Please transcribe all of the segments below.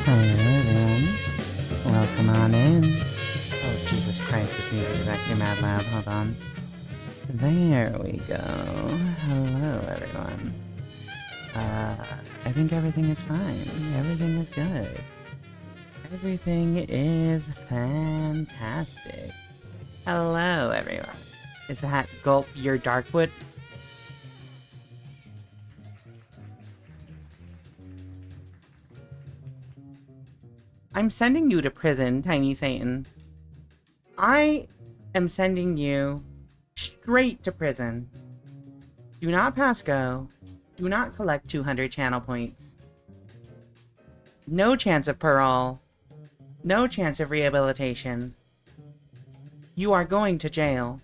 Hello everyone, welcome on in. Oh Jesus Christ, this music is actually mad loud, hold on. There we go. Hello everyone. I think everything is fine. Everything is good. Everything is fantastic. Hello everyone. Is that Gulp your Darkwood? I'm sending you to prison, Tiny Satan. I am sending you straight to prison. Do not pass go. Do not collect 200 channel points. No chance of parole. No chance of rehabilitation. You are going to jail.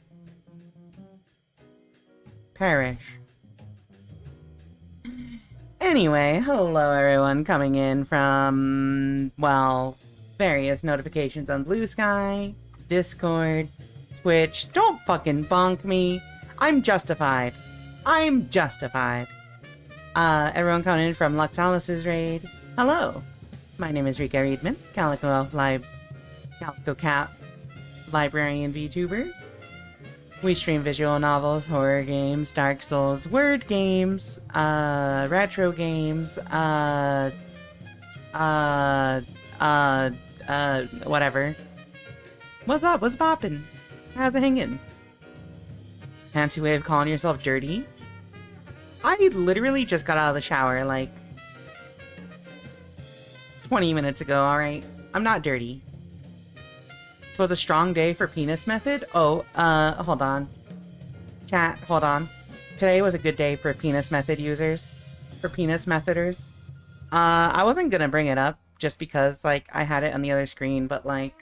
Perish. Anyway, hello everyone coming in from, well, various notifications on Blue Sky, Discord, Twitch. Don't fucking bonk me. I'm justified. I'm justified. Everyone coming in from Lux Alice's raid. Hello. My name is Rika Readman, Calico Elf Librarian VTuber. We stream visual novels, horror games, Dark Souls, word games, retro games, whatever. What's up? What's poppin'? How's it hanging? Fancy way of calling yourself dirty? I literally just got out of the shower, like, 20 minutes ago, alright? I'm not dirty. It was a strong day for penis method? Oh, hold on. Chat, hold on. Today was a good day for penis method users. For penis methoders. I wasn't gonna bring it up, just because, like, I had it on the other screen, but, like...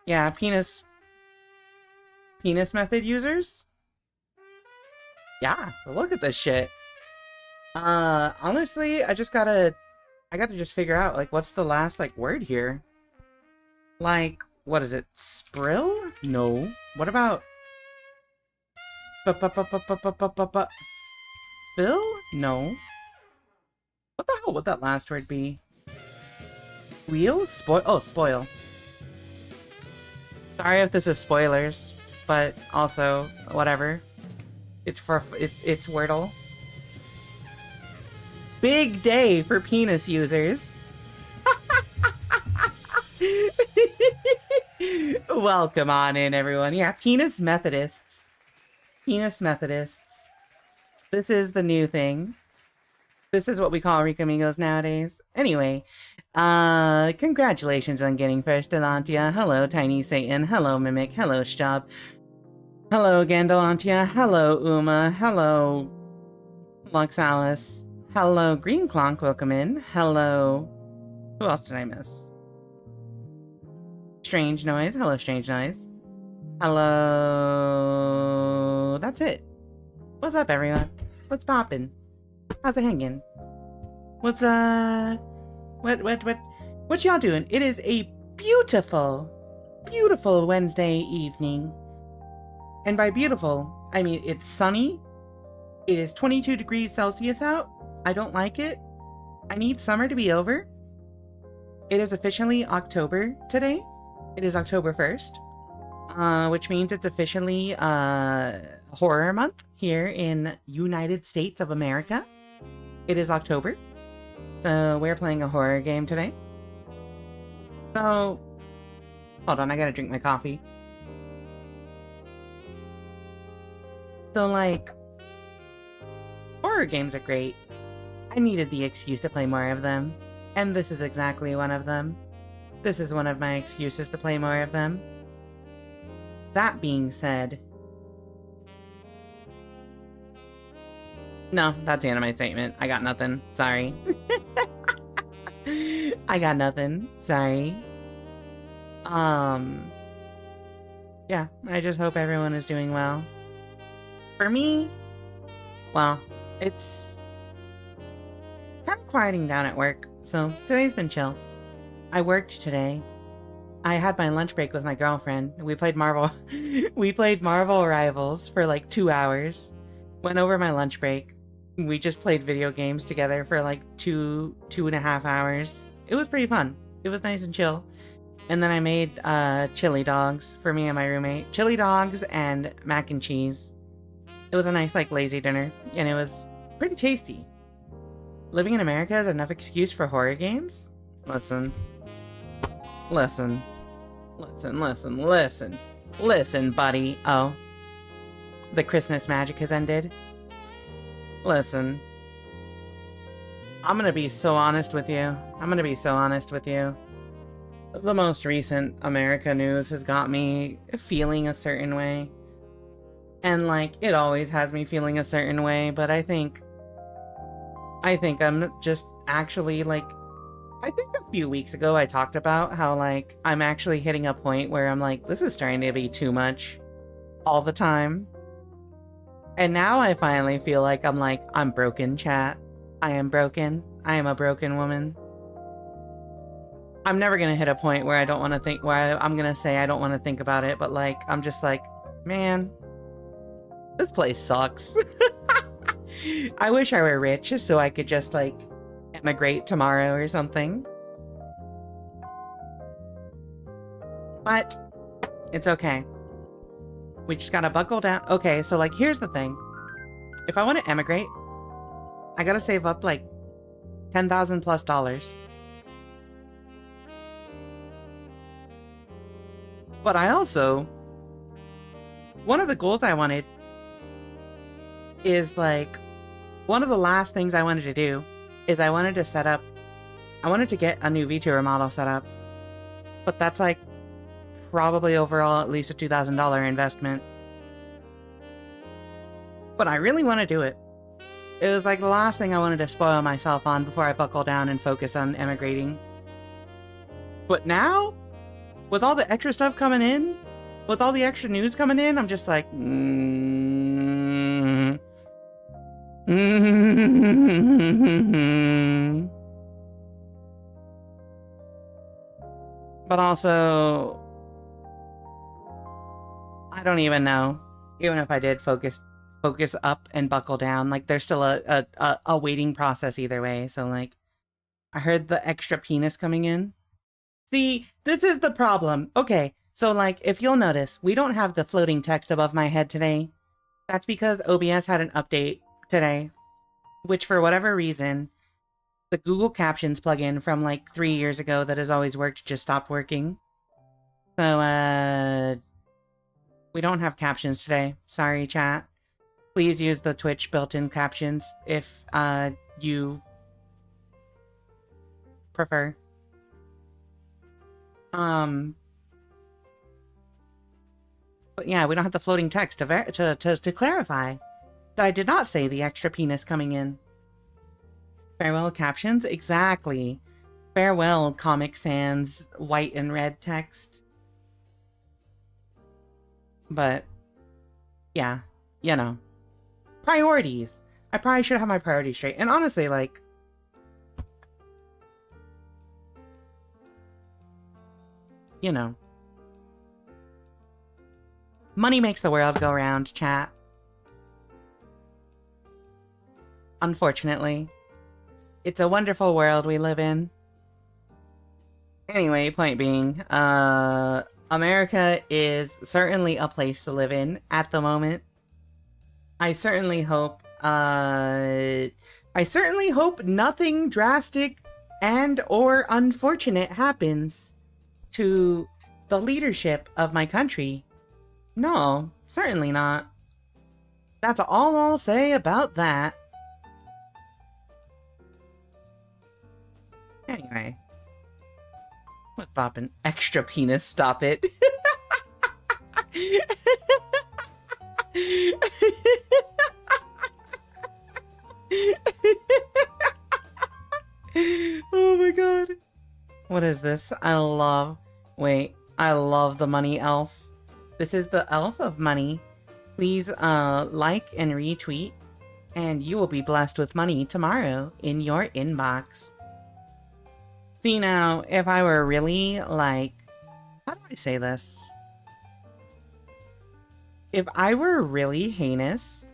Yeah, penis method users? Yeah, look at this shit. Honestly, I gotta just figure out, like, what's the last, like, word here? Like... What is it? Sprill? No. What about... Bill? No. What the hell would that last word be? Wheel? Spoil? Oh, spoil. Sorry if this is spoilers, but also, whatever. It's Wordle. Big day for penis users. Welcome on in, everyone. Yeah, penis Methodists. Penis Methodists. This is the new thing. This is what we call Rika Amigos nowadays. Anyway, congratulations on getting first, Elantia. Hello, Tiny Satan. Hello, Mimic. Hello, Stub. Hello, Gandalantia. Hello, Uma. Hello, Lux Alice. Hello, Green Clonk. Welcome in. Hello. Who else did I miss? Strange Noise. Hello, Strange Noise. Hello. That's it. What's up, everyone? What's poppin'? How's it hanging? What's, what y'all doing? It is a beautiful beautiful Wednesday evening. And by beautiful, I mean it's sunny. It is 22 degrees Celsius out. I don't like it. I need summer to be over. It is officially October today. It is October 1st, which means it's officially horror month here in United States of America. It is October. So we're playing a horror game today. So, hold on, I gotta drink my coffee. So, like, horror games are great. I needed the excuse to play more of them, and this is exactly one of them. This is one of my excuses to play more of them. That being said... No, that's the end of my statement. I got nothing. Sorry. I got nothing. Sorry. Yeah, I just hope everyone is doing well. For me, well, it's kind of quieting down at work, so today's been chill. I worked today. I had my lunch break with my girlfriend. We played Marvel Rivals for like 2 hours. Went over my lunch break. We just played video games together for like two and a half hours. It was pretty fun. It was nice and chill. And then I made chili dogs for me and my roommate. Chili dogs and mac and cheese. It was a nice like lazy dinner, and it was pretty tasty. Living in America is enough excuse for horror games? Listen. Listen. Listen, listen, listen. Listen, buddy. Oh. The Christmas magic has ended. Listen. I'm gonna be so honest with you. The most recent America news has got me feeling a certain way. And, like, it always has me feeling a certain way, but I think I'm just actually, like... I think a few weeks ago I talked about how, like, I'm actually hitting a point where I'm like, this is starting to be too much. All the time. And now I finally feel like I'm broken, chat. I am broken. I am a broken woman. I'm never gonna hit a point where I don't want to think, where I'm gonna say I don't want to think about it, but like, I'm just like, man, this place sucks. I wish I were rich so I could just like emigrate tomorrow or something. But it's okay. We just gotta buckle down. Okay, so like, here's the thing. If I want to emigrate, I gotta save up like $10,000 plus. But I also, one of the goals I wanted is like, one of the last things I wanted to do is I wanted to get a new VTuber model set up. But that's like probably overall at least a $2,000 investment. But I really want to do it. It was like the last thing I wanted to spoil myself on before I buckle down and focus on emigrating. But now, with all the extra stuff coming in, with all the extra news coming in, I'm just like, But also, I don't even know. Even if I did focus up and buckle down, like there's still a waiting process either way. So like, I heard the extra penis coming in. See, this is the problem. Okay, so like, if you'll notice, we don't have the floating text above my head today. That's because OBS had an update today, which for whatever reason, the Google Captions plugin from like 3 years ago that has always worked just stopped working. So, we don't have captions today. Sorry, chat. Please use the Twitch built-in captions if, you prefer. But yeah, we don't have the floating text to clarify that I did not say the extra penis coming in. Farewell captions? Exactly. Farewell Comic Sans white and red text. But, yeah, you know. Priorities. I probably should have my priorities straight. And honestly, like, you know, Money makes the world go round, chat. Unfortunately. It's a wonderful world we live in. Anyway, point being, America is certainly a place to live in at the moment. I certainly hope nothing drastic and or unfortunate happens to the leadership of my country. No, certainly not. That's all I'll say about that. Anyway. What's bopping? Extra penis, stop it. Oh my god. What is this? I love the money elf. This is the elf of money. Please like and retweet, and you will be blessed with money tomorrow in your inbox. See, now, if I were really, like, how do I say this? If I were really heinous,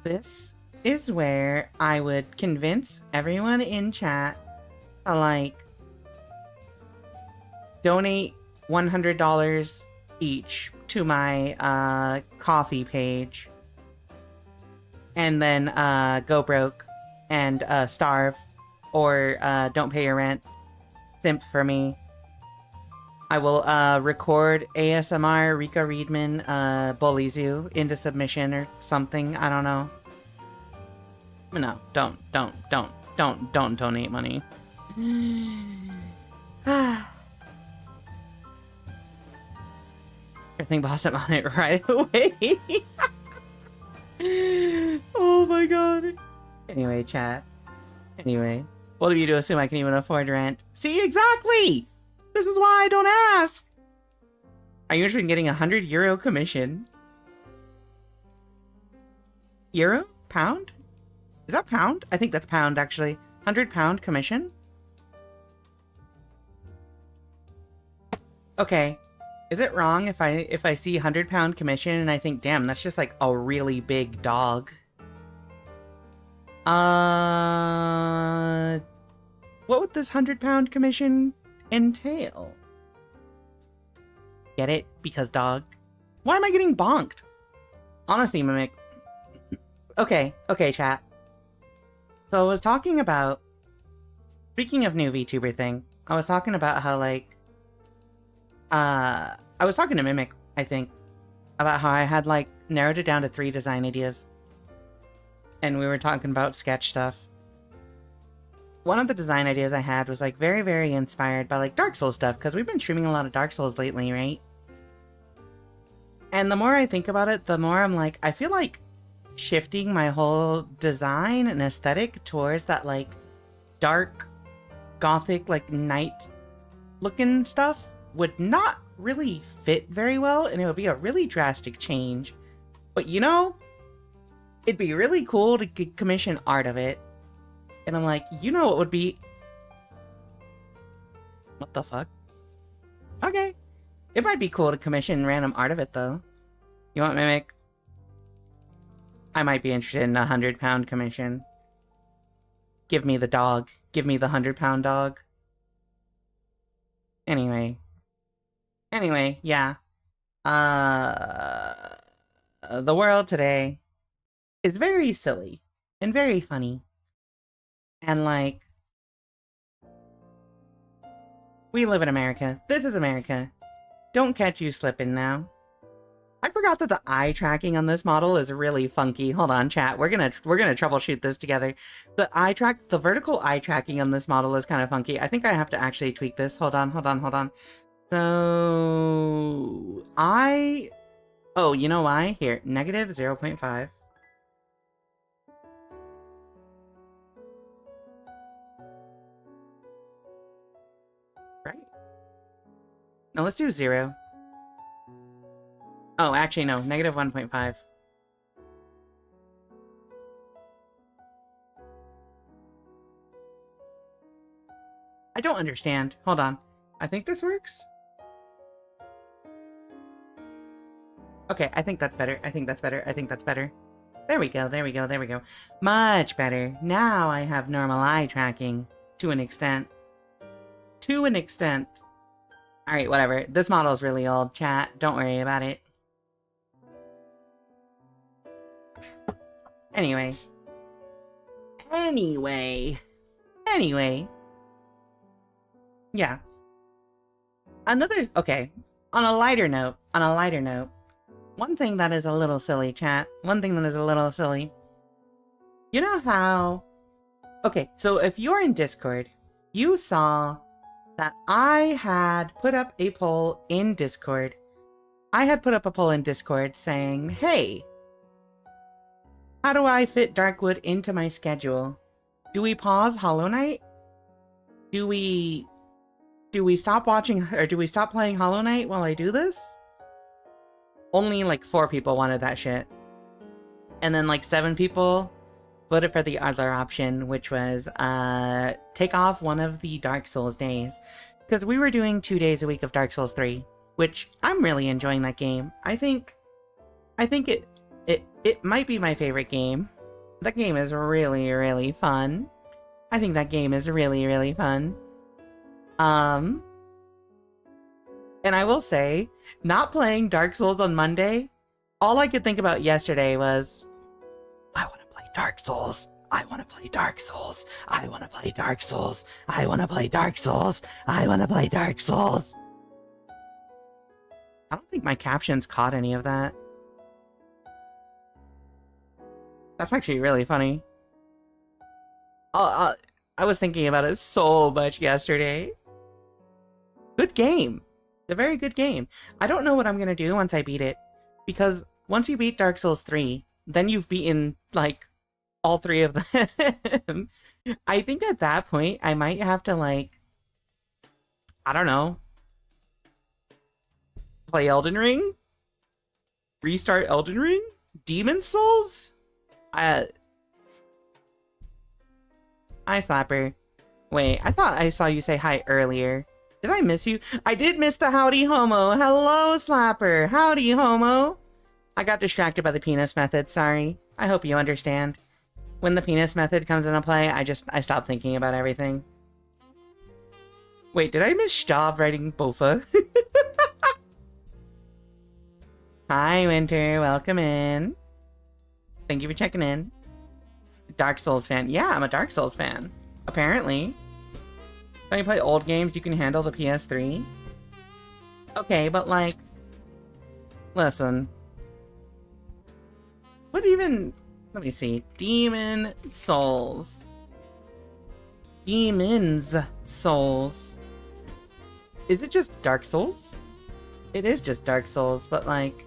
this is where I would convince everyone in chat to, like, donate $100 each to my, coffee page. And then, go broke and, starve. Or, don't pay your rent. Simp for me. I will record ASMR Rika Readman bullies you into submission or something. I don't know. No, don't donate money. Everything Blossom on it right away. Oh my god. Anyway, chat. Anyway. What do you do assume I can even afford rent? See, exactly! This is why I don't ask! Are you interested in getting €100 commission? Euro? Pound? Is that pound? I think that's pound, actually. £100 commission? Okay. Is it wrong if I see £100 commission and I think, damn, that's just like a really big dog? What would this £100 commission entail? Get it? Because dog. Why am I getting bonked? Honestly, Mimic. Okay, chat. So I was talking about... Speaking of new VTuber thing, I was talking about how, like... I was talking to Mimic, I think, about how I had, like, narrowed it down to 3 design ideas. And we were talking about sketch stuff. One of the design ideas I had was, like, very, very inspired by, like, Dark Souls stuff, because we've been streaming a lot of Dark Souls lately, right? And the more I think about it, the more I'm like, I feel like shifting my whole design and aesthetic towards that, like, dark, gothic, like, night-looking stuff would not really fit very well, and it would be a really drastic change. But, you know, it'd be really cool to commission art of it. And I'm like, you know what would be... What the fuck? Okay. It might be cool to commission random art of it, though. You want Mimic? I might be interested in a £100 commission. Give me the dog. Give me the £100 dog. Anyway, yeah. The world today is very silly and very funny. And, like, we live in America. This is America. Don't catch you slipping now. I forgot that the eye tracking on this model is really funky. Hold on, chat. We're gonna troubleshoot this together. The vertical eye tracking on this model is kind of funky. I think I have to actually tweak this. Hold on. So oh, you know why? Here, negative 0.5. Right? No, let's do 0. Oh, actually, no. Negative 1.5. I don't understand. Hold on. I think this works? Okay, I think that's better. I think that's better. I think that's better. There we go, there we go, there we go. Much better. Now I have normal eye tracking. To an extent. To an extent. Alright, whatever. This model's really old, chat. Don't worry about it. Anyway. Yeah. Okay. On a lighter note. One thing that is a little silly, chat. One thing that is a little silly. You know how... Okay, so if you're in Discord, you saw that I had put up a poll in Discord. Saying, hey, how do I fit DARKWOOD into my schedule? Do we pause Hollow Knight? Do we stop watching, or do we stop playing Hollow Knight while I do this? Only like 4 people wanted that shit. And then like 7 people voted for the other option, which was take off one of the Dark Souls days. Because we were doing 2 days a week of Dark Souls 3, which I'm really enjoying that game. I think it might be my favorite game. That game is really, really fun. I think that game is really, really fun. And I will say, not playing Dark Souls on Monday, all I could think about yesterday was, I want to play Dark Souls. I want to play Dark Souls. I want to play Dark Souls. I want to play Dark Souls. I want to play Dark Souls. I don't think my captions caught any of that. That's actually really funny. I was thinking about it so much yesterday. Good game. It's a very good game. I don't know what I'm gonna do once I beat it. Because once you beat Dark Souls 3, then you've beaten, like, all 3 of them. I think at that point, I might have to, like, I don't know. Play Elden Ring? Restart Elden Ring? Demon Souls? Hi, Slapper. Wait, I thought I saw you say hi earlier. Did I miss you? I did miss the howdy homo. Hello, Slapper. Howdy homo. I got distracted by the penis method, sorry. I hope you understand. When the penis method comes into play, I stop thinking about everything. Wait, did I miss Staub writing Bofa? Hi, Winter. Welcome in. Thank you for checking in. Dark Souls fan. Yeah, I'm a Dark Souls fan. Apparently. When you play old games, you can handle the PS3. Okay, but like... Listen. What even... Let me see. Demon Souls. Demon's Souls. Is it just Dark Souls? It is just Dark Souls, but like...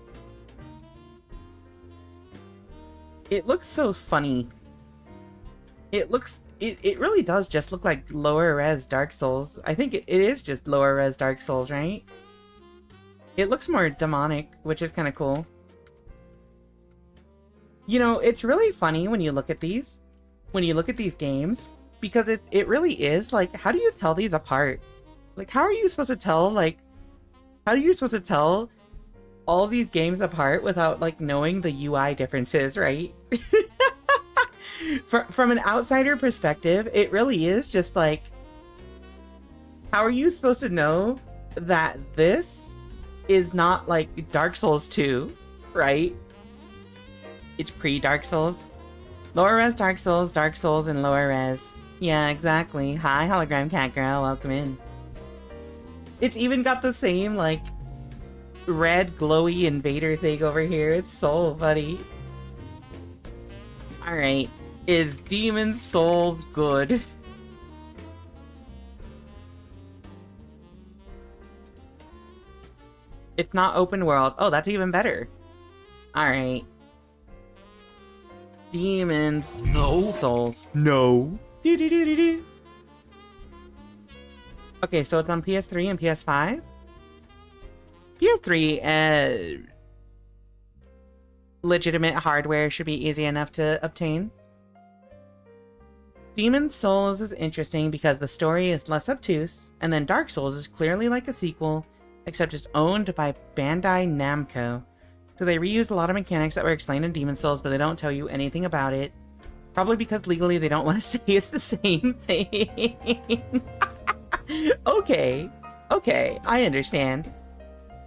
It looks so funny. It really does just look like lower res Dark Souls. I think it is just lower res Dark Souls, right? It looks more demonic, which is kind of cool. You know, it's really funny when you look at these. When you look at these games. Because it really is, like, how do you tell these apart? Like, how are you supposed to tell, like... How are you supposed to tell all these games apart without, like, knowing the UI differences, right? From an outsider perspective, it really is just like... How are you supposed to know that this is not, like, Dark Souls 2, right? It's pre-Dark Souls. Lower res Dark Souls, and lower res. Yeah, exactly. Hi, Hologram Cat Girl, welcome in. It's even got the same, like, red glowy invader thing over here. It's so funny. Alright. Is Demon Soul good? It's not open world. Oh, that's even better. Alright. Demons Souls. No. Do-do-do-do-do. Okay, so it's on PS3 and PS5? PS3, legitimate hardware should be easy enough to obtain. Demon Souls is interesting because the story is less obtuse, and then Dark Souls is clearly like a sequel, except it's owned by Bandai Namco. So they reused a lot of mechanics that were explained in Demon Souls, but they don't tell you anything about it. Probably because legally they don't want to say it's the same thing. Okay, I understand.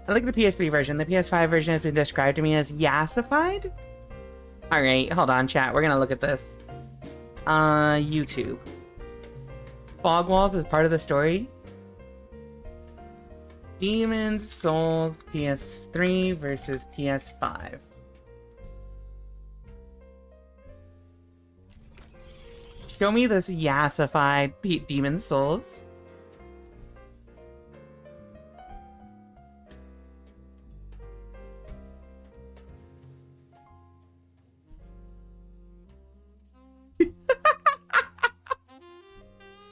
I like the PS3 version. The PS5 version has been described to me as yassified? Alright, hold on, chat. We're gonna look at this. YouTube. Fog Walls is part of the story. Demon Souls PS3 versus PS5. Show me this yassified Demon Souls.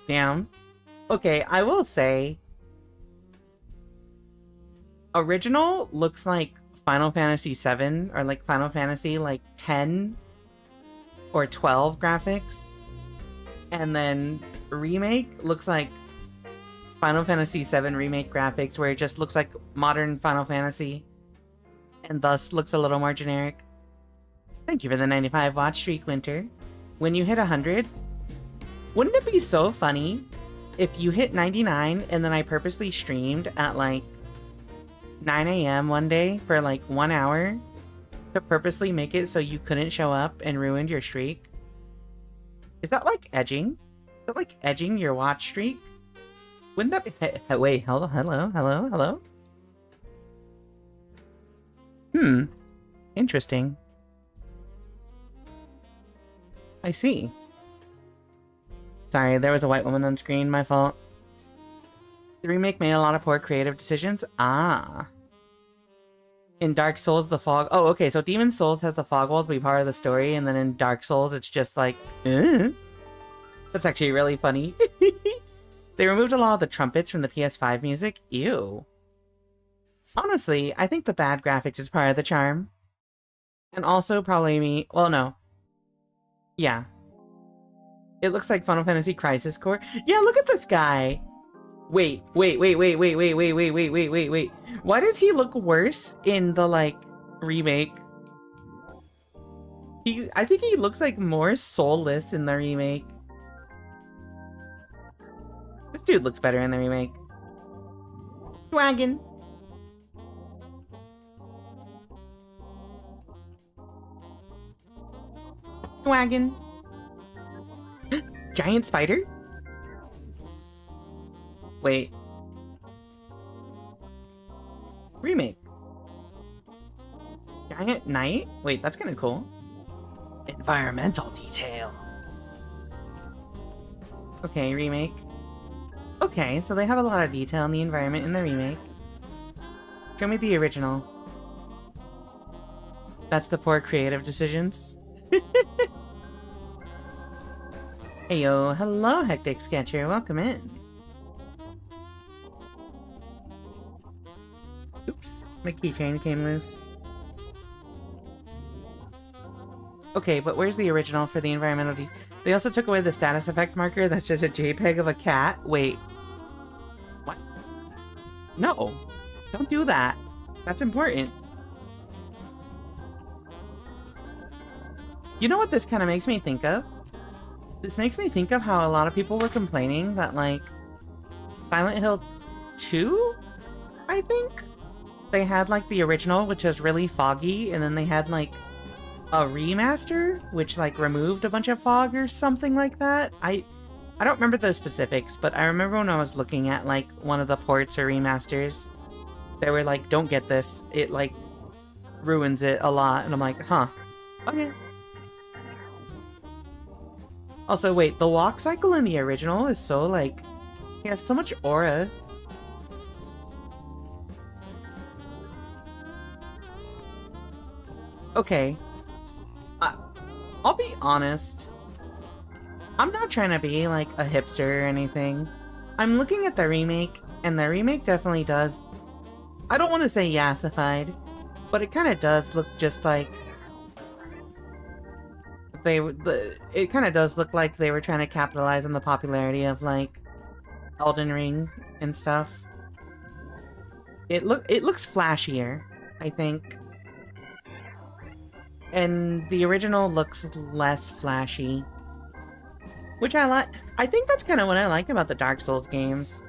Damn. Okay, I will say original looks like Final Fantasy VII or like Final Fantasy like 10 or 12 graphics. And then remake looks like Final Fantasy VII remake graphics where it just looks like modern Final Fantasy and thus looks a little more generic. Thank you for the 95 watch streak, Winter. When you hit 100, wouldn't it be so funny if you hit 99 and then I purposely streamed at like 9 a.m. one day for like 1 hour to purposely make it so you couldn't show up and ruined your streak? Is that like edging? Is that like edging your watch streak? Wouldn't that be... Wait, hello? Interesting. I see. Sorry, there was a white woman on screen, my fault. The remake made a lot of poor creative decisions. Ah. In Dark Souls, the fog... Oh, okay, so Demon Souls has the fog walls be part of the story, and then in Dark Souls, it's just like... That's actually really funny. They removed a lot of the trumpets from the PS5 music. Ew. Honestly, I think the bad graphics is part of the charm. And also probably me... Well, no. Yeah. It looks like Final Fantasy Crisis Core. Yeah, look at this guy! Wait. Why does he look worse in the, like, remake? I think he looks like more soulless in the remake. This dude looks better in the remake. Dragon. Wagon. Giant spider? Wait. Remake. Giant knight? Wait, that's kind of cool. Environmental detail. Okay, remake. Okay, so they have a lot of detail in the environment in the remake. Show me the original. That's the poor creative decisions. Heyo, hello Hectic Sketcher, welcome in. Oops, my keychain came loose. Okay, but where's the original for the environmental They also took away the status effect marker that's just a JPEG of a cat. Wait. What? No, don't do that. That's important. You know what this kind of makes me think of? This makes me think of how a lot of people were complaining that, like, Silent Hill 2, I think? They had, like, the original, which was really foggy, and then they had, like, a remaster, which, like, removed a bunch of fog or something like that. I don't remember the specifics, but I remember when I was looking at, like, one of the ports or remasters, they were like, don't get this. It, like, ruins it a lot. And I'm like, huh. Okay. Also, wait, the walk cycle in the original is so, like, he has so much aura. Okay. I'll be honest. I'm not trying to be, like, a hipster or anything. I'm looking at the remake, and the remake definitely does... I don't want to say yassified, but it kind of does look just like... It kind of does look like they were trying to capitalize on the popularity of, like, Elden Ring and stuff. It looks flashier, I think. And the original looks less flashy. Which I like. I think that's kind of what I like about the Dark Souls games.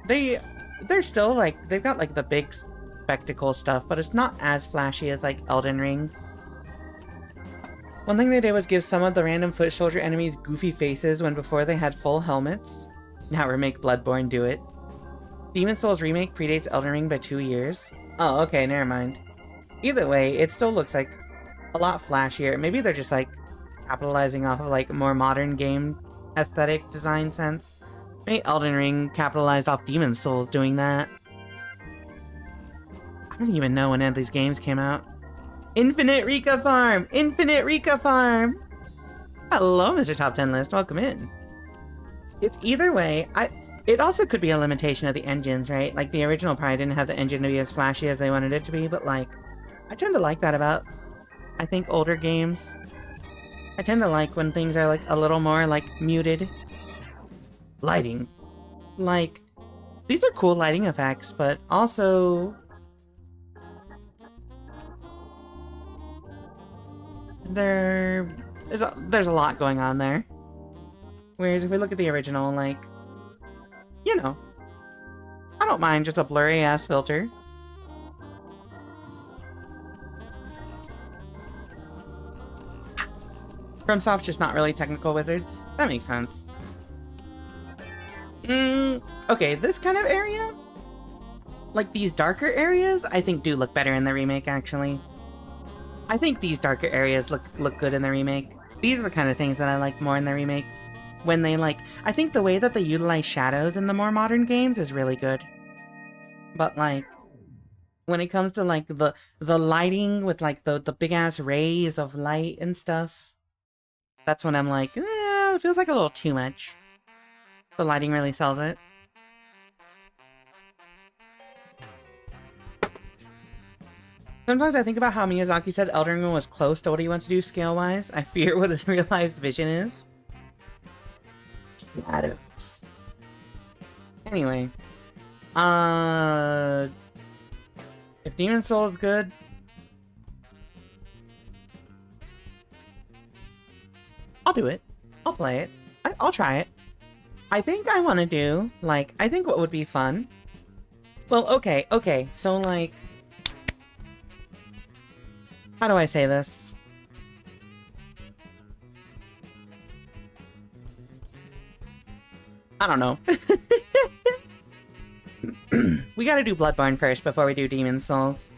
They're still like, they've got like the big spectacle stuff, but it's not as flashy as like Elden Ring. One thing they did was give some of the random foot soldier enemies goofy faces when before they had full helmets. Now remake Bloodborne do it. Demon's Souls remake predates Elden Ring by 2 years. Oh, okay, never mind. Either way, it still looks like a lot flashier. Maybe they're just like capitalizing off of like more modern game aesthetic design sense. Maybe Elden Ring capitalized off Demon's Souls doing that. I don't even know when any of these games came out. Infinite Rika Farm! Infinite Rika Farm! Hello, Mr. Top 10 List. Welcome in. It's either way. It also could be a limitation of the engines, right? Like, the original probably didn't have the engine to be as flashy as they wanted it to be, but, like, I tend to like that about, I think, older games. I tend to like when things are, like, a little more, like, muted. Lighting. Like, these are cool lighting effects, but also... there's a lot going on there. Whereas if we look at the original, like, you know, I don't mind just a blurry ass filter. FromSoft's just not really technical wizards. That makes sense. Okay, this kind of area, like these darker areas, I think do look better in the remake, actually. I think these darker areas look good in the remake. These are the kind of things that I like more in the remake. When they, like... I think the way that they utilize shadows in the more modern games is really good. But, like... when it comes to, like, the lighting with, like, the big-ass rays of light and stuff... that's when I'm like, it feels like a little too much. The lighting really sells it. Sometimes I think about how Miyazaki said Elden Ring was close to what he wants to do scale-wise. I fear what his realized vision is. Shadows. Anyway. If Demon's Souls is good... I'll do it. I'll play it. I'll try it. I think I want to do, like, I think what would be fun... Well, okay, so, like... how do I say this? I don't know. We gotta do Bloodborne first before we do Demon's Souls.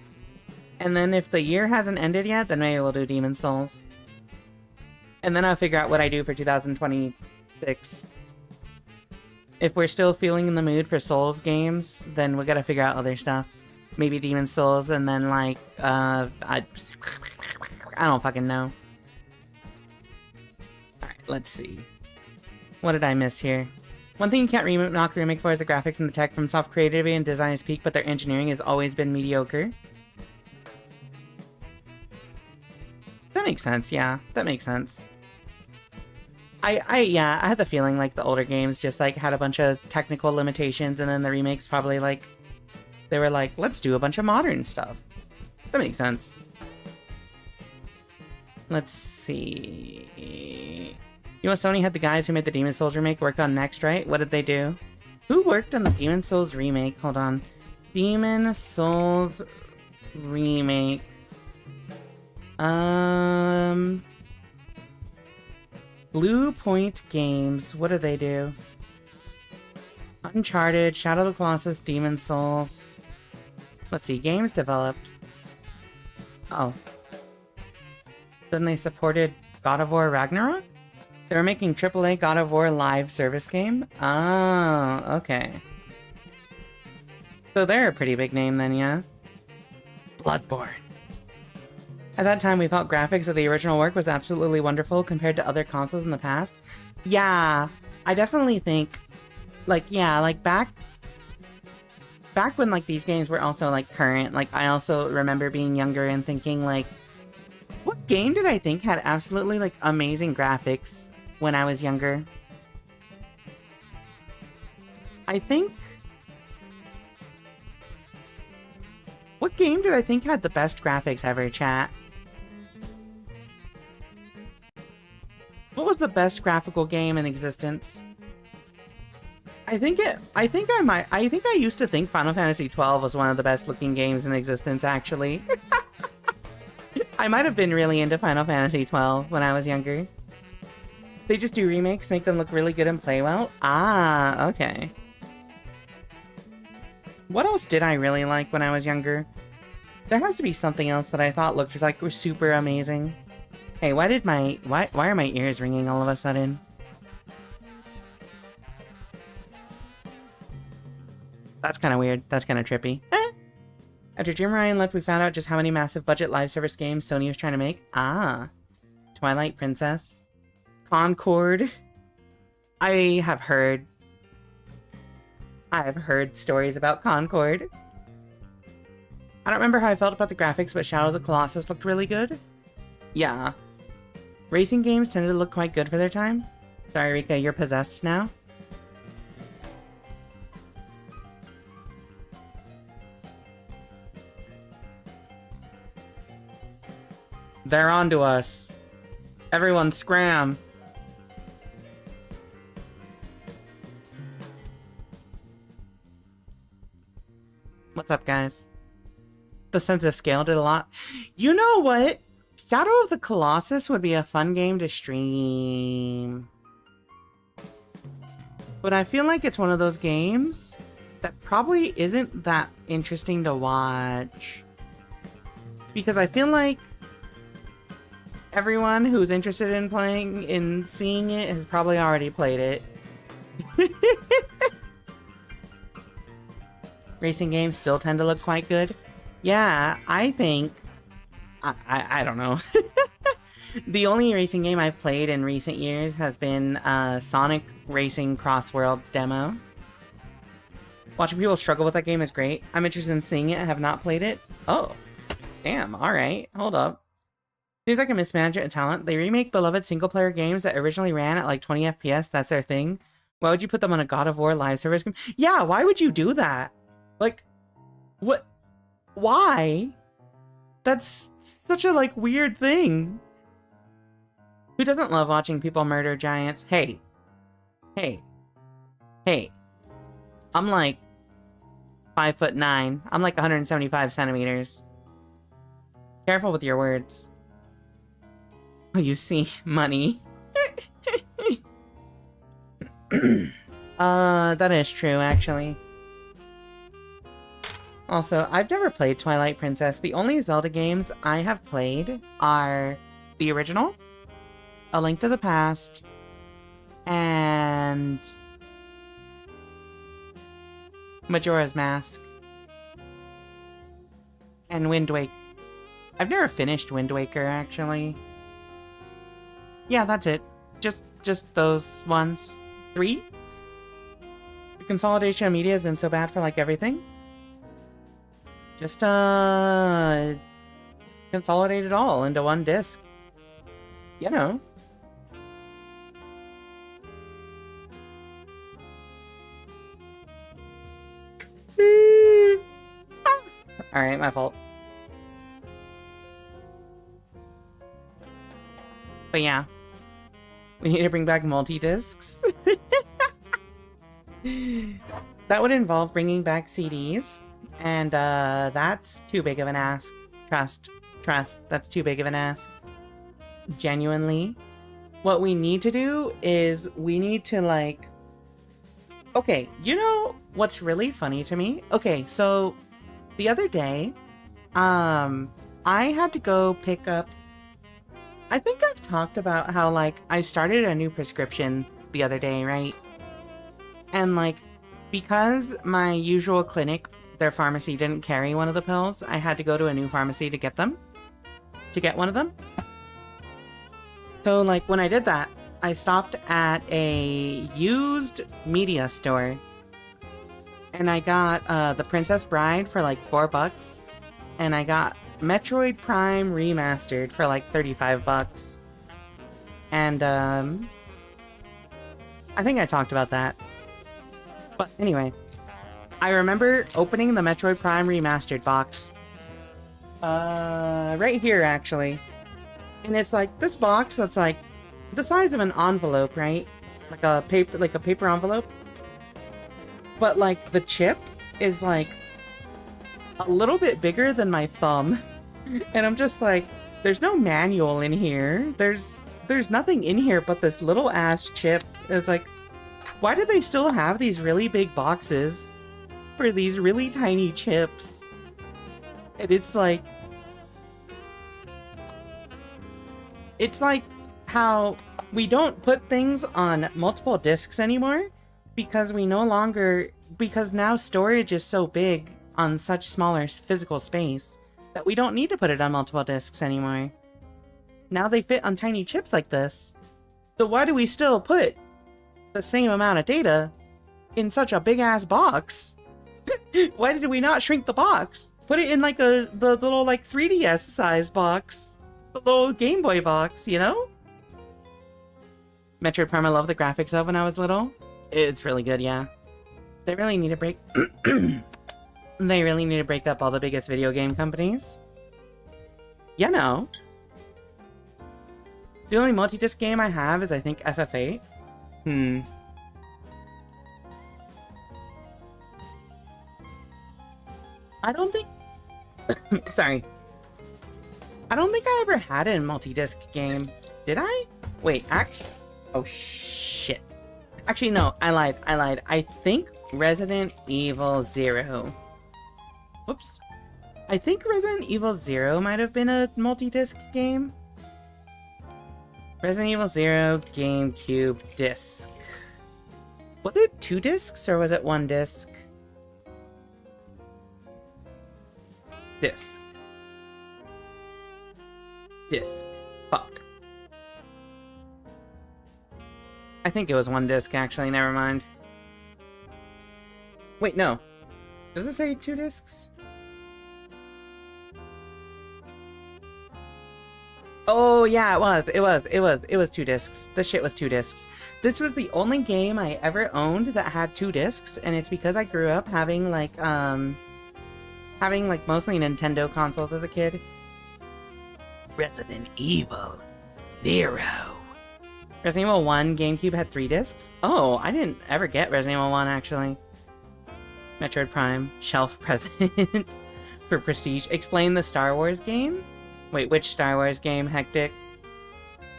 And then if the year hasn't ended yet, then maybe we'll do Demon's Souls. And then I'll figure out what I do for 2026. If we're still feeling in the mood for Souls games, then we gotta figure out other stuff. Maybe Demon's Souls, and then, like, I don't fucking know. Alright, let's see. What did I miss here? One thing you can't knock the remake for is the graphics and the tech. FromSoft creativity and design is peak, but their engineering has always been mediocre. That makes sense, yeah. That makes sense. Yeah, I had the feeling like the older games just, like, had a bunch of technical limitations, and then the remakes probably, like, they were like, let's do a bunch of modern stuff. That makes sense. Let's see... You know, Sony had the guys who made the Demon's Souls remake work on next, right? What did they do? Who worked on the Demon's Souls remake? Hold on. Demon's Souls remake. Blue Point Games. What did they do? Uncharted, Shadow of the Colossus, Demon's Souls. Let's see, games developed. Oh. Then they supported God of War Ragnarok? They were making AAA God of War live service game? Oh, okay. So they're a pretty big name then, yeah? Bloodborne. At that time, we felt graphics of the original work was absolutely wonderful compared to other consoles in the past. Yeah, I definitely think, like, yeah, like, back when, like, these games were also, like, current, like, I also remember being younger and thinking, like, what game did I think had absolutely, like, amazing graphics when I was younger? I think... What game did I think had the best graphics ever, chat? What was the best graphical game in existence? I think I used to think Final Fantasy XII was one of the best looking games in existence, actually. I might have been really into Final Fantasy XII when I was younger. They just do remakes, make them look really good and play well? Ah, okay. What else did I really like when I was younger? There has to be something else that I thought looked like was super amazing. Hey, why are my ears ringing all of a sudden? That's kind of weird. That's kind of trippy. After Jim Ryan left, we found out just how many massive budget live service games Sony was trying to make. Ah. Twilight Princess. Concord. I have heard stories about Concord. I don't remember how I felt about the graphics, but Shadow of the Colossus looked really good. Yeah. Racing games tended to look quite good for their time. Sorry, Rika, you're possessed now. They're onto us. Everyone scram. What's up, guys? The sense of scale did a lot. You know what? Shadow of the Colossus would be a fun game to stream. But I feel like it's one of those games that probably isn't that interesting to watch. Because I feel like everyone who's interested in seeing it has probably already played it. Racing games still tend to look quite good. Yeah, I think... I don't know. The only racing game I've played in recent years has been Sonic Racing Cross Worlds demo. Watching people struggle with that game is great. I'm interested in seeing it. I have not played it. Oh, damn. Alright, hold up. Seems like a mismanagement of talent. They remake beloved single-player games that originally ran at like 20 FPS. That's their thing. Why would you put them on a God of War live service game? Yeah, why would you do that? Like, what? Why? That's such a, like, weird thing. Who doesn't love watching people murder giants? Hey. Hey. Hey. I'm like 5'9". I'm like 175 centimeters. Careful with your words. Oh, you see, money. That is true, actually. Also, I've never played Twilight Princess. The only Zelda games I have played are the original, A Link to the Past, and Majora's Mask, and Wind Waker. I've never finished Wind Waker, actually. Yeah, that's it. Just those ones. 3? The consolidation of media has been so bad for, like, everything. Just, consolidate it all into one disc. You know. Alright, my fault. But yeah. We need to bring back multi-discs. That would involve bringing back CDs. And, that's too big of an ask. Trust. That's too big of an ask. Genuinely. What we need to do is we need to, like... Okay, you know what's really funny to me? Okay, so the other day, I had to go pick up... I think I've talked about how, like, I started a new prescription the other day, right? And, like, because my usual clinic, their pharmacy didn't carry one of the pills, I had to go to a new pharmacy to get them. To get one of them. So, like, when I did that, I stopped at a used media store. And I got, The Princess Bride for, like, $4. And I got Metroid Prime Remastered for, like, $35. And, I think I talked about that. But anyway, I remember opening the Metroid Prime Remastered box Right here, actually. And it's like this box that's like the size of an envelope, right? Like a paper envelope. But like the chip is like a little bit bigger than my thumb. And I'm just like, there's no manual in here. There's nothing in here but this little ass chip. It's like, why do they still have these really big boxes for these really tiny chips? And it's like how we don't put things on multiple discs anymore because because now storage is so big on such smaller physical space that we don't need to put it on multiple discs anymore. Now they fit on tiny chips like this. So why do we still put the same amount of data in such a big ass box? Why did we not shrink the box? Put it in like the little like 3DS size box. The little Game Boy box, you know? Metroid Prime I love the graphics of when I was little. It's really good, yeah. They really need to break they really need to break up all the biggest video game companies. You know. The only multi-disc game I have is I think FF8. I don't think sorry. I don't think I ever had a multi-disc game. Did I? Wait, actually... Oh, shit. Actually, no, I lied. I think Resident Evil 0. Whoops. I think Resident Evil 0 might have been a multi-disc game. Resident Evil 0 GameCube disc. Was it 2 discs or was it 1 disc? Disc. Fuck. I think it was 1 disc, actually. Never mind. Wait, no. Does it say 2 discs? Oh, yeah, it was 2 discs. This shit was 2 discs. This was the only game I ever owned that had 2 discs, and it's because I grew up having, like, mostly Nintendo consoles as a kid. Resident Evil 0. Resident Evil 1 GameCube had 3 discs? Oh, I didn't ever get Resident Evil 1, actually. Metroid Prime, shelf present for Prestige. Explain the Star Wars game? Wait, which Star Wars game? Hectic.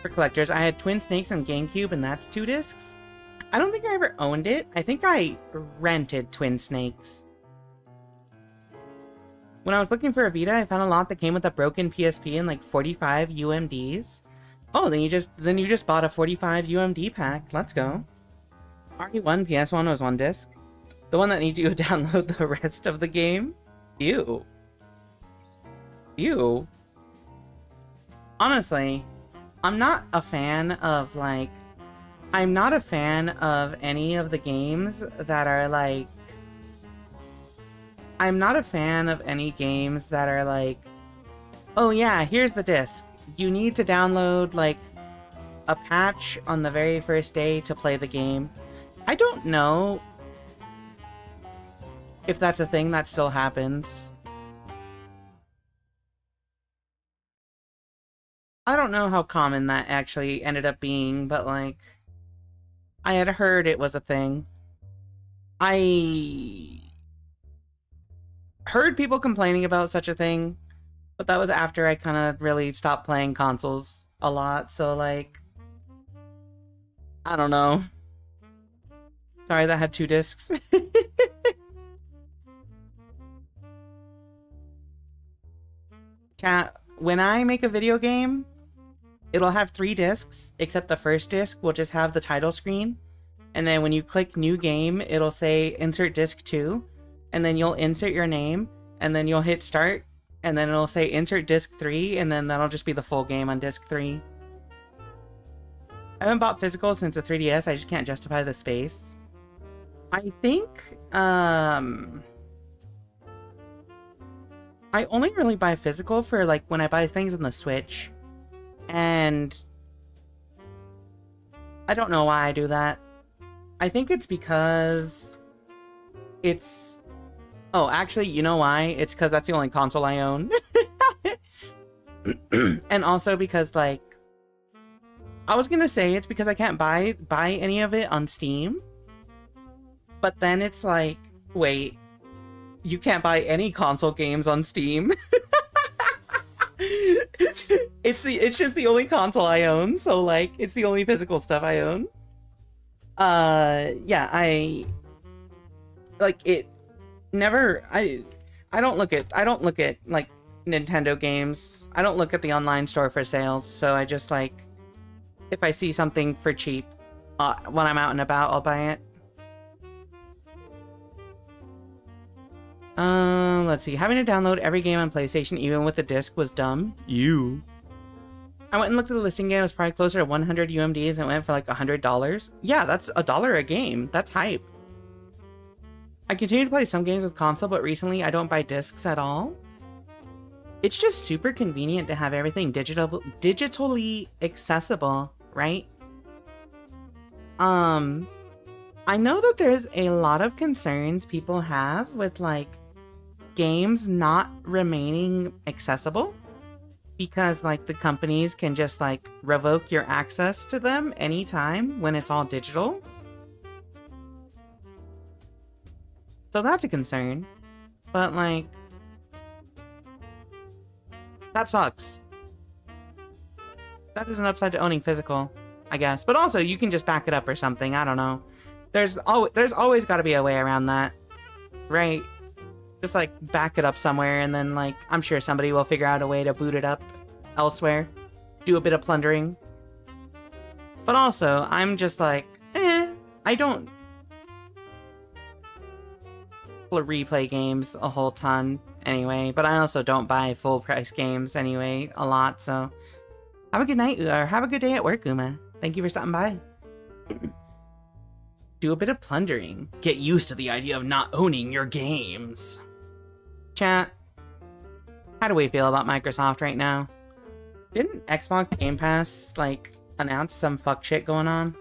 For collectors, I had Twin Snakes on GameCube, and that's 2 discs? I don't think I ever owned it. I think I rented Twin Snakes. When I was looking for a Vita, I found a lot that came with a broken PSP and like 45 UMDs. Oh, then you just bought a 45 UMD pack. Let's go. RE1 PS1 was 1 disc. The one that needs you to download the rest of the game? Ew. Ew. Honestly, I'm not a fan of any of the games that are like... I'm not a fan of any games that are like, oh yeah, here's the disc. You need to download, like, a patch on the very first day to play the game. I don't know if that's a thing that still happens. I don't know how common that actually ended up being, but, like, I had heard it was a thing. I heard people complaining about such a thing, but that was after I kind of really stopped playing consoles a lot, so like, I don't know. Sorry, that had 2 discs. Chat, when I make a video game, it'll have 3 discs, except the first disc will just have the title screen, and then when you click new game, it'll say insert disc 2, and then you'll insert your name, and then you'll hit start, and then it'll say insert disc 3, and then that'll just be the full game on disc 3. I haven't bought physical since the 3DS, I just can't justify the space. I think, I only really buy physical for, like, when I buy things on the Switch. And I don't know why I do that. I think it's because it's... Oh, actually, you know why? It's because that's the only console I own. And also because, like, I was gonna say it's because I can't buy any of it on Steam. But then it's like, wait, you can't buy any console games on Steam. It's just the only console I own, so like it's the only physical stuff I own. Yeah, I don't look at like Nintendo games. I don't look at the online store for sales, so I just like, if I see something for cheap when I'm out and about, I'll buy it. Let's see. Having to download every game on PlayStation, even with the disc, was dumb. You. I went and looked at the listing game. It was probably closer to 100 UMDs and it went for like $100. Yeah, that's $1 a game. That's hype. I continue to play some games with console, but recently I don't buy discs at all. It's just super convenient to have everything digitally accessible, right? I know that there's a lot of concerns people have with like games not remaining accessible because like the companies can just like revoke your access to them anytime when it's all digital. So that's a concern. But like, that sucks. That is an upside to owning physical, I guess. But also you can just back it up or something. I don't know. There's always got to be a way around that, right? Just like back it up somewhere, and then like I'm sure somebody will figure out a way to boot it up elsewhere, do a bit of plundering. But also, I'm just like, I don't replay games a whole ton anyway. But I also don't buy full price games anyway a lot. So have a good night, or have a good day at work, Uma. Thank you for stopping by. Do a bit of plundering. Get used to the idea of not owning your games. Chat, how do we feel about Microsoft right now? Didn't Xbox Game Pass, like, announce some fuck shit going on?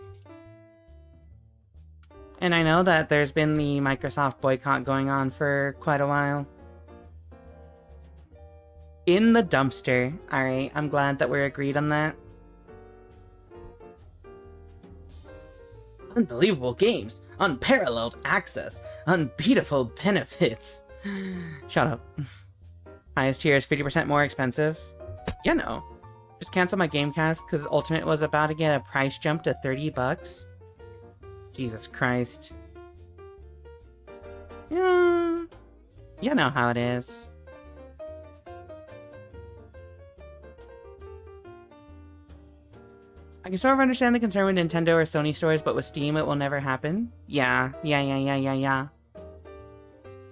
And I know that there's been the Microsoft boycott going on for quite a while. In the dumpster. Alright, I'm glad that we're agreed on that. Unbelievable games, unparalleled access, unbeatable benefits. Shut up. Highest tier is 50% more expensive. You know, just cancel my Gamecast because Ultimate was about to get a price jump to $30. Jesus Christ. Yeah, you know how it is. I can sort of understand the concern with Nintendo or Sony stores, but with Steam it will never happen. Yeah.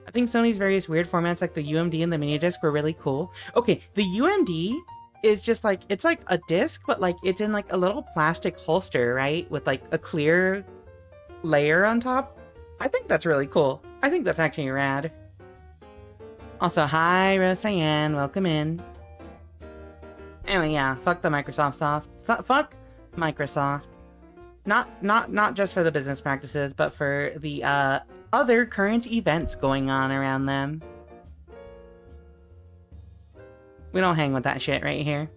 I think Sony's various weird formats like the UMD and the mini disc were really cool. Okay, the UMD is just like, it's like a disc, but like it's in like a little plastic holster, right? With like a clear layer on top. I think that's really cool. I think that's actually rad. Also, hi Rosaianne, welcome in. Anyway, yeah, fuck the Microsoft fuck Microsoft. Not just for the business practices, but for the other current events going on around them. We don't hang with that shit right here.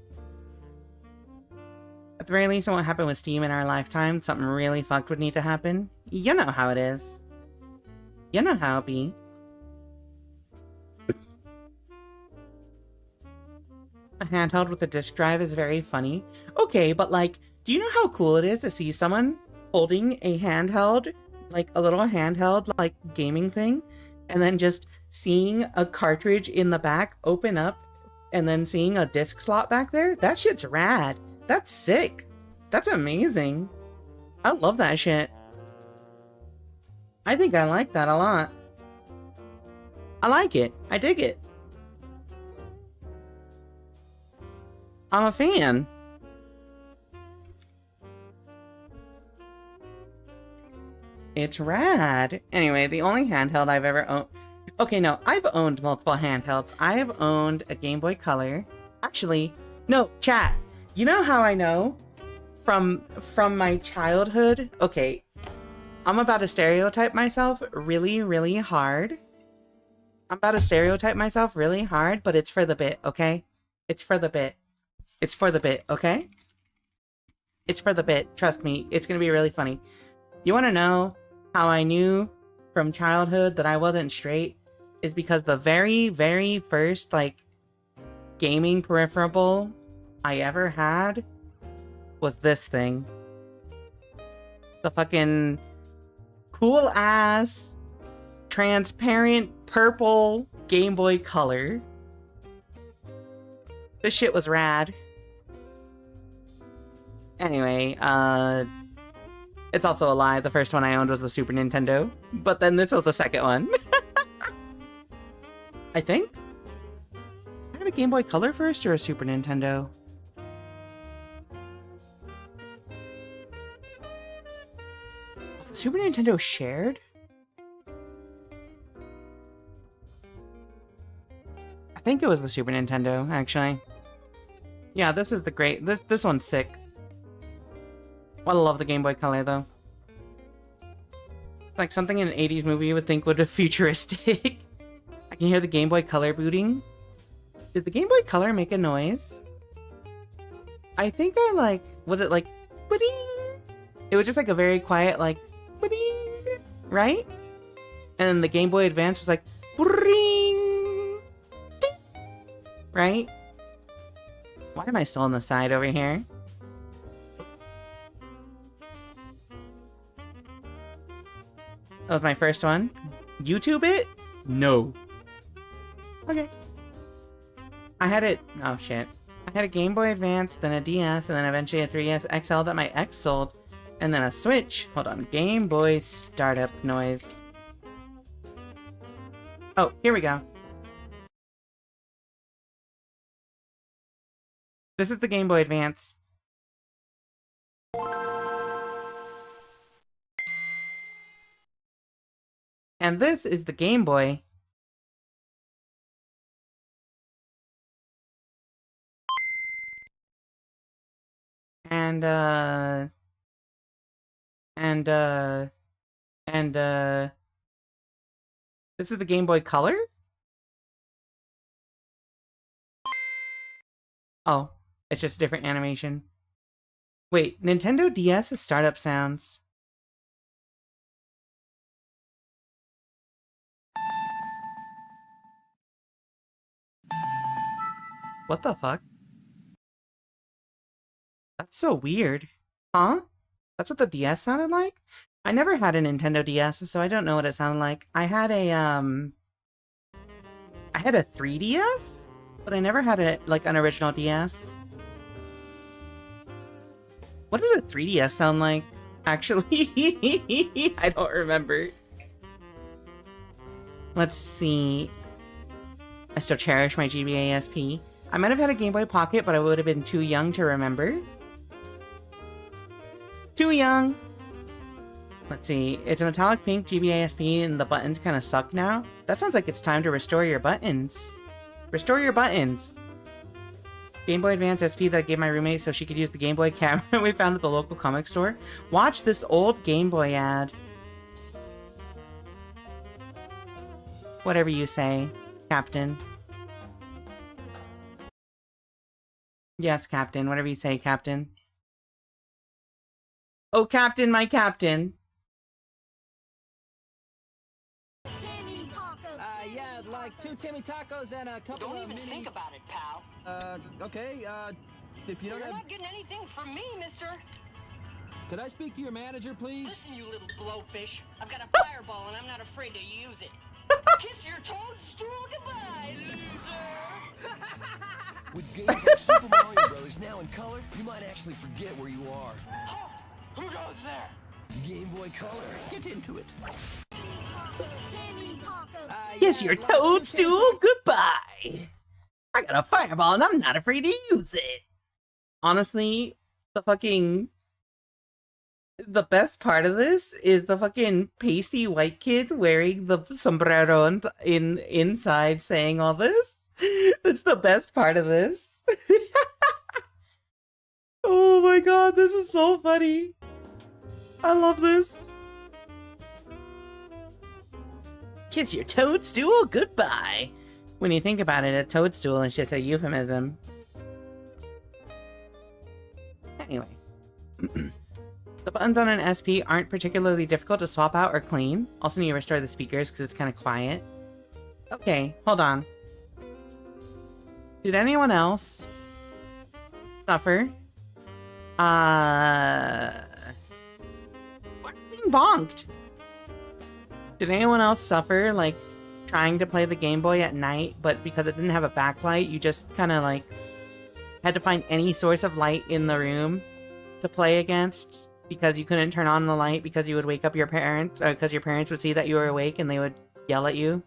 At the very least, it won't happen with Steam in our lifetime. Something really fucked would need to happen. You know how it is. You know how it be. A handheld with a disk drive is very funny. Okay, but like, do you know how cool it is to see someone holding a handheld, like a little handheld, like gaming thing, and then just seeing a cartridge in the back open up, and then seeing a disc slot back there? That shit's rad. That's sick. That's amazing. I love that shit. I think I like that a lot. I like it. I dig it. I'm a fan. It's rad. Anyway, the only handheld I've ever owned... Okay, no, I've owned multiple handhelds. I've owned a Game Boy Color. Actually, no, chat. You know how I know? From my childhood? Okay, I'm about to stereotype myself really, really hard. I'm about to stereotype myself really hard, but it's for the bit, okay? It's for the bit. It's for the bit, okay? It's for the bit. Trust me, it's gonna be really funny. You wanna know how I knew from childhood that I wasn't straight? Is because the very, very first, like, gaming peripheral I ever had was this thing. The fucking cool-ass, transparent, purple Game Boy Color. This shit was rad. Anyway, it's also a lie. The first one I owned was the Super Nintendo. But then this was the second one. I think? Did I have a Game Boy Color first or a Super Nintendo? Was the Super Nintendo shared? I think it was the Super Nintendo, actually. Yeah, this is the great... This one's sick. Well, I love the Game Boy Color, though. It's like something in an 80s movie you would think would be futuristic. I can hear the Game Boy Color booting. Did the Game Boy Color make a noise? I think I, like... Was it like... Ba-ding? It was just like a very quiet, like... Ba-ding? Right? And then the Game Boy Advance was like... Ba-ring! Ding! Right? Why am I still on the side over here? That was my first one. YouTube it? No. Okay. I had it... Oh, shit. I had a Game Boy Advance, then a DS, and then eventually a 3DS XL that my ex sold. And then a Switch. Hold on. Game Boy startup noise. Oh, here we go. This is the Game Boy Advance. And this is the Game Boy. And, this is the Game Boy Color? Oh, it's just a different animation. Wait, Nintendo DS is startup sounds. What the fuck? That's so weird. Huh? That's what the DS sounded like? I never had a Nintendo DS, so I don't know what it sounded like. I had a 3DS? But I never had an original DS. What did a 3DS sound like? Actually, I don't remember. Let's see. I still cherish my GBA SP. I might have had a Game Boy Pocket, but I would have been too young to remember. Too young! Let's see. It's a metallic pink GBA SP and the buttons kind of suck now. That sounds like it's time to restore your buttons. Restore your buttons! Game Boy Advance SP that I gave my roommate so she could use the Game Boy camera we found at the local comic store. Watch this old Game Boy ad. Whatever you say, Captain. Yes, Captain. Whatever you say, Captain. Oh, Captain, my Captain. Yeah, I'd like 2 Timmy tacos and a couple of Don't even think about it, pal. Okay, if you don't You're have... not getting anything from me, mister. Could I speak to your manager, please? Listen, you little blowfish. I've got a fireball and I'm not afraid to use it. Kiss your toadstool goodbye, loser! With games like Super Mario Bros. now in color, you might actually forget where you are. Oh, who goes there? Game Boy Color. Get into it. Kiss your toadstool goodbye! I got a fireball and I'm not afraid to use it! Honestly, the best part of this is the fucking pasty white kid wearing the sombrero inside saying all this. That's the best part of this. Oh my god, this is so funny. I love this. Kiss your toadstool goodbye. When you think about it, a toadstool is just a euphemism. Anyway. The buttons on an SP aren't particularly difficult to swap out or clean. Also need to restore the speakers because it's kind of quiet. Okay, hold on. Did anyone else suffer? What? Being bonked. Did anyone else suffer, like, trying to play the Game Boy at night, but because it didn't have a backlight, you just kind of, like, had to find any source of light in the room to play against because you couldn't turn on the light because you would wake up your parents, or because your parents would see that you were awake and they would yell at you?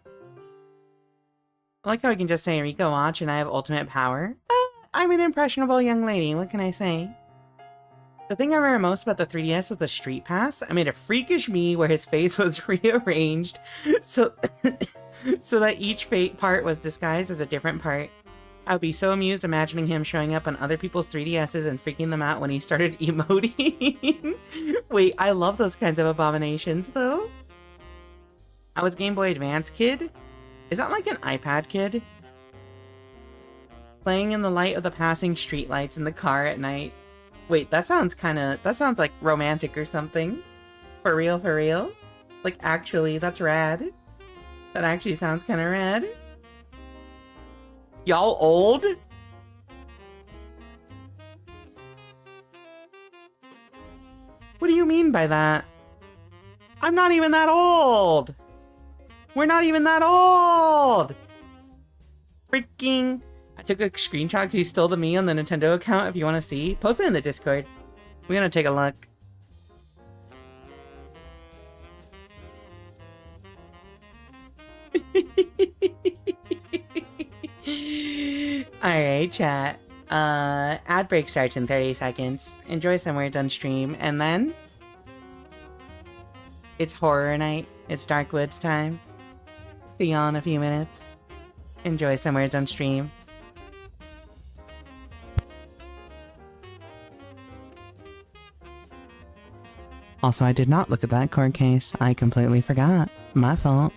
I like how I can just say, Rika, watch, and I have ultimate power. I'm an impressionable young lady, what can I say? The thing I remember most about the 3DS was the Street Pass. I made a freakish me where his face was rearranged so so that each part was disguised as a different part. I would be so amused imagining him showing up on other people's 3DSs and freaking them out when he started emoting. Wait, I love those kinds of abominations, though. I was Game Boy Advance kid? Is that like an iPad kid? Playing in the light of the passing streetlights in the car at night. Wait, that sounds like romantic or something. For real, for real? Like, actually, that's rad. That actually sounds kind of rad. Y'all old? What do you mean by that? I'm not even that old! We're not even that old! Freaking... I took a screenshot because he stole the me on the Nintendo account if you want to see. Post it in the Discord. We're gonna take a look. Alright, chat. Ad break starts in 30 seconds. Enjoy some words on stream, and then... it's horror night. It's Darkwoods time. See y'all in a few minutes. Enjoy some words on stream. Also, I did not look at that court case. I completely forgot. My fault.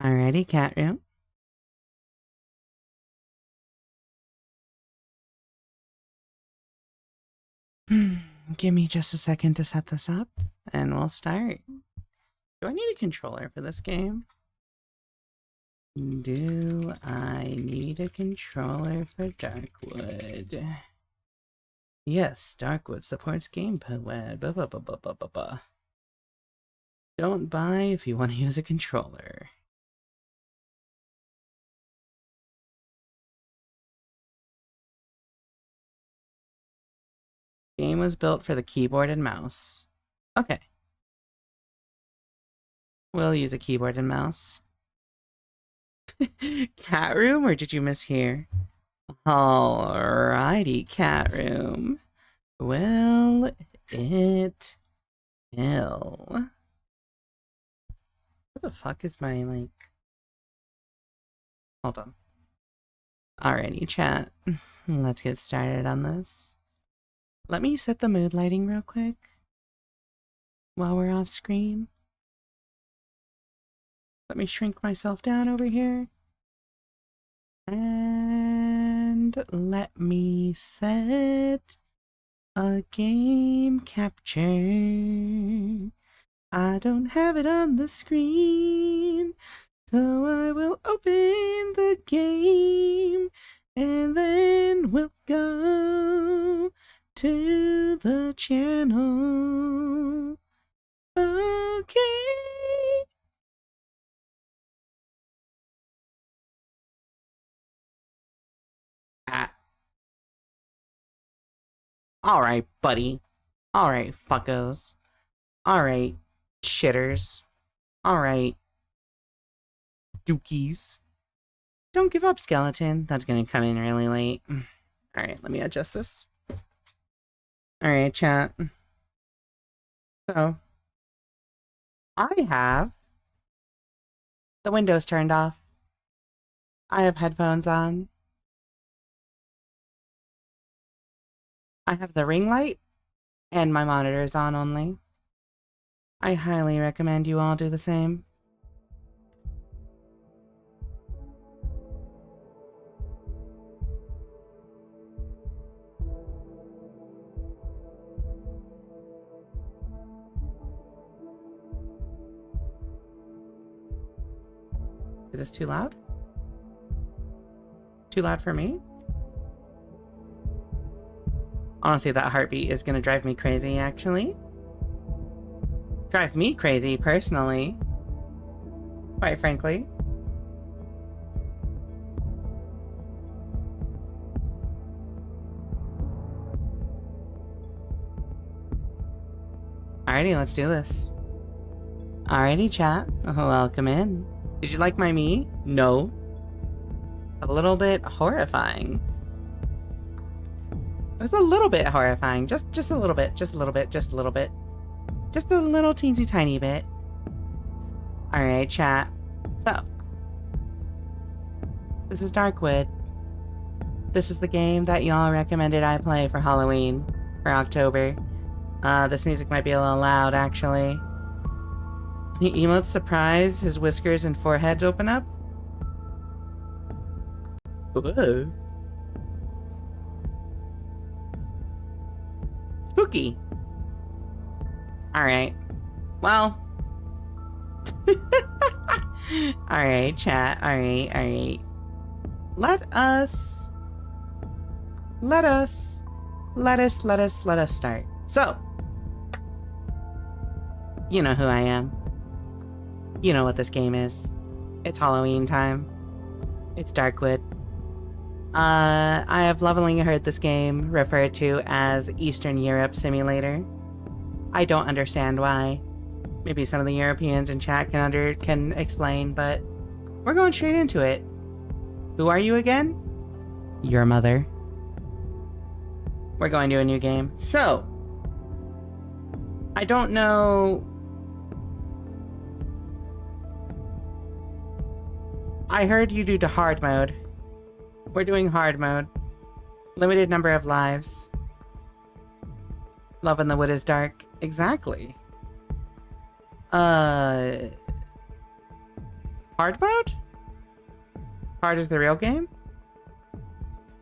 Alrighty, cat room. Give me just a second to set this up, and we'll start. Do I need a controller for this game? Do I need a controller for Darkwood? Yes, Darkwood supports gamepad. Don't buy if you want to use a controller. Game was built for the keyboard and mouse. Okay. We'll use a keyboard and mouse. Cat room, or did you mishear? Alrighty, cat room. Well, it ill. What the fuck is my, like... Hold on. Alrighty, chat. Let's get started on this. Let me set the mood lighting real quick while we're off screen. Let me shrink myself down over here. And let me set a game capture. I don't have it on the screen, so I will open the game and then we'll go to the channel. Okay. Alright, buddy. Alright, fuckos. Alright, shitters. Alright, dookies. Don't give up, skeleton. That's gonna come in really late. Alright, let me adjust this. Alright, chat. So, I have the windows turned off. I have headphones on. I have the ring light and my monitors on only. I highly recommend you all do the same. Is this too loud? Too loud for me? Honestly, that heartbeat is gonna drive me crazy, actually. Drive me crazy, personally. Quite frankly. Alrighty, let's do this. Alrighty, chat. Welcome in. Did you like my me? No. A little bit horrifying. It was a little bit horrifying. Just a little bit. Just a little bit. Just a little bit. Just a little teensy tiny bit. Alright, chat. So. This is Darkwood. This is the game that y'all recommended I play for Halloween. For October. This music might be a little loud, actually. Emote's surprise, his whiskers and forehead open up. Whoa. Spooky. Alright. Well. Alright, chat. Alright. Let us start. So. You know who I am. You know what this game is. It's Halloween time. It's Darkwood. I have lovingly heard this game referred to as Eastern Europe Simulator. I don't understand why. Maybe some of the Europeans in chat can explain, but we're going straight into it. Who are you again? Your mother. We're going to a new game. So, I don't know. I heard you do the hard mode. We're doing hard mode. Limited number of lives. Love in the wood is dark. Exactly. Hard mode? Hard is the real game?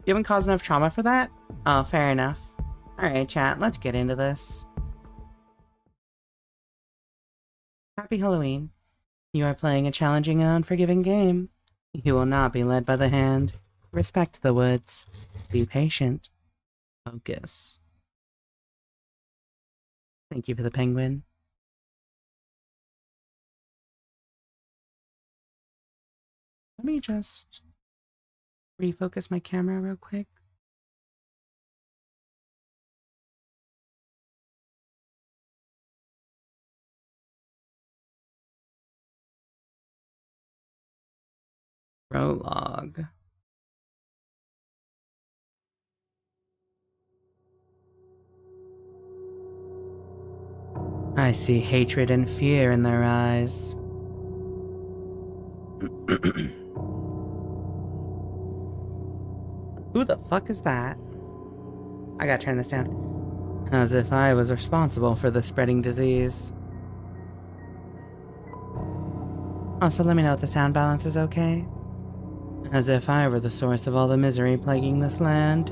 You haven't caused enough trauma for that? Oh, fair enough. Alright, chat, let's get into this. Happy Halloween. You are playing a challenging and unforgiving game. You will not be led by the hand. Respect the woods. Be patient. Focus. Thank you for the penguin. Let me just refocus my camera real quick. Prologue. I see hatred and fear in their eyes. Who the fuck is that? I gotta turn this down. As if I was responsible for the spreading disease. Also, let me know if the sound balance is okay. As if I were the source of all the misery plaguing this land.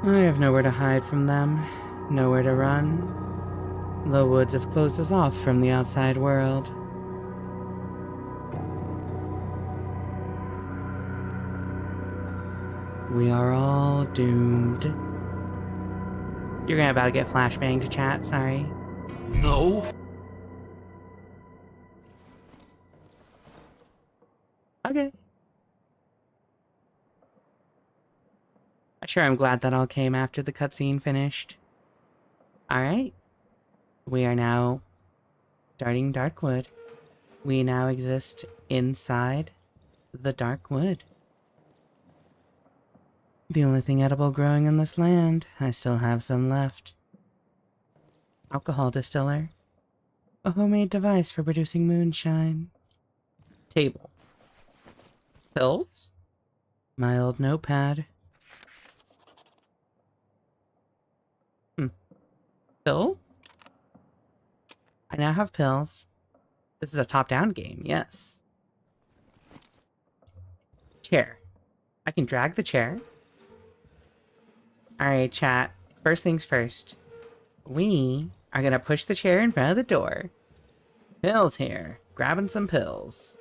I have nowhere to hide from them, nowhere to run. The woods have closed us off from the outside world. We are all doomed. You're gonna about to get flashbanged to chat, sorry. No. Okay. Sure, I'm glad that all came after the cutscene finished. Alright. We are now starting Darkwood. We now exist inside the Darkwood. The only thing edible growing in this land. I still have some left. Alcohol distiller. A homemade device for producing moonshine. Table. Pills. My old notepad. Pill? I now have pills. This is a top-down game, yes. Chair. I can drag the chair. Alright, chat. First things first. We are gonna push the chair in front of the door. Pills here. Grabbing some pills.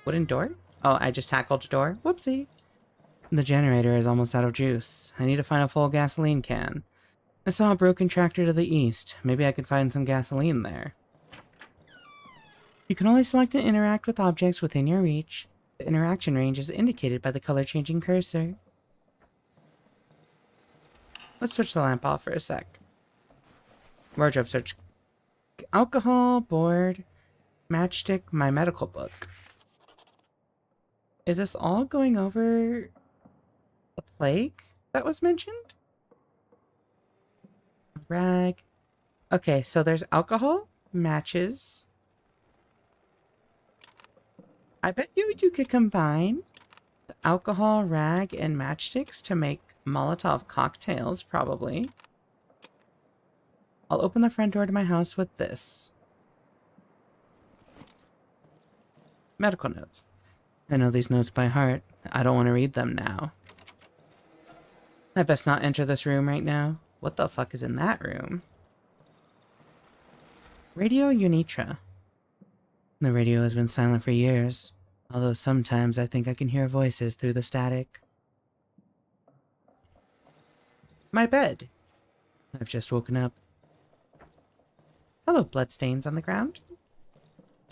Wooden door? Oh, I just tackled the door? Whoopsie. The generator is almost out of juice. I need to find a full gasoline can. I saw a broken tractor to the east. Maybe I could find some gasoline there. You can only select and interact with objects within your reach. The interaction range is indicated by the color-changing cursor. Let's switch the lamp off for a sec. Wardrobe search. Alcohol, board, matchstick, my medical book. Is this all going over the plague that was mentioned? Rag. Okay, so there's alcohol, matches. I bet you could combine the alcohol, rag, and matchsticks to make Molotov cocktails, probably. I'll open the front door to my house with this. Medical notes. I know these notes by heart. I don't want to read them now. I best not enter this room right now. What the fuck is in that room? Radio Unitra. The radio has been silent for years, although sometimes I think I can hear voices through the static. My bed. I've just woken up. Hello, bloodstains on the ground.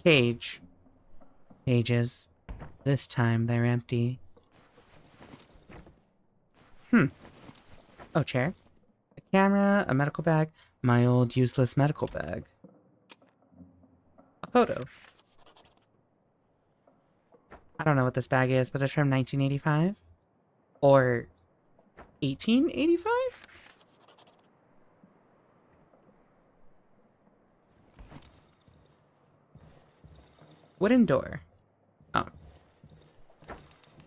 Cage. Cages. This time they're empty. Oh, chair. A camera, a medical bag. My old useless medical bag. A photo. I don't know what this bag is, but it's from 1985? Or 1885? Wooden door. Oh.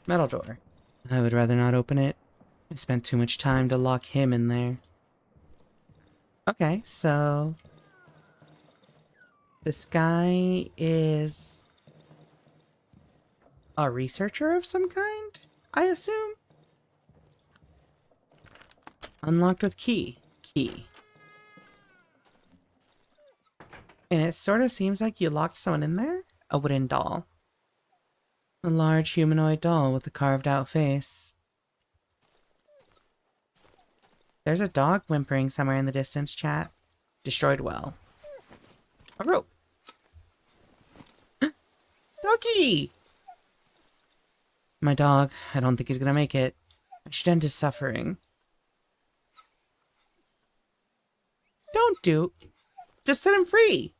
Metal door. I would rather not open it. I spent too much time to lock him in there. Okay, so... this guy is... a researcher of some kind, I assume? Unlocked with key. Key. And it sort of seems like you locked someone in there? A wooden doll. A large humanoid doll with a carved out face. There's a dog whimpering somewhere in the distance, chat. Destroyed well. A rope. Doggy! My dog. I don't think he's gonna make it. I should end his suffering. Don't do... just set him free!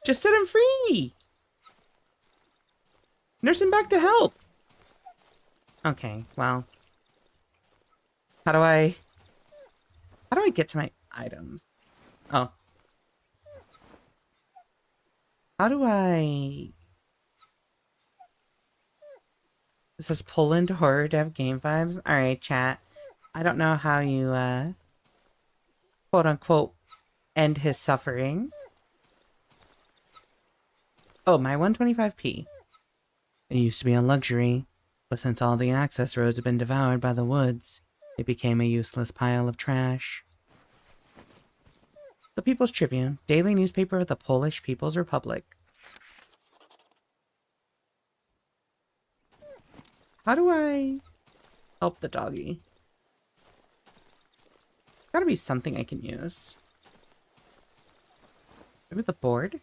Just set him free! Nurse him back to health! Okay, well... How do I get to my items? Oh. How do I... This says pull into horror dev game vibes? Alright, chat. I don't know how you, quote-unquote, end his suffering. Oh, my 125p. It used to be a luxury, but since all the access roads have been devoured by the woods, it became a useless pile of trash. The People's Tribune, daily newspaper of the Polish People's Republic. How do I help the doggy? Gotta be something I can use. Maybe the board?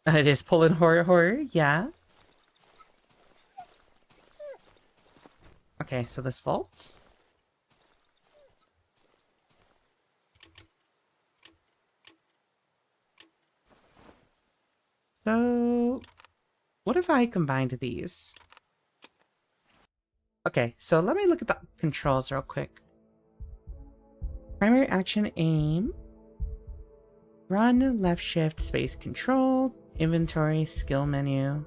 It is pulling horror, yeah. Okay, so this vaults. So, what if I combined these? Okay, so let me look at the controls real quick. Primary action, aim. Run, left shift, space control. Inventory, skill menu.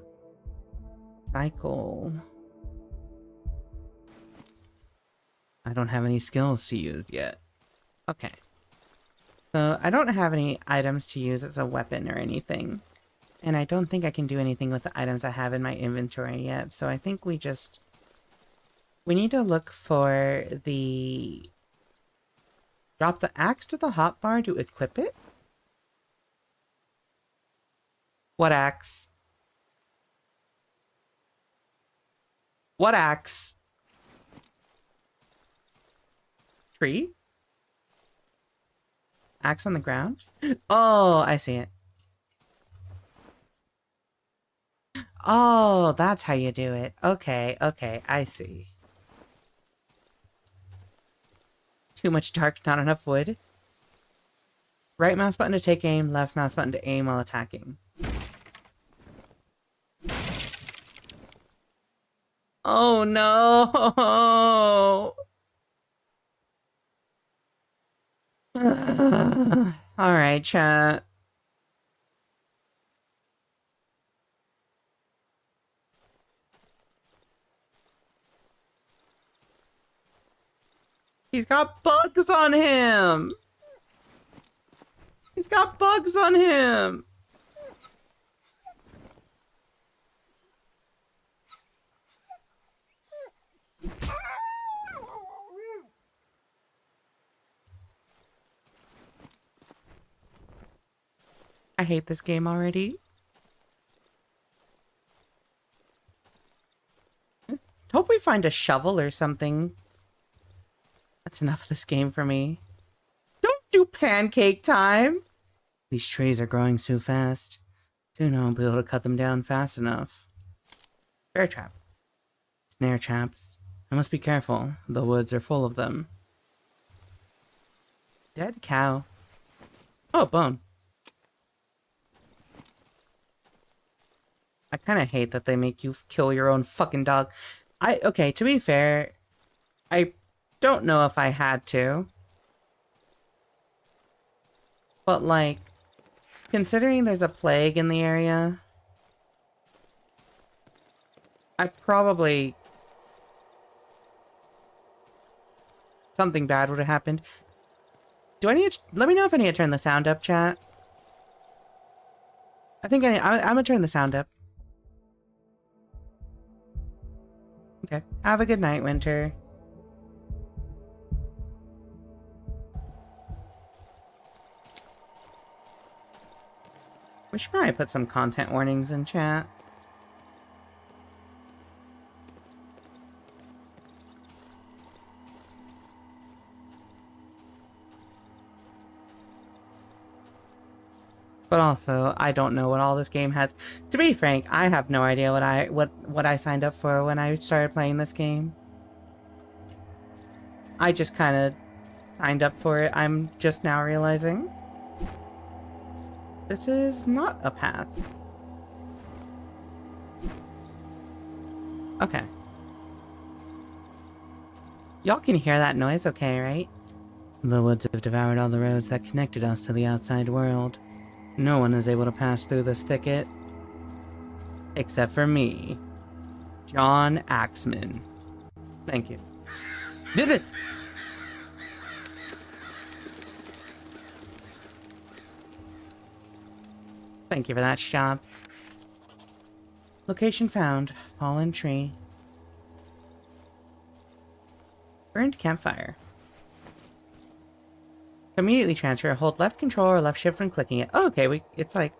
Cycle. I don't have any skills to use yet. Okay. So I don't have any items to use as a weapon or anything. And I don't think I can do anything with the items I have in my inventory yet. So I think we need to look for the... Drop the axe to the hotbar to equip it? What axe? What axe? Tree? Axe on the ground? Oh, I see it. Oh, that's how you do it. Okay, okay, I see. Too much dark, not enough wood. Right mouse button to take aim, left mouse button to aim while attacking. Oh no! Alright, chat. He's got bugs on him! He's got bugs on him! I hate this game already. Hope we find a shovel or something. That's enough of this game for me. Don't do pancake time! These trees are growing so fast. Soon I won't be able to cut them down fast enough. Bear trap. Snare traps. I must be careful. The woods are full of them. Dead cow. Oh, bone. I kind of hate that they make you kill your own fucking dog. Okay, to be fair, I don't know if I had to. But, like, considering there's a plague in the area, I probably... something bad would have happened. Do I need to... let me know if I need to turn the sound up, chat. I think I'm gonna turn the sound up. Okay. Have a good night, Winter. We should probably put some content warnings in chat. But also, I don't know what all this game has. To be frank, I have no idea what I signed up for when I started playing this game. I just kind of signed up for it. I'm just now realizing this is not a path. Okay. Y'all can hear that noise okay, right? The woods have devoured all the roads that connected us to the outside world. No one is able to pass through this thicket. Except for me. John Axman. Thank you. Did it! Thank you for that, shop. Location found. Fallen tree. Burned campfire. Immediately transfer. Hold left control or left shift when clicking it. Oh, okay, it's like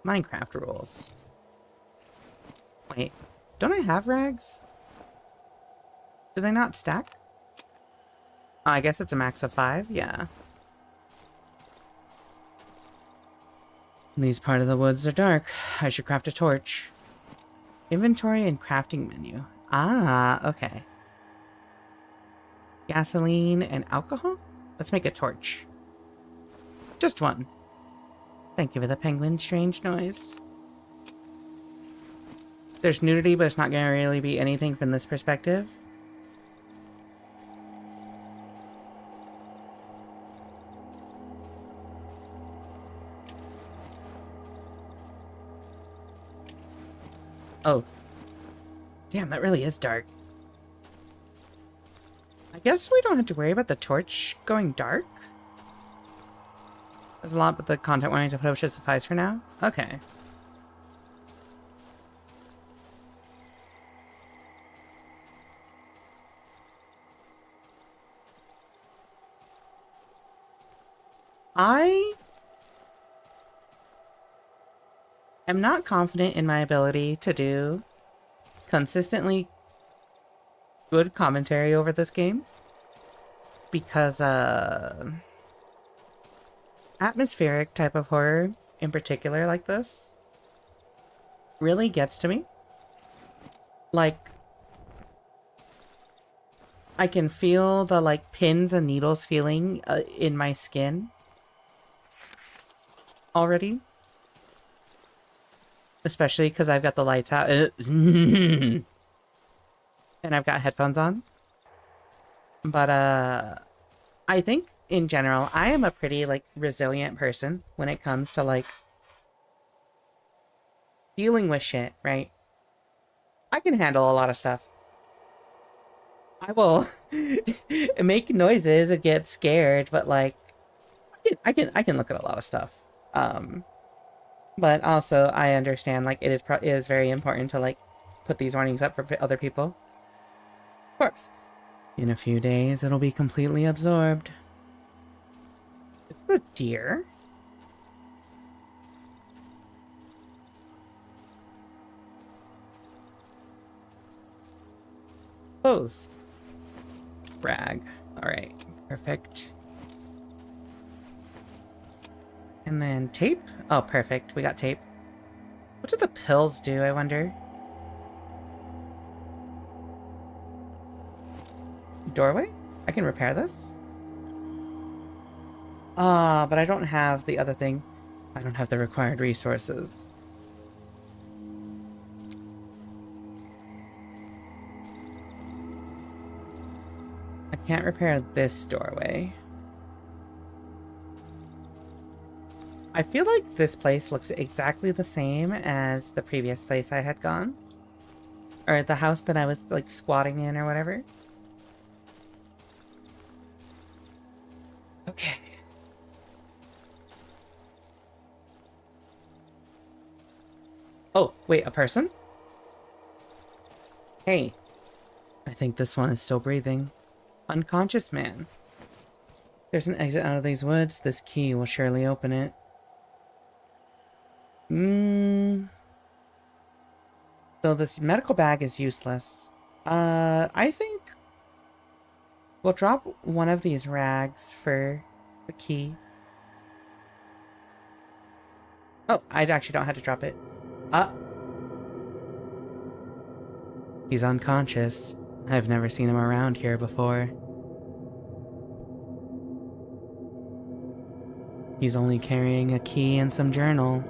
Minecraft rules. Wait, don't I have rags? Do they not stack? Oh, I guess it's a max of 5, yeah. These part of the woods are dark. I should craft a torch. Inventory and crafting menu. Ah, okay. Gasoline and alcohol? Let's make a torch. Just one. Thank you for the penguin strange noise. There's nudity, but it's not going to really be anything from this perspective. Oh. Damn, that really is dark. I guess we don't have to worry about the torch going dark. There's a lot, but the content warnings I put up should suffice for now. Okay. I am not confident in my ability to do consistently good commentary over this game because atmospheric type of horror in particular like this really gets to me. Like, I can feel the like pins and needles feeling in my skin already, especially because I've got the lights out and I've got headphones on. But I think in general I am a pretty like resilient person when it comes to like dealing with shit, right? I can handle a lot of stuff. I will make noises and get scared, but like I can look at a lot of stuff. But also I understand like it is very important to like put these warnings up for other people. Of course. In a few days it'll be completely absorbed. It's the deer. Clothes. Rag. Alright, perfect. And then tape? Oh, perfect. We got tape. What do the pills do, I wonder? Doorway? I can repair this? Ah, but I don't have the other thing. I don't have the required resources. I can't repair this doorway. I feel like this place looks exactly the same as the previous place I had gone. Or the house that I was, like, squatting in or whatever. Okay. Oh, wait, a person? Hey. I think this one is still breathing. Unconscious man. There's an exit out of these woods. This key will surely open it. So this medical bag is useless. I think we'll drop one of these rags for the key. Oh, I actually don't have to drop it. He's unconscious. I've never seen him around here before. He's only carrying a key and some journal.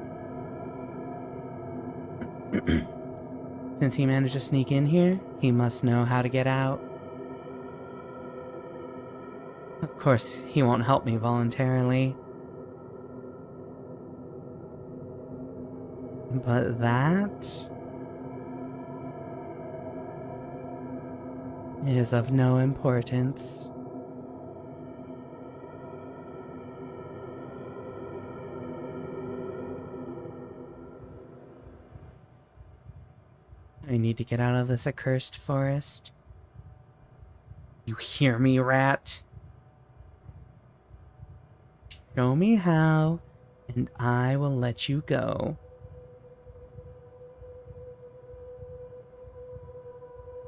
Since he managed to sneak in here, he must know how to get out. Of course, he won't help me voluntarily. But that is of no importance. I need to get out of this accursed forest. You hear me, rat? Show me how, and I will let you go.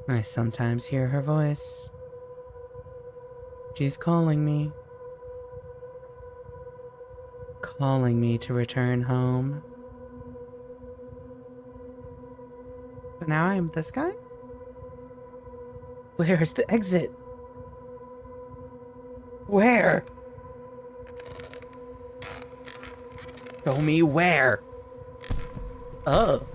I sometimes hear her voice. She's calling me. Calling me to return home. So now I'm this guy? Where's the exit? Where? Show me where. Ow.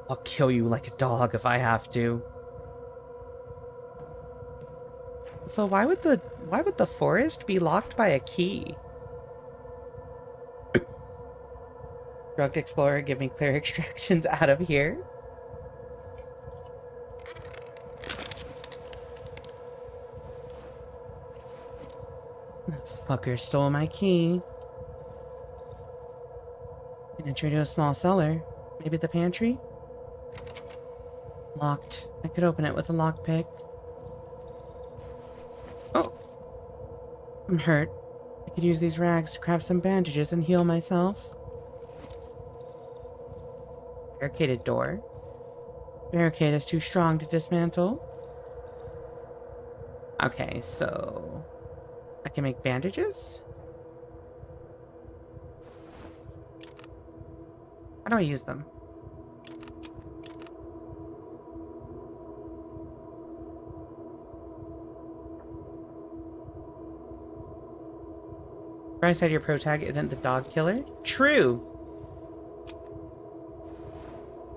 I'll kill you like a dog if I have to. So why would the forest be locked by a key? Drugged Explorer, give me clear extractions out of here. That fucker stole my key. Can enter to a small cellar. Maybe the pantry? Locked. I could open it with a lockpick. Oh! I'm hurt. I could use these rags to craft some bandages and heal myself. Barricaded door. Barricade is too strong to dismantle. Okay, so I can make bandages? How do I use them? I said your pro tag isn't the dog killer? True!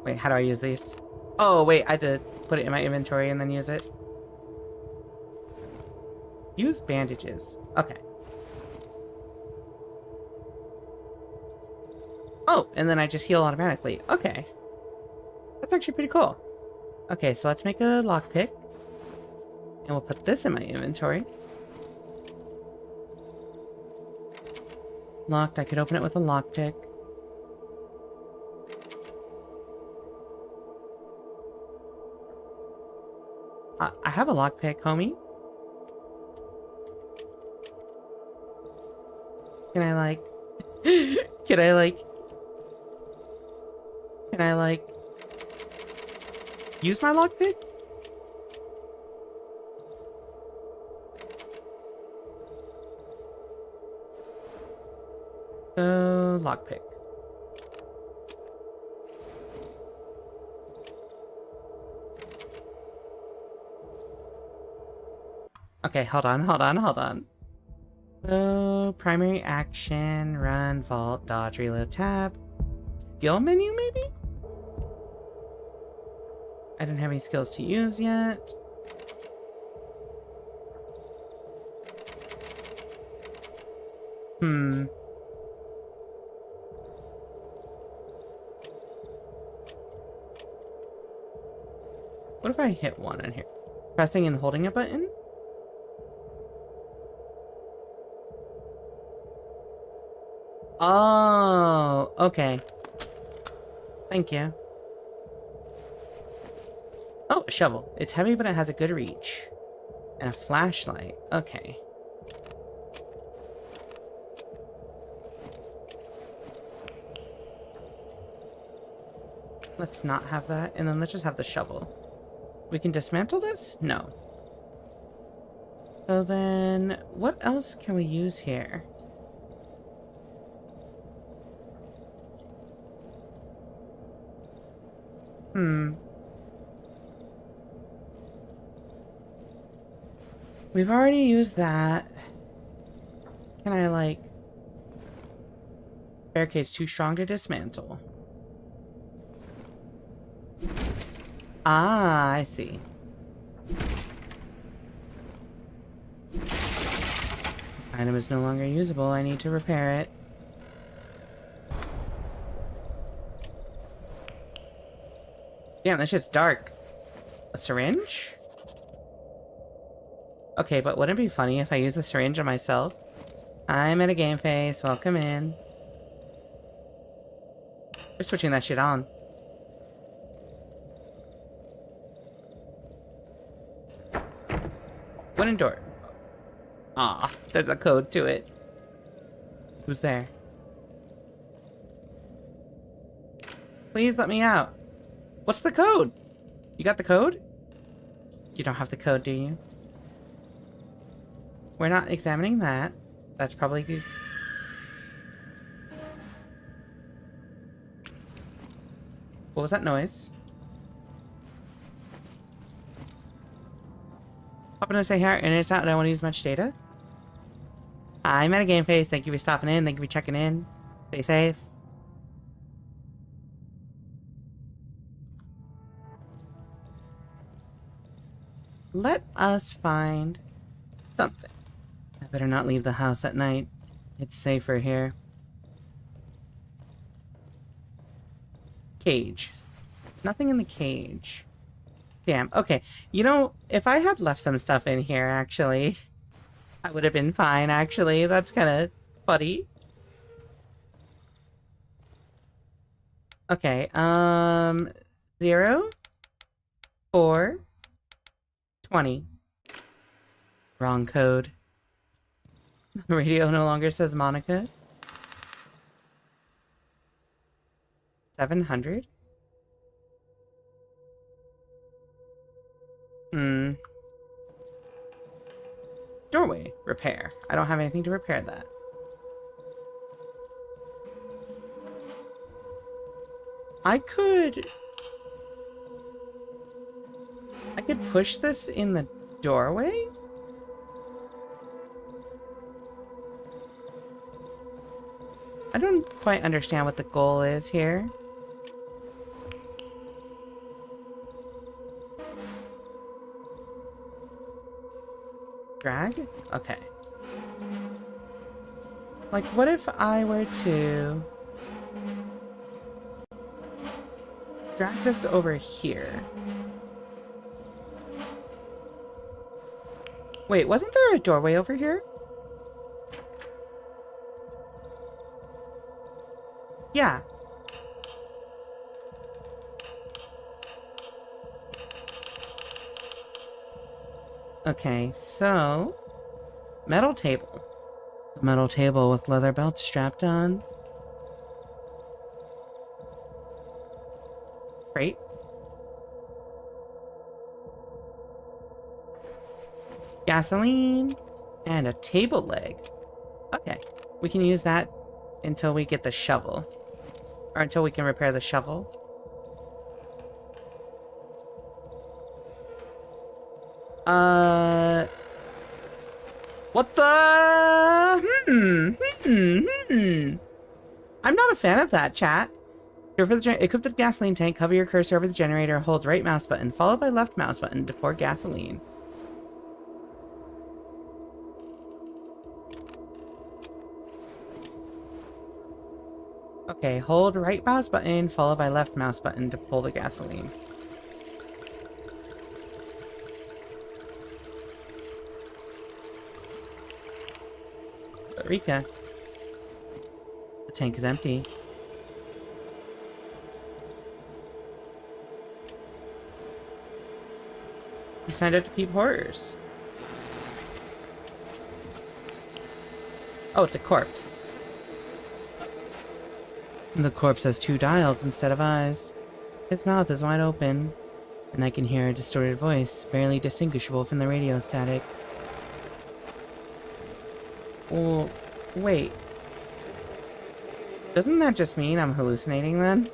Wait, how do I use these? Oh, wait, I had to put it in my inventory and then use it. Use bandages. Okay. Oh, and then I just heal automatically. Okay. That's actually pretty cool. Okay, so let's make a lockpick. And we'll put this in my inventory. Locked. I could open it with a lockpick. I have a lockpick, homie. Can I like... Can I like... use my lockpick? Lockpick. Okay, hold on. So, primary action, run, vault, dodge, reload, tab. Skill menu, maybe? I didn't have any skills to use yet. Hmm. What if I hit one in here? Pressing and holding a button? Oh, okay. Thank you. Oh, a shovel. It's heavy, but it has a good reach. And a flashlight. Okay. Let's not have that, and then let's just have the shovel. We can dismantle this? No. So then, what else can we use here? We've already used that. Can I, like... Barricade's too strong to dismantle. Ah, I see. This item is no longer usable. I need to repair it. Damn, that shit's dark. A syringe? Okay, but wouldn't it be funny if I use the syringe on myself? I'm at a game face. Welcome in. We're switching that shit on. Wooden door. Ah, there's a code to it. Who's there? Please let me out. What's the code? You got the code? You don't have the code, do you? We're not examining that. That's probably good. What was that noise? Popping to say hi, and it's out. I don't want to use much data. I'm at a game face. Thank you for stopping in. Thank you for checking in. Stay safe. Let us find something. I better not leave the house at night. It's safer here. Cage. Nothing in the cage. Damn. Okay. You know, if I had left some stuff in here, actually, I would have been fine, actually. That's kind of funny. Okay. 0, 4, 20. Wrong code. Radio no longer says Monica. 700? Doorway. Repair. I don't have anything to repair that. I could push this in the doorway? I don't quite understand what the goal is here. Drag? Okay. Like, what if I were to drag this over here? Wait, wasn't there a doorway over here? Yeah. Okay, so metal table. Metal table with leather belt strapped on. Great. Gasoline and a table leg. Okay, we can use that until we get the shovel. Or until we can repair the shovel. What the? I'm not a fan of that, chat. Equip the gasoline tank, cover your cursor over the generator, hold right mouse button, followed by left mouse button to pour gasoline. Okay, hold right mouse button followed by left mouse button to pull the gasoline. But Rika, the tank is empty. You signed up to peep horrors. Oh, it's a corpse. The corpse has 2 dials instead of eyes. Its mouth is wide open, and I can hear a distorted voice, barely distinguishable from the radio static. Well, wait. Doesn't that just mean I'm hallucinating then?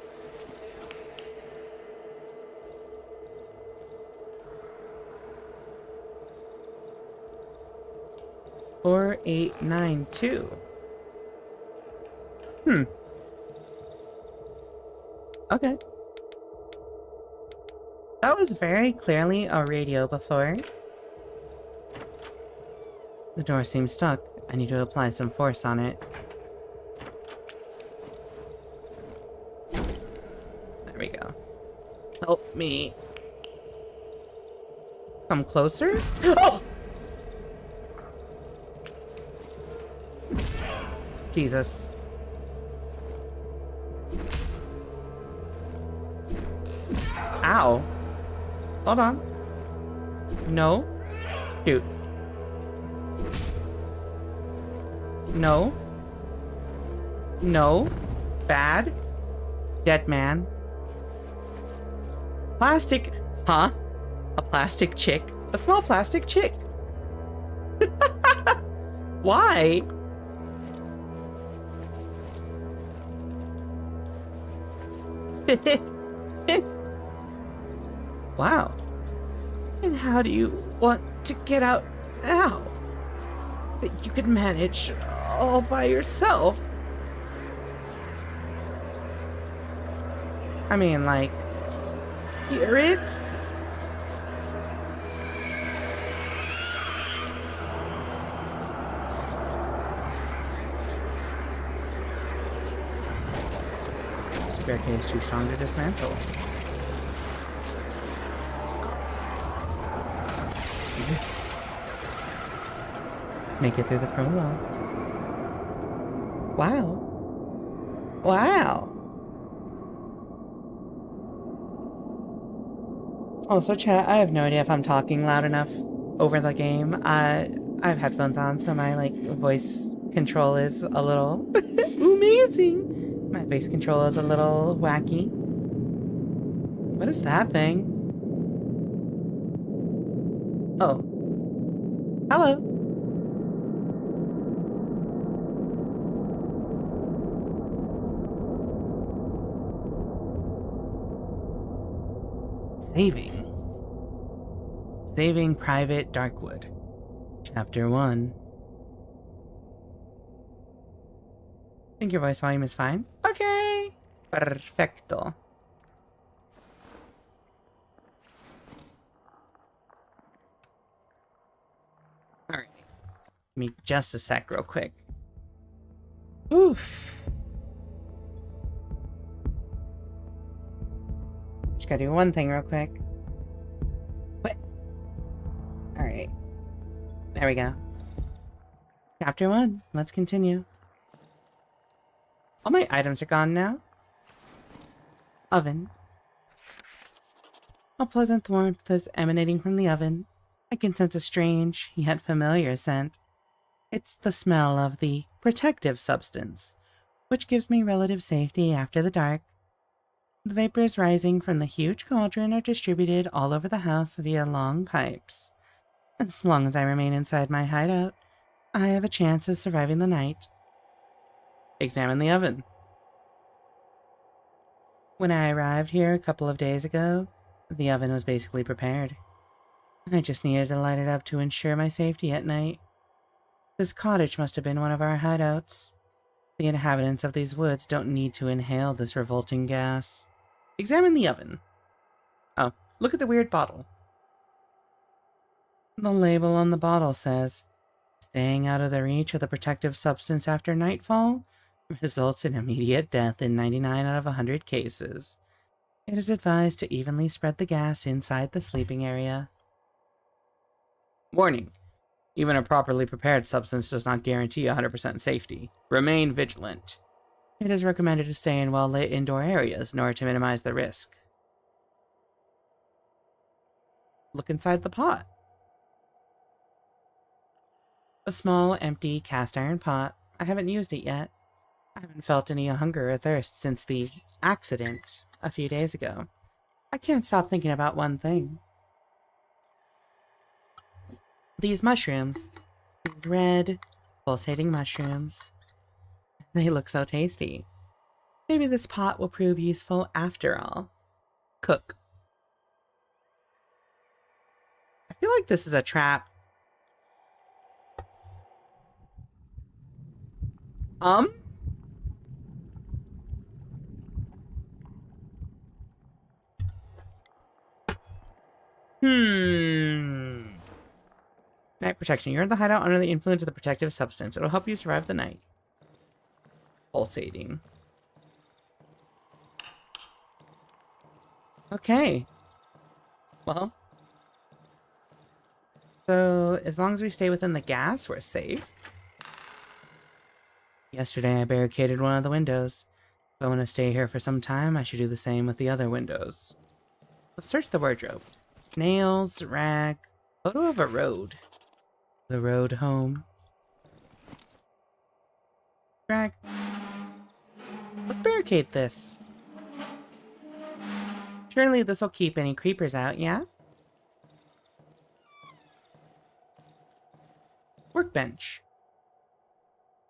Four, 8, 9, 2. Okay. That was very clearly a radio before. The door seems stuck. I need to apply some force on it. There we go. Help me. Come closer? Oh! Jesus. Ow. Hold on. No. Shoot. No. No. Bad. Dead man. Plastic. Huh? A plastic chick? A small plastic chick. Why? Wow. And how do you want to get out now? That you could manage all by yourself? I mean, like, hear it? Barricade is too strong to dismantle. Make it through the prologue. Wow. Wow. Also, chat, I have no idea if I'm talking loud enough over the game. I have headphones on, so my, like, voice control is a little amazing. My face control is a little wacky. What is that thing? Oh. Hello. Saving Private Darkwood. Chapter 1. I think your voice volume is fine. Okay. Perfecto. Alright. Give me just a sec real quick. Oof. Just gotta do one thing real quick. What? Alright. There we go. Chapter 1. Let's continue. All my items are gone now. Oven. A pleasant warmth is emanating from the oven. I can sense a strange, yet familiar scent. It's the smell of the protective substance, which gives me relative safety after the dark. The vapors rising from the huge cauldron are distributed all over the house via long pipes. As long as I remain inside my hideout, I have a chance of surviving the night. Examine the oven. When I arrived here a couple of days ago, the oven was basically prepared. I just needed to light it up to ensure my safety at night. This cottage must have been one of our hideouts. The inhabitants of these woods don't need to inhale this revolting gas. Examine the oven. Oh, look at the weird bottle. The label on the bottle says, "Staying out of the reach of the protective substance after nightfall Results in immediate death in 99 out of 100 cases. It is advised to evenly spread the gas inside the sleeping area. Warning. Even a properly prepared substance does not guarantee 100% safety. Remain vigilant. It is recommended to stay in well-lit indoor areas in order to minimize the risk. Look inside the pot. A small, empty cast iron pot. I haven't used it yet. I haven't felt any hunger or thirst since the accident a few days ago. I can't stop thinking about one thing. These mushrooms. These red, pulsating mushrooms. They look so tasty. Maybe this pot will prove useful after all. Cook. I feel like this is a trap. Night protection. You're in the hideout under the influence of the protective substance. It'll help you survive the night. Pulsating. Okay. Well. So, as long as we stay within the gas, we're safe. Yesterday I barricaded one of the windows. If I want to stay here for some time, I should do the same with the other windows. Let's search the wardrobe. Nails, rag, photo of a road. The road home. Rag. Let's barricade this. Surely this will keep any creepers out, yeah? Workbench.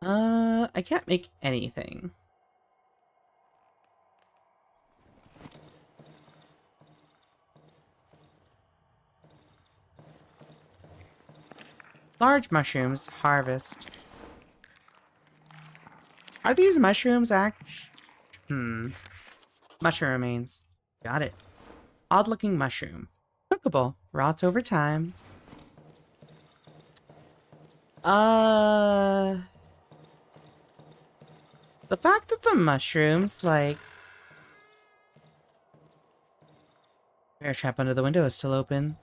I can't make anything. Large mushrooms, harvest. Are these mushrooms Mushroom remains. Got it. Odd-looking mushroom. Cookable. Rots over time. The fact that the mushrooms, like... Bear trap under the window is still open.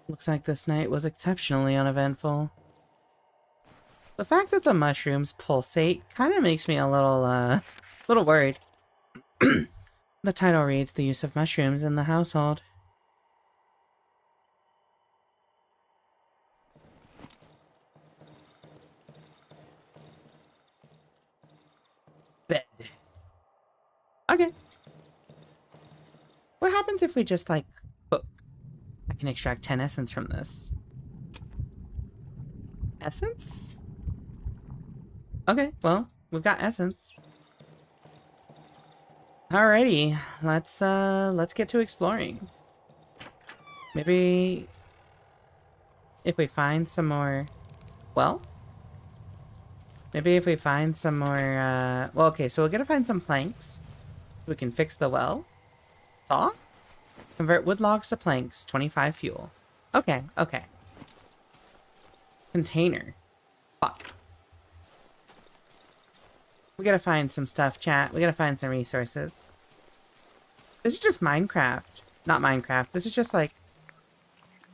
Looks like this night was exceptionally uneventful. The fact that the mushrooms pulsate kind of makes me a little worried. The title reads, The Use of Mushrooms in the Household. Bed. Okay. What happens if we just, like, cook? I can extract 10 essence from this. Essence? Okay, well, we've got essence. Alrighty, let's get to exploring. Maybe if we find some more, well, maybe if we find some more, well, okay, so we're gonna find some planks. We can fix the well. Saw? Convert wood logs to planks, 25 fuel. Okay, okay. Container. Fuck. We gotta find some stuff, chat. We gotta find some resources. This is just Minecraft. Not Minecraft. This is just like...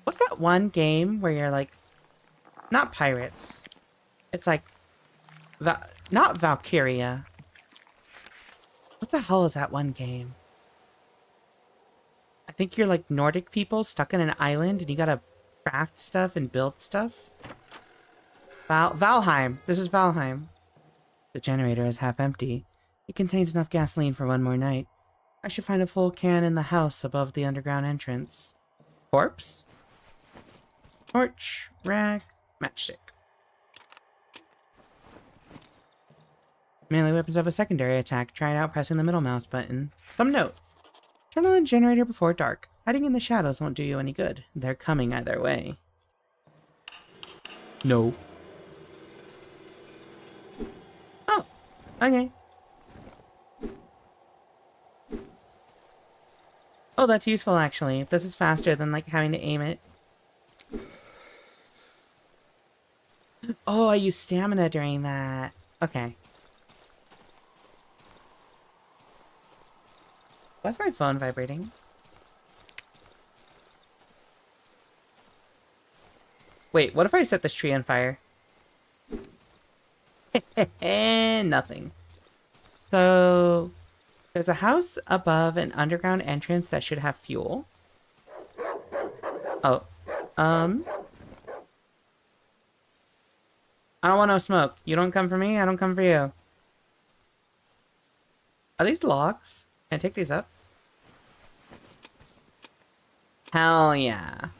What's that one game where you're like... Not pirates. It's like... Not Valkyria. What the hell is that one game? I think you're like Nordic people stuck in an island and you gotta craft stuff and build stuff. Valheim. This is Valheim. The generator is half empty. It contains enough gasoline for one more night. I should find a full can in the house above the underground entrance. Corpse? Torch, rag, matchstick. Melee weapons have a secondary attack. Try it out pressing the middle mouse button. Some note. Turn on the generator before dark. Hiding in the shadows won't do you any good. They're coming either way. No. Oh, okay. Oh, that's useful actually. This is faster than like having to aim it. Oh, I use stamina during that. Okay. Why's my phone vibrating? Wait, what if I set this tree on fire? Nothing. So, there's a house above an underground entrance that should have fuel. Oh, I don't want no smoke. You don't come for me, I don't come for you. Are these logs? Can I take these up? Hell yeah.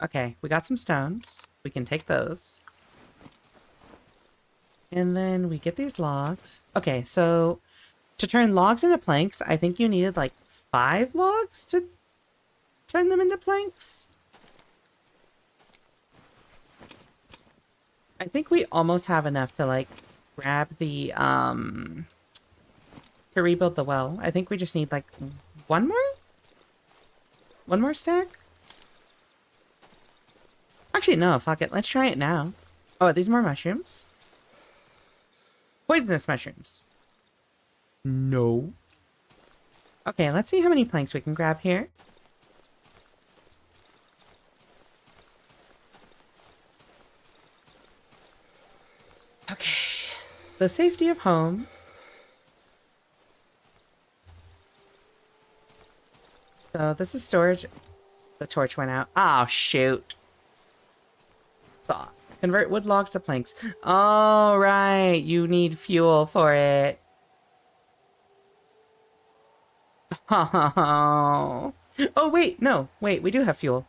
Okay, we got some stones. We can take those. And then we get these logs. Okay, so to turn logs into planks, I think you needed like 5 logs to turn them into planks. I think we almost have enough to like grab the to rebuild the well. I think we just need like one more stack. Actually, no, fuck it. Let's try it now. Oh, are these more mushrooms? Poisonous mushrooms. No. Okay, let's see how many planks we can grab here. Okay. The safety of home. So this is storage. The torch went out. Oh, shoot. Saw. Convert wood logs to planks. Oh, right. You need fuel for it. Oh. Oh, wait. No. Wait, we do have fuel.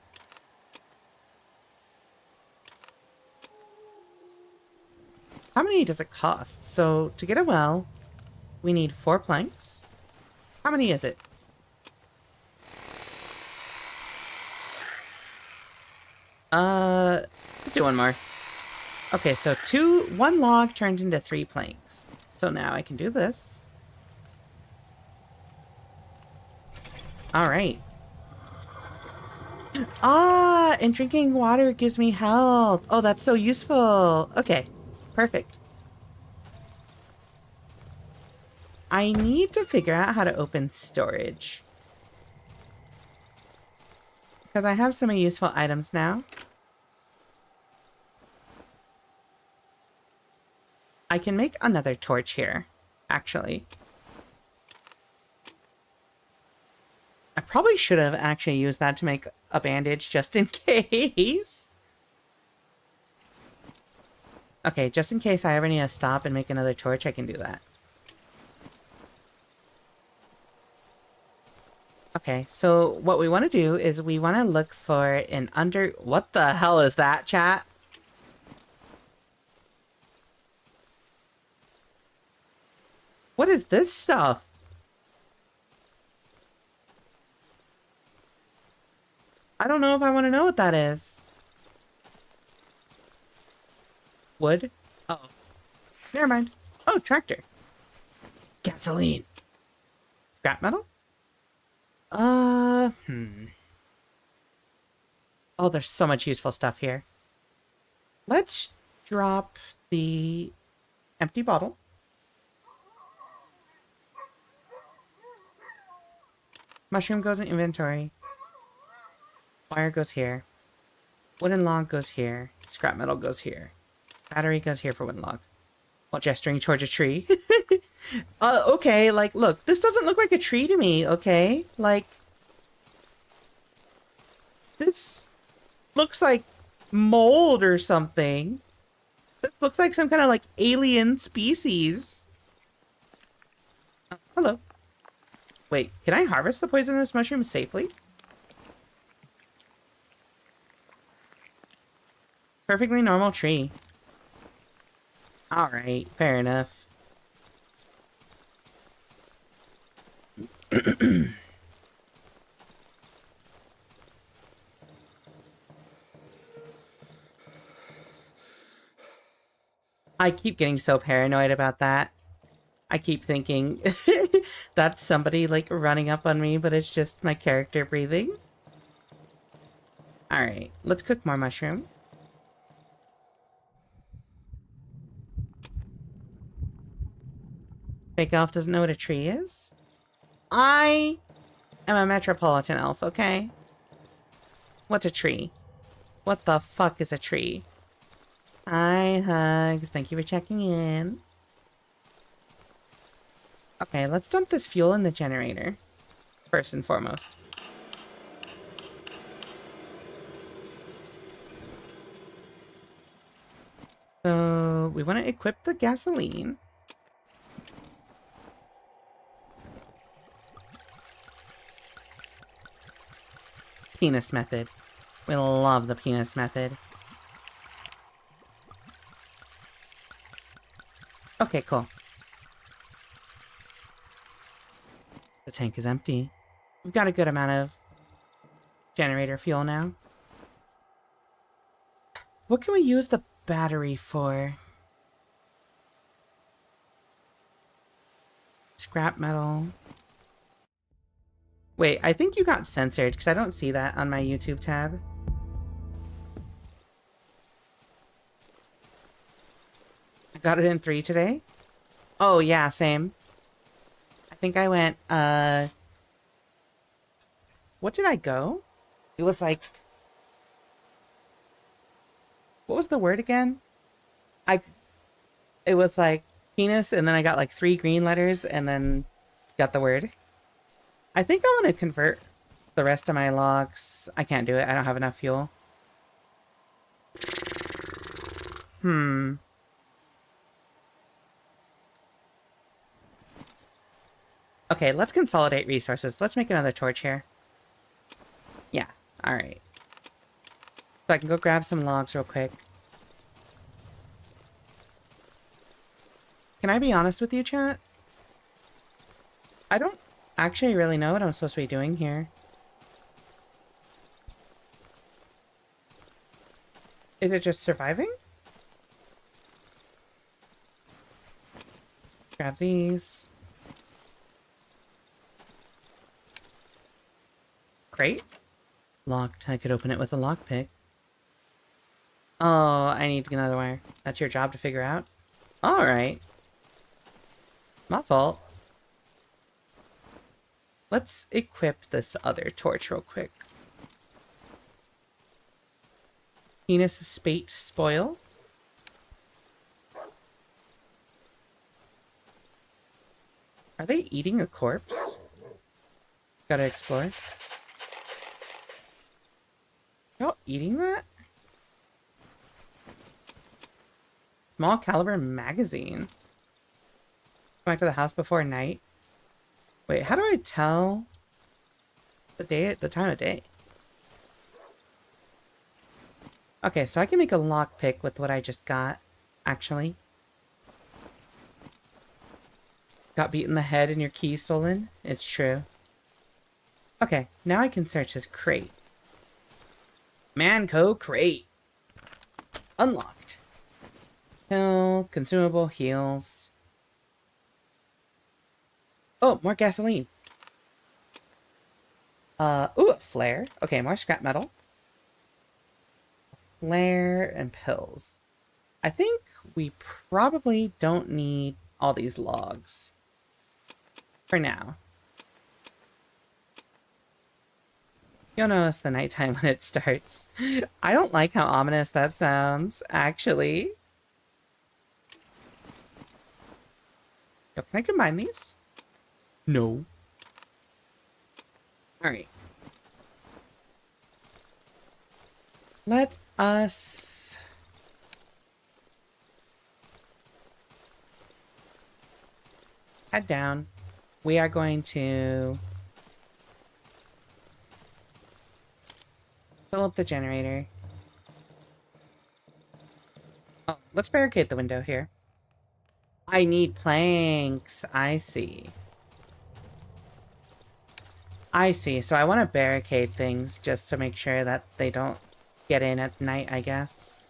How many does it cost? So, to get a well, we need 4 planks. How many is it? Let's do one more. Okay, so 1 log turned into 3 planks. So now I can do this. Alright. Ah, and drinking water gives me health. Oh, that's so useful. Okay, perfect. I need to figure out how to open storage. Because I have some useful items now. I can make another torch here, actually. I probably should have actually used that to make a bandage just in case. Okay, just in case I ever need to stop and make another torch, I can do that. Okay, so what we want to do is we want to look for an under... What the hell is that, chat? What is this stuff? I don't know if I want to know what that is. Wood? Uh oh. Never mind. Oh, tractor. Gasoline. Scrap metal? Oh, there's so much useful stuff here. Let's drop the empty bottle. Mushroom goes in inventory. Wire goes here. Wooden log goes here. Scrap metal goes here. Battery goes here for wooden log. While gesturing towards a tree. Okay, like, look. This doesn't look like a tree to me, okay? Like... This looks like mold or something. This looks like some kind of, like, alien species. Oh, hello. Wait, can I harvest the poisonous mushroom safely? Perfectly normal tree. Alright, fair enough. I keep getting so paranoid about that. I keep thinking that's somebody, like, running up on me, but it's just my character breathing. Alright, let's cook more mushroom. Fake elf doesn't know what a tree is? I am a metropolitan elf, okay? What's a tree? What the fuck is a tree? Hi, Hugs. Thank you for checking in. Okay, let's dump this fuel in the generator. First and foremost. So, we want to equip the gasoline. Penis method. We love the penis method. Okay, cool. The tank is empty. We've got a good amount of generator fuel now. What can we use the battery for? Scrap metal. Wait, I think you got censored because I don't see that on my YouTube tab. I got it in 3 today. Oh yeah, same. I think I went, what did I go? It was like, what was the word again? It was like penis, and then I got like 3 green letters, and then got the word. I think I want to convert the rest of my logs. I can't do it. I don't have enough fuel. Okay, let's consolidate resources. Let's make another torch here. Yeah, alright. So I can go grab some logs real quick. Can I be honest with you, chat? I don't actually really know what I'm supposed to be doing here. Is it just surviving? Grab these. Great. Locked. I could open it with a lockpick. Oh, I need another wire. That's your job to figure out? Alright. My fault. Let's equip this other torch real quick. Penis spate spoil. Are they eating a corpse? Gotta explore. Y'all eating that? Small caliber magazine. Come back to the house before night. Wait, how do I tell the time of day? Okay, so I can make a lockpick with what I just got, actually. Got beat in the head and your key stolen? It's true. Okay, now I can search his crate. Manco crate. Unlocked. Pill, consumable, heals. Oh, more gasoline. Ooh, a flare. Okay, more scrap metal. Flare and pills. I think we probably don't need all these logs. For now. You'll notice the nighttime when it starts. I don't like how ominous that sounds, actually. Yo, can I combine these? No. Alright. Let us... head down. We are going to... fill up the generator. Oh, let's barricade the window here. I need planks. I see. I see. So I want to barricade things just to make sure that they don't get in at night, I guess.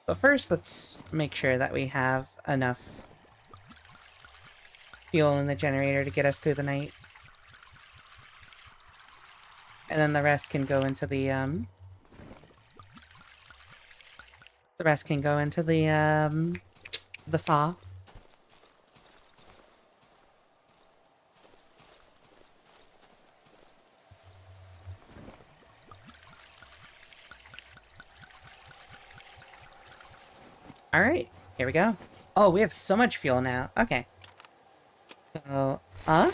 But first, let's make sure that we have enough fuel in the generator to get us through the night. And then the rest can go into the the saw. Alright, here we go. Oh, we have so much fuel now. Okay. So, and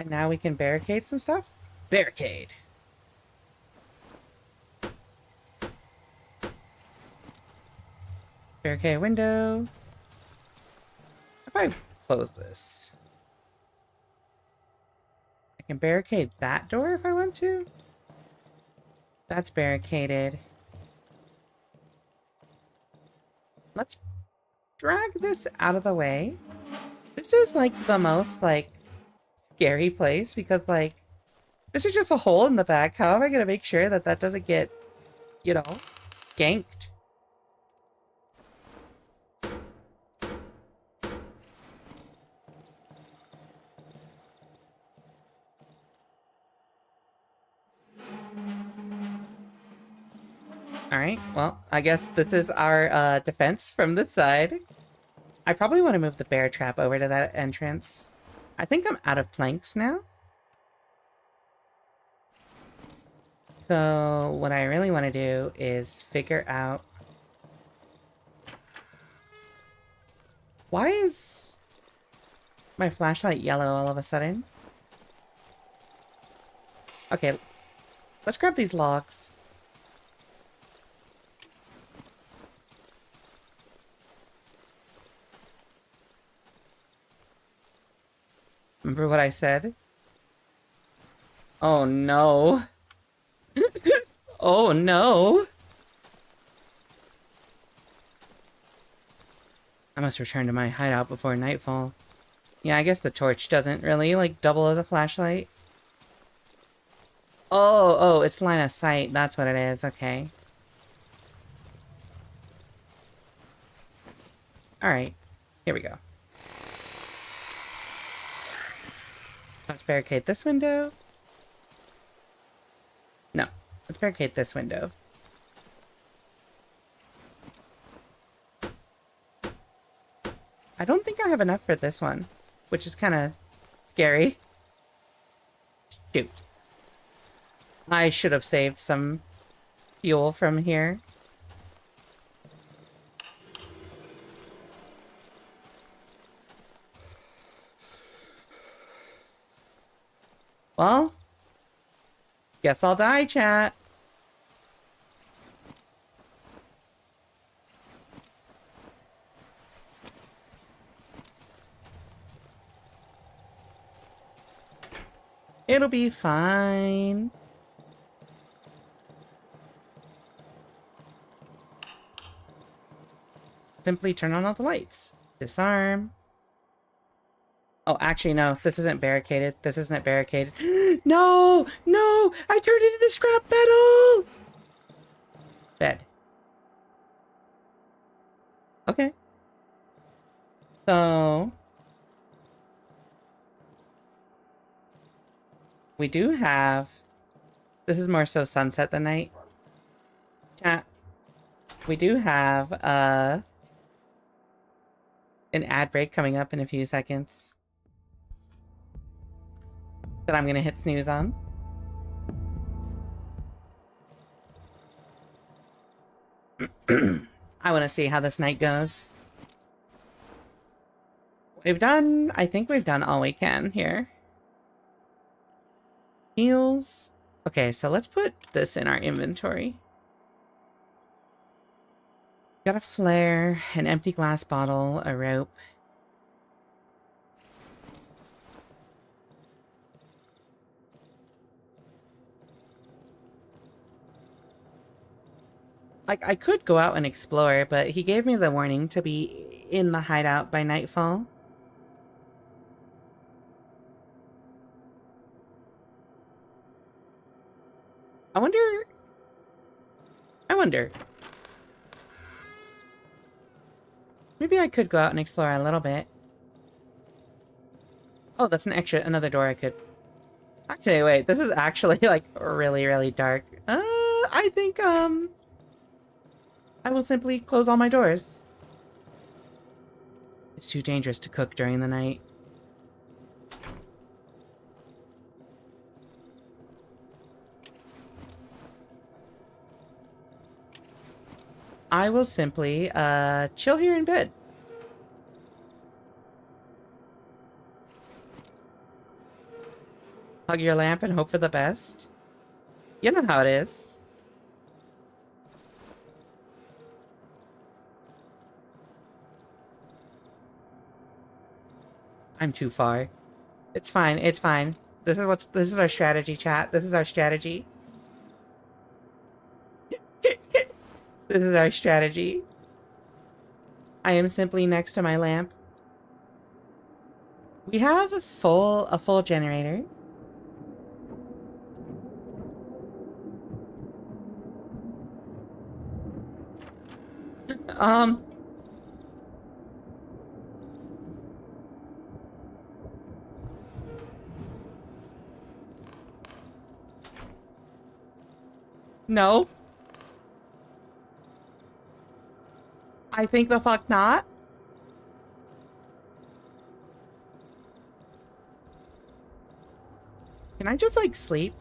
now we can barricade some stuff? Barricade. Barricade window. If I close this, I can barricade that door if I want to. That's barricaded. Let's drag this out of the way. This is like the most like scary place because like this is just a hole in the back. How am I gonna make sure that that doesn't get, you know, ganked? Alright, well, I guess this is our defense from this side. I probably want to move the bear trap over to that entrance. I think I'm out of planks now. So what I really want to do is figure out... Why is my flashlight yellow all of a sudden? Okay, let's grab these logs. Remember what I said? Oh no. Oh no. I must return to my hideout before nightfall. Yeah, I guess the torch doesn't really, like, double as a flashlight. Oh, it's line of sight. That's what it is. Okay. Alright. Here we go. Let's barricade this window. No. Let's barricade this window. I don't think I have enough for this one, which is kind of scary. Shoot. I should have saved some fuel from here. Well, guess I'll die, chat. It'll be fine. Simply turn on all the lights. Disarm. Oh, actually, no. This isn't barricaded. This isn't barricaded. No! No! I turned it into scrap metal! Bed. Okay. So... we do have... this is more so sunset than night. Chat. We do have, an ad break coming up in a few seconds. That I'm gonna hit snooze on. I want to see how this night goes. I think we've done all we can here. Heals. Okay, so let's put this in our inventory. Got a flare, an empty glass bottle, a rope. Like, I could go out and explore, but he gave me the warning to be in the hideout by nightfall. I wonder. Maybe I could go out and explore a little bit. Oh, that's another door I could... Actually, wait, this is actually, like, really, really dark. I think, I will simply close all my doors. It's too dangerous to cook during the night. I will simply, chill here in bed. Hug your lamp and hope for the best. You know how it is. I'm too far. It's fine, it's fine. This is our strategy, chat. This is our strategy. This is our strategy. I am simply next to my lamp. We have a full generator. No. I think the fuck not. Can I just, like, sleep?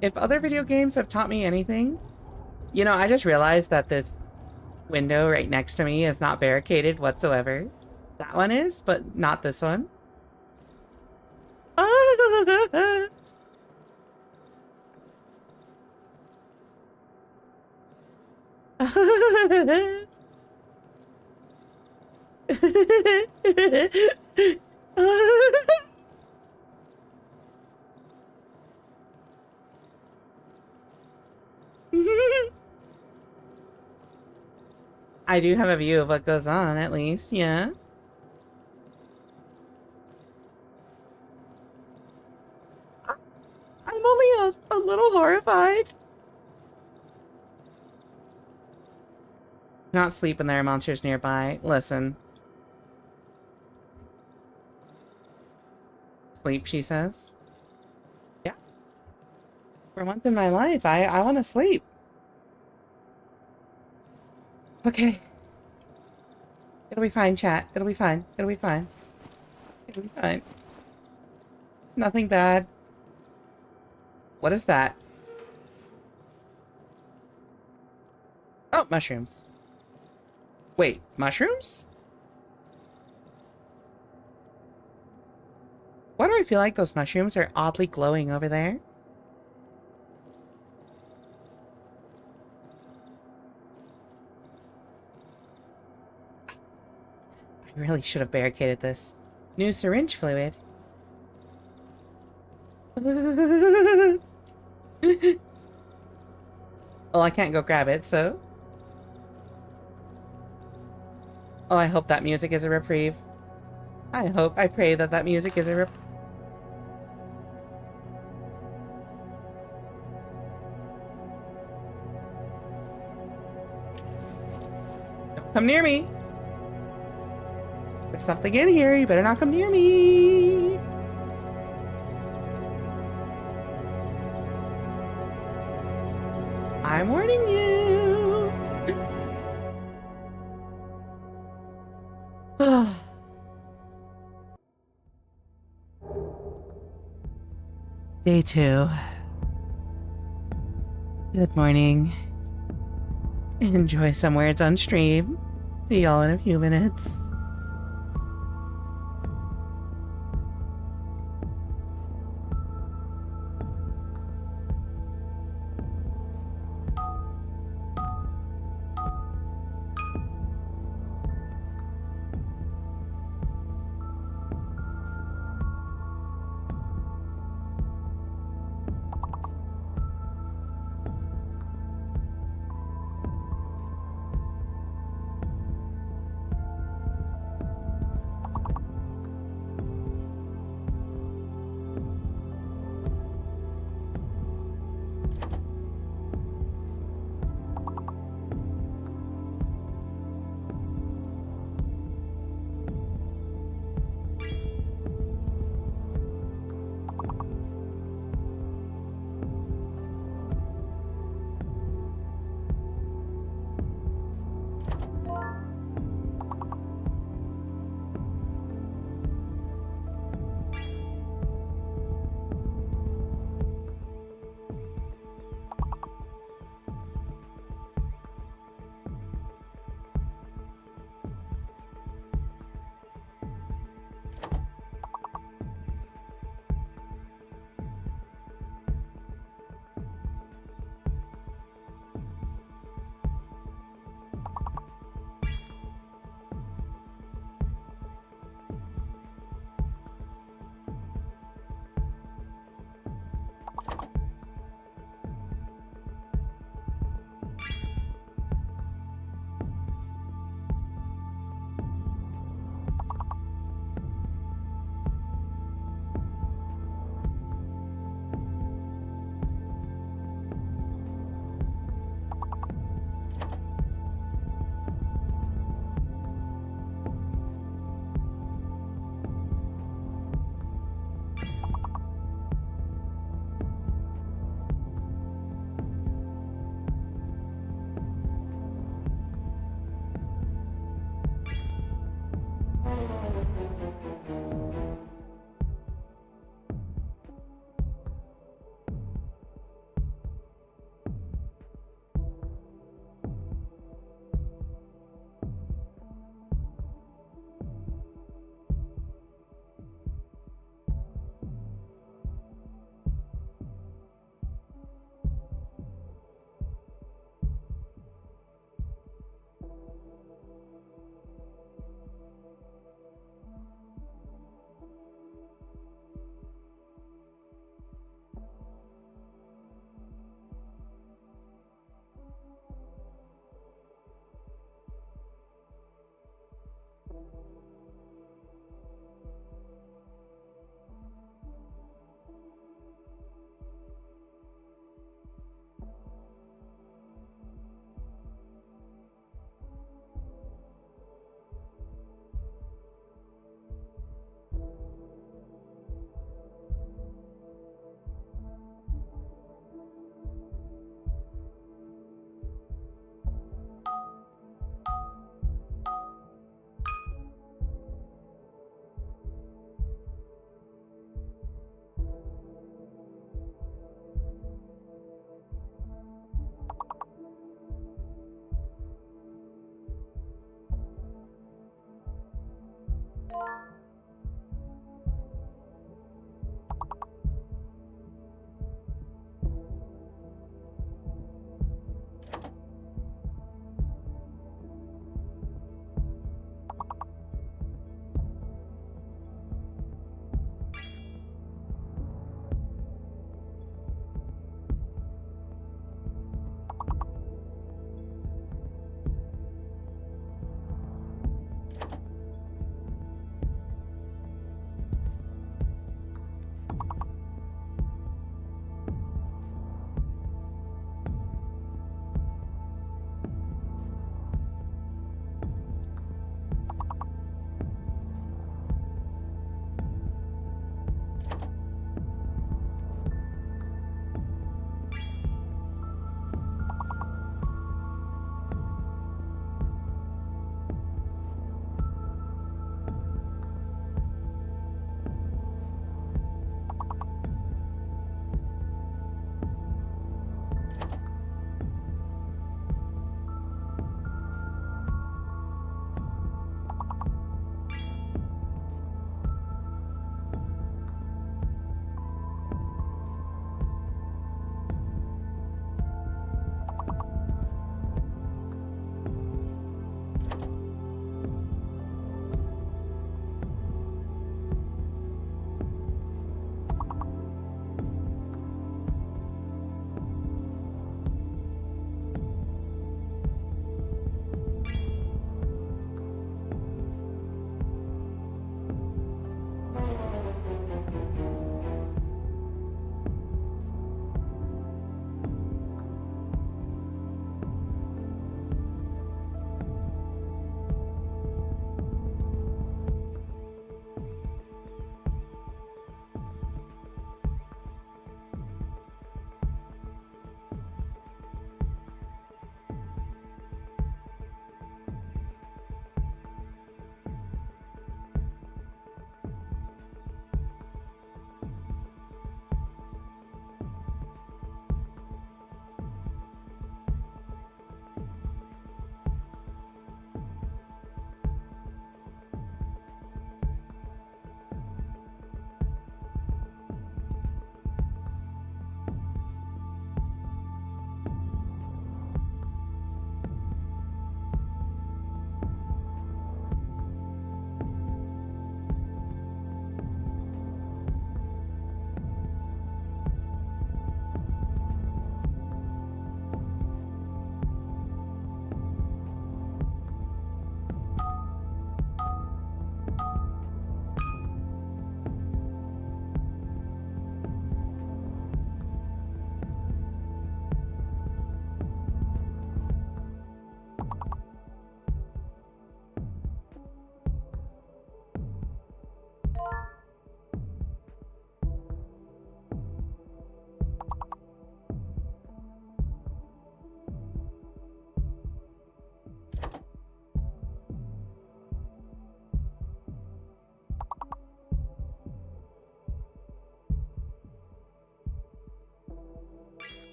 If other video games have taught me anything... You know, I just realized that this window right next to me is not barricaded whatsoever. That one is, but not this one. I do have a view of what goes on, at least, yeah. I'm only a little horrified. Not sleep when there are monsters nearby. Listen. Sleep, she says. Yeah. For once in my life, I want to sleep. Okay. It'll be fine, chat. It'll be fine. It'll be fine. It'll be fine. Nothing bad. What is that? Oh, mushrooms. Wait, mushrooms? Why do I feel like those mushrooms are oddly glowing over there? I really should have barricaded this. New syringe fluid. Well, I can't go grab it, so... Oh, I hope that music is a reprieve. I pray that that music is a reprieve. Don't come near me! There's something in here, you better not come near me! I'm warning you! Day 2. Good morning. Enjoy some words on stream. See y'all in a few minutes.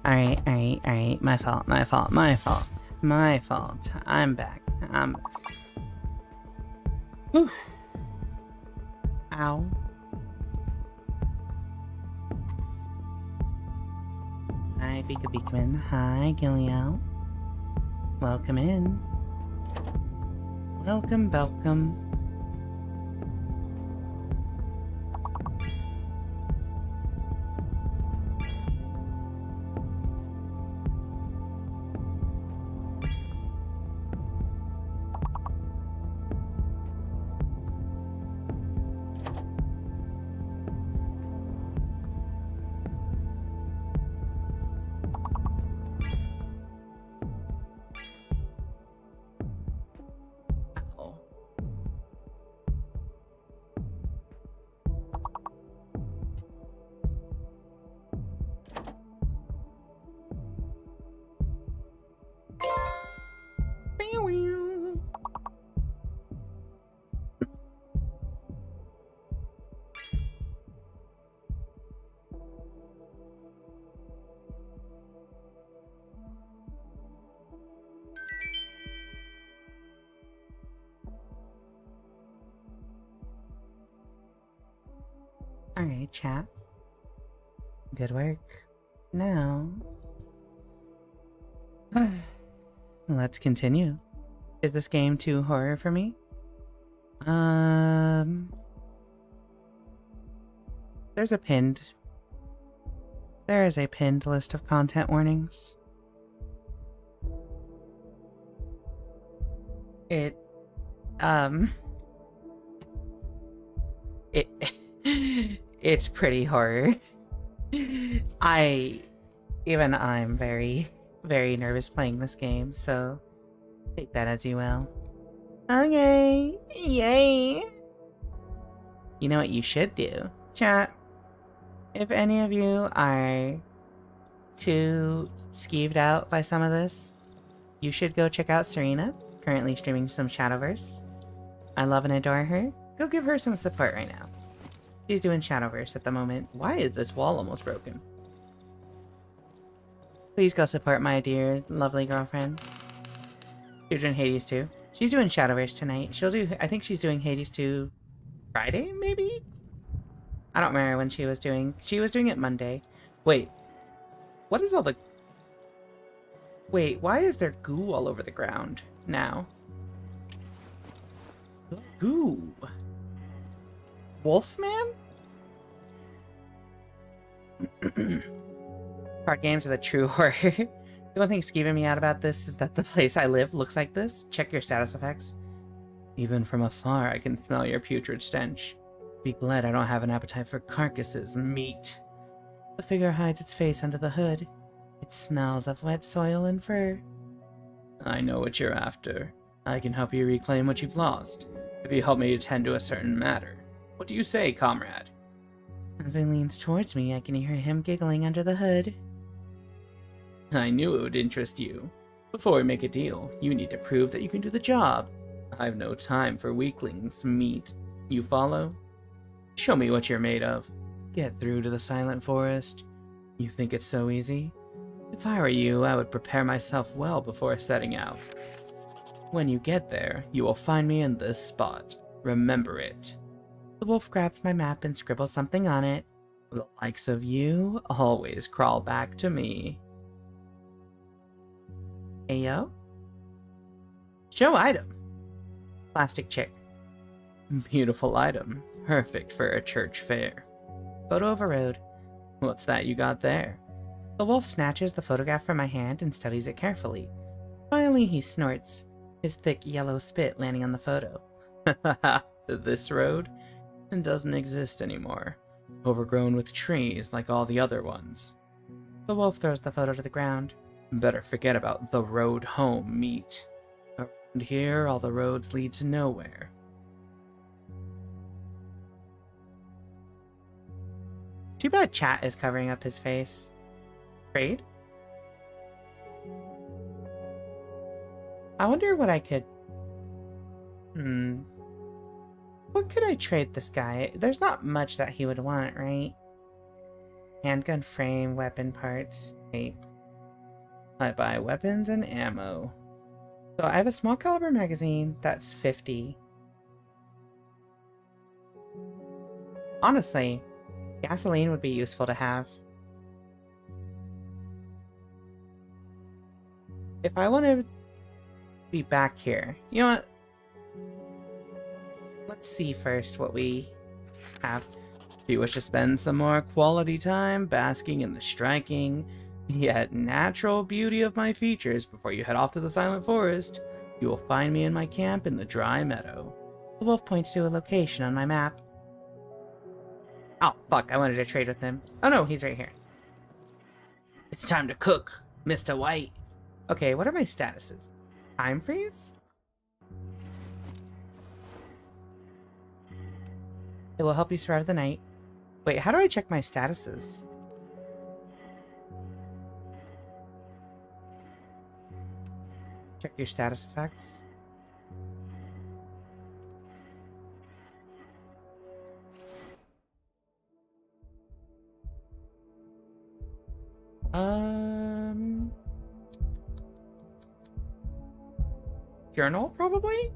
Alright. My fault. I'm back. Whew. Ow. Hi, Pika Beekman. Hi, Gilliel. Welcome in. Welcome. Alright, chat. Good work. Now... let's continue. Is this game too horror for me? There is a pinned list of content warnings. It's pretty horror. I'm very, very nervous playing this game, so take that as you will. Okay, yay! You know what you should do? Chat, if any of you are too skeeved out by some of this, you should go check out Serena, currently streaming some Shadowverse. I love and adore her. Go give her some support right now. She's doing Shadowverse at the moment. Why is this wall almost broken? Please go support my dear, lovely girlfriend. She's doing Hades 2. She's doing Shadowverse tonight. I think she's doing Hades 2 Friday, maybe? I don't remember when she was doing it Monday. Wait. What is all the... Wait, why is there goo all over the ground now? The goo. Wolfman? Card games are the true horror. The one thing skeeving me out about this is that the place I live looks like this. Check your status effects. Even from afar, I can smell your putrid stench. Be glad I don't have an appetite for carcasses, meat. The figure hides its face under the hood. It smells of wet soil and fur. I know what you're after. I can help you reclaim what you've lost, if you help me attend to a certain matter. What do you say, comrade? As he leans towards me, I can hear him giggling under the hood. I knew it would interest you. Before we make a deal, you need to prove that you can do the job. I've no time for weaklings, meat. You follow? Show me what you're made of. Get through to the Silent Forest. You think it's so easy? If I were you, I would prepare myself well before setting out. When you get there, you will find me in this spot. Remember it. The wolf grabs my map and scribbles something on it. The likes of you always crawl back to me. Ayo? Show item. Plastic chick. Beautiful item. Perfect for a church fair. Photo of a road. What's that you got there? The wolf snatches the photograph from my hand and studies it carefully. Finally he snorts, his thick yellow spit landing on the photo. Haha, this road? It doesn't exist anymore. Overgrown with trees like all the other ones. The wolf throws the photo to the ground. Better forget about the road home, meat. Around here, all the roads lead to nowhere. Too bad chat is covering up his face. Trade? I wonder what I could... What could I trade this guy? There's not much that he would want, right? Handgun frame, weapon parts, tape. I buy weapons and ammo. So I have a small caliber magazine that's 50. Honestly, gasoline would be useful to have. If I want to be back here, you know what? Let's see first what we have. Do you wish to spend some more quality time basking in the striking, yet natural beauty of my features before you head off to the Silent Forest? You will find me in my camp in the dry meadow. The wolf points to a location on my map. Oh, fuck, I wanted to trade with him. Oh no, he's right here. It's time to cook, Mr. White. Okay, what are my statuses? Time freeze? It will help you survive the night. Wait, how do I check my statuses? Check your status effects. Journal, probably?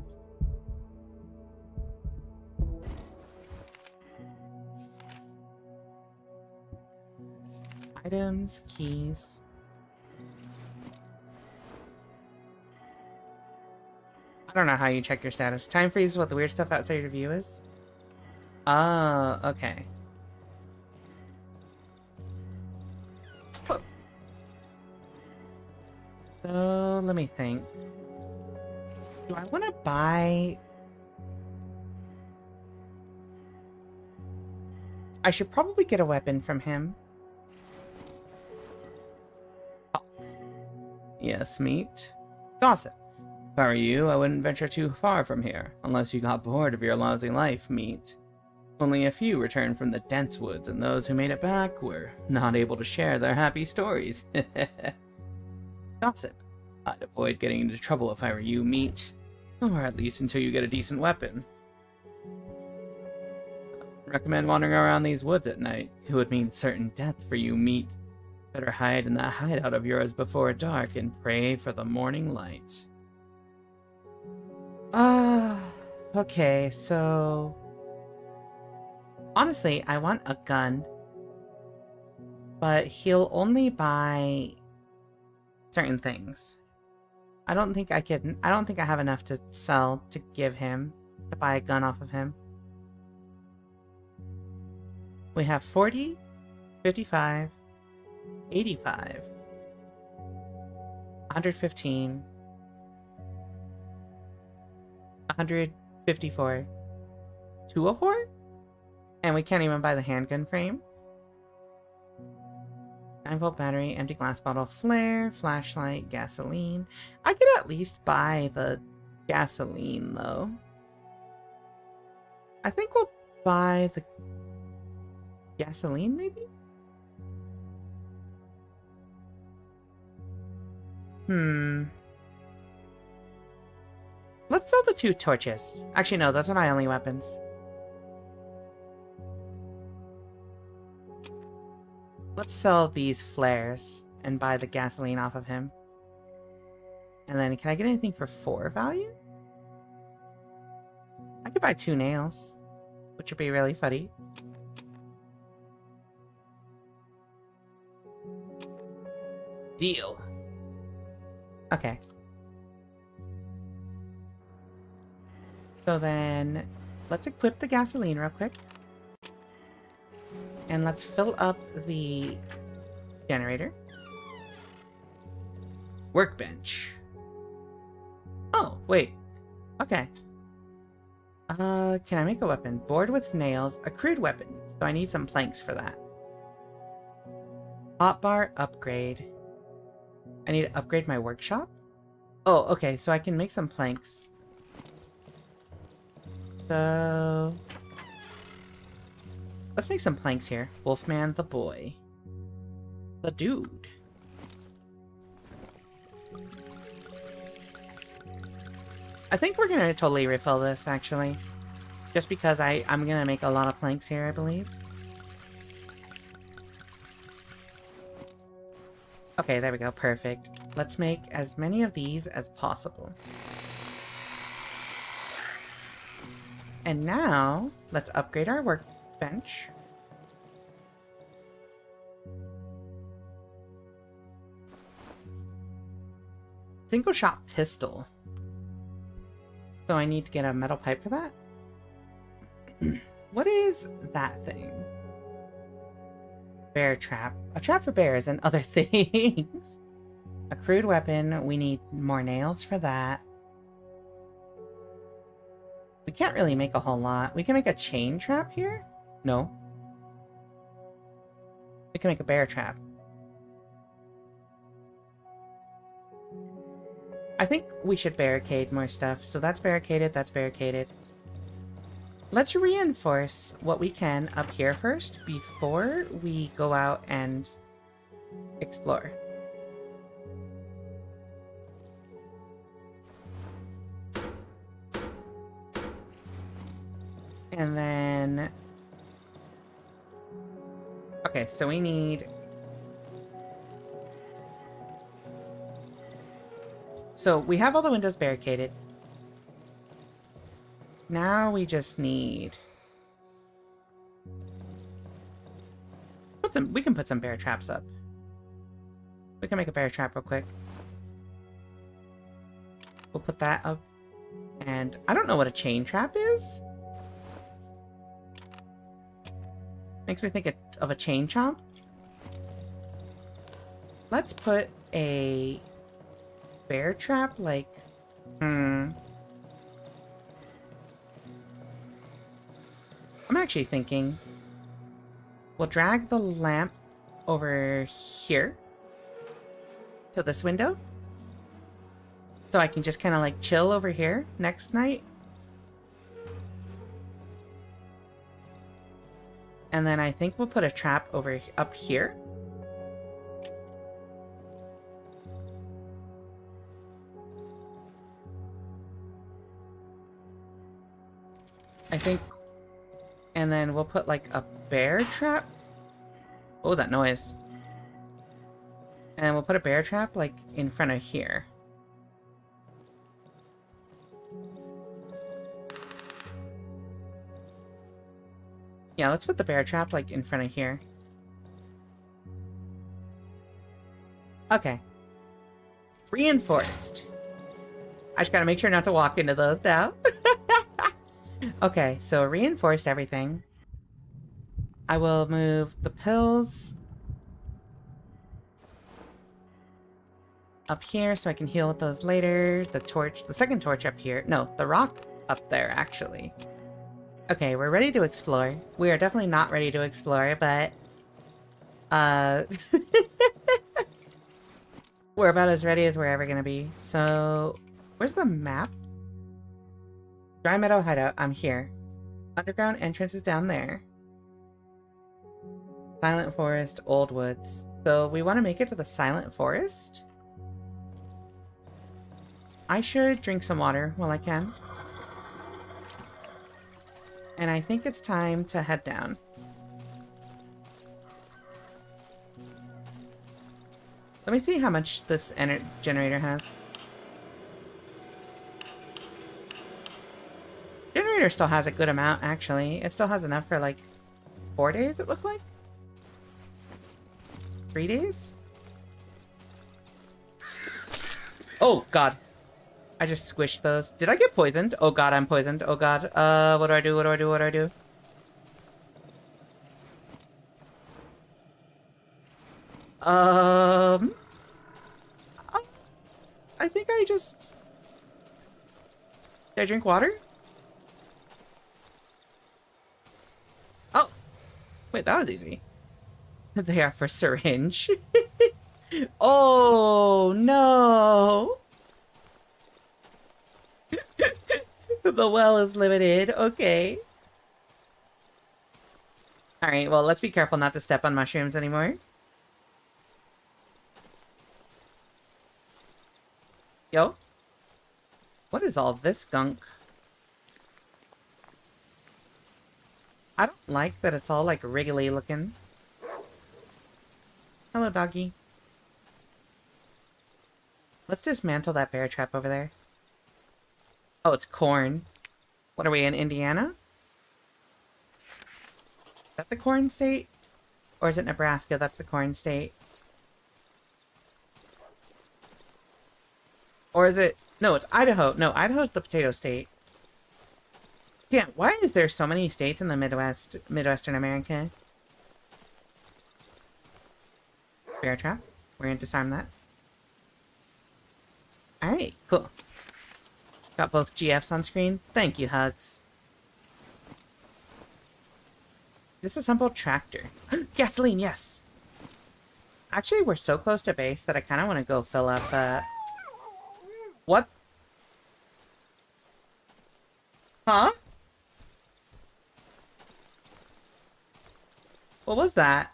Items, keys. I don't know how you check your status. Time freeze is what the weird stuff outside your view is? Ah, okay. Whoops. So, let me think. Do I want to buy... I should probably get a weapon from him. Oh. Yes, meat. Gossip. If I were you, I wouldn't venture too far from here, unless you got bored of your lousy life, meat. Only a few returned from the dense woods, and those who made it back were not able to share their happy stories. Gossip. I'd avoid getting into trouble if I were you, meat. Or at least until you get a decent weapon. I recommend wandering around these woods at night. It would mean certain death for you, meat. Better hide in that hideout of yours before dark and pray for the morning light. Okay, so... Honestly, I want a gun. But he'll only buy certain things. I don't think I have enough to sell to give him, to buy a gun off of him. We have 40, 55, 85, 115, 154, 204? And we can't even buy the handgun frame. 9-volt battery, empty glass bottle, flare, flashlight, gasoline. I could at least buy the gasoline, though. I think we'll buy the gasoline, maybe? Let's sell the 2 torches. Actually, no, those are my only weapons. Let's sell these flares and buy the gasoline off of him. And then, can I get anything for 4 value? I could buy 2 nails, which would be really funny. Deal. Okay. So then, let's equip the gasoline real quick. And let's fill up the generator. Workbench. Oh, wait. Okay. Can I make a weapon? Board with nails. A crude weapon. So I need some planks for that. Hotbar upgrade. I need to upgrade my workshop? Oh, okay. So I can make some planks. So... let's make some planks here. Wolfman the boy. The dude. I think we're gonna totally refill this, actually. Just because I'm gonna make a lot of planks here, I believe. Okay, there we go. Perfect. Let's make as many of these as possible. And now, let's upgrade our workbench. Single shot pistol. So I need to get a metal pipe for that? What is that thing? Bear trap. A trap for bears and other things. A crude weapon. We need more nails for that. We can't really make a whole lot. We can make a chain trap here? No. We can make a bear trap. I think we should barricade more stuff. So that's barricaded, that's barricaded. Let's reinforce what we can up here first before we go out and explore. And then... Okay, so we need... So we have all the windows barricaded. Now we just need... We can put some bear traps up. We can make a bear trap real quick. We'll put that up. And I don't know what a chain trap is. Makes me think of a chain chomp. Let's put a bear trap, like... I'm actually thinking... We'll drag the lamp over here. To this window. So I can just kind of like chill over here next night. And then I think we'll put a trap over up here. I think... And then we'll put like a bear trap. Oh, that noise. And we'll put a bear trap like in front of here. Yeah, let's put the bear trap, like, in front of here. Okay. Reinforced. I just gotta make sure not to walk into those now. Okay, so reinforced everything. I will move the pills up here so I can heal with those later. The torch, the second torch up here. No, the rock up there, actually. Okay, we're ready to explore. We are definitely not ready to explore, but... we're about as ready as we're ever gonna be. So... Where's the map? Dry Meadow Hideout. I'm here. Underground entrance is down there. Silent Forest, Old Woods. So we want to make it to the Silent Forest. I should drink some water while I can. And I think it's time to head down. Let me see how much this generator has. Generator still has a good amount, actually. It still has enough for like 4 days, it looked like? 3 days? Oh, God. I just squished those. Did I get poisoned? Oh god, I'm poisoned. Oh god. What do I do? What do I do? What do I do? I think I just... Did I drink water? Oh! Wait, that was easy. They are for syringe. Oh, no! The well is limited. Okay. Alright, well, let's be careful not to step on mushrooms anymore. Yo? What is all this gunk? I don't like that it's all, like, wriggly looking. Hello, doggy. Let's dismantle that bear trap over there. Oh, it's corn. What are we, in Indiana? Is that the corn state? Or is it Nebraska that's the corn state? Or is it... No, it's Idaho. No, Idaho's the potato state. Damn, why is there so many states in the Midwestern America? Bear trap. We're gonna disarm that. Alright, cool. Got both GFs on screen. Thank you, Hugs. Disassembled tractor. Gasoline, yes! Actually, we're so close to base that I kind of want to go fill up, What? Huh? What was that?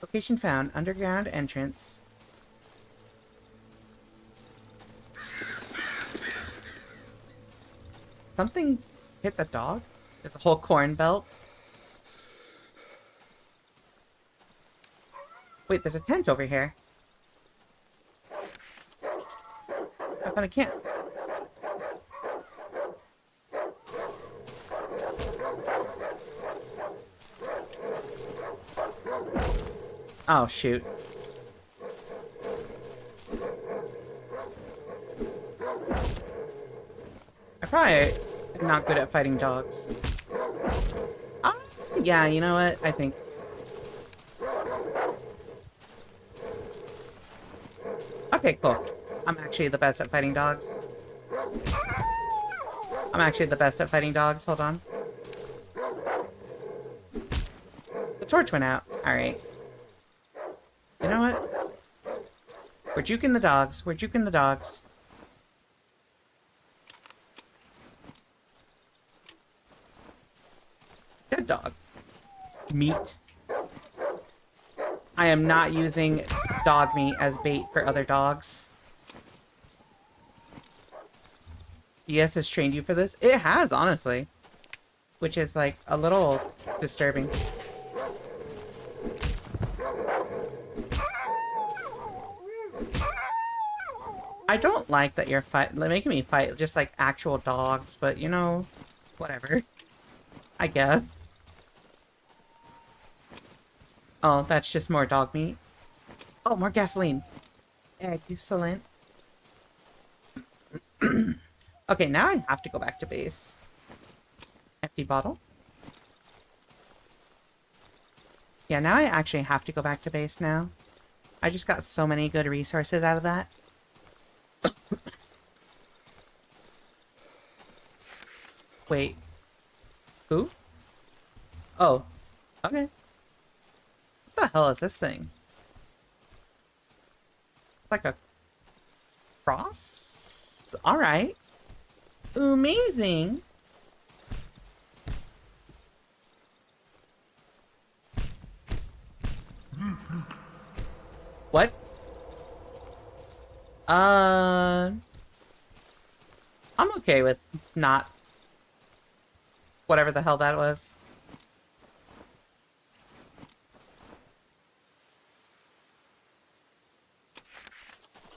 Location found. Underground entrance. Something hit the dog? There's a whole corn belt. Wait, there's a tent over here. I found a camp. Oh, shoot. I probably am not good at fighting dogs. Ah, yeah, you know what? I think... Okay, cool. I'm actually the best at fighting dogs. I'm actually the best at fighting dogs. Hold on. The torch went out. Alright. You know what? We're juking the dogs. We're juking the dogs. Dead dog. Meat. I am not using dog meat as bait for other dogs. DS has trained you for this? It has, honestly. Which is, like, a little disturbing. I don't like that you're making me fight just, like, actual dogs, but, you know, whatever. I guess. Oh, that's just more dog meat. Oh, more gasoline. Excellent. Okay, now I have to go back to base. Empty bottle. Yeah, now I actually have to go back to base now. I just got so many good resources out of that. Wait. Who? Oh. Okay. What the hell is this thing? Like a cross? Alright. Amazing. What? I'm okay with not whatever the hell that was.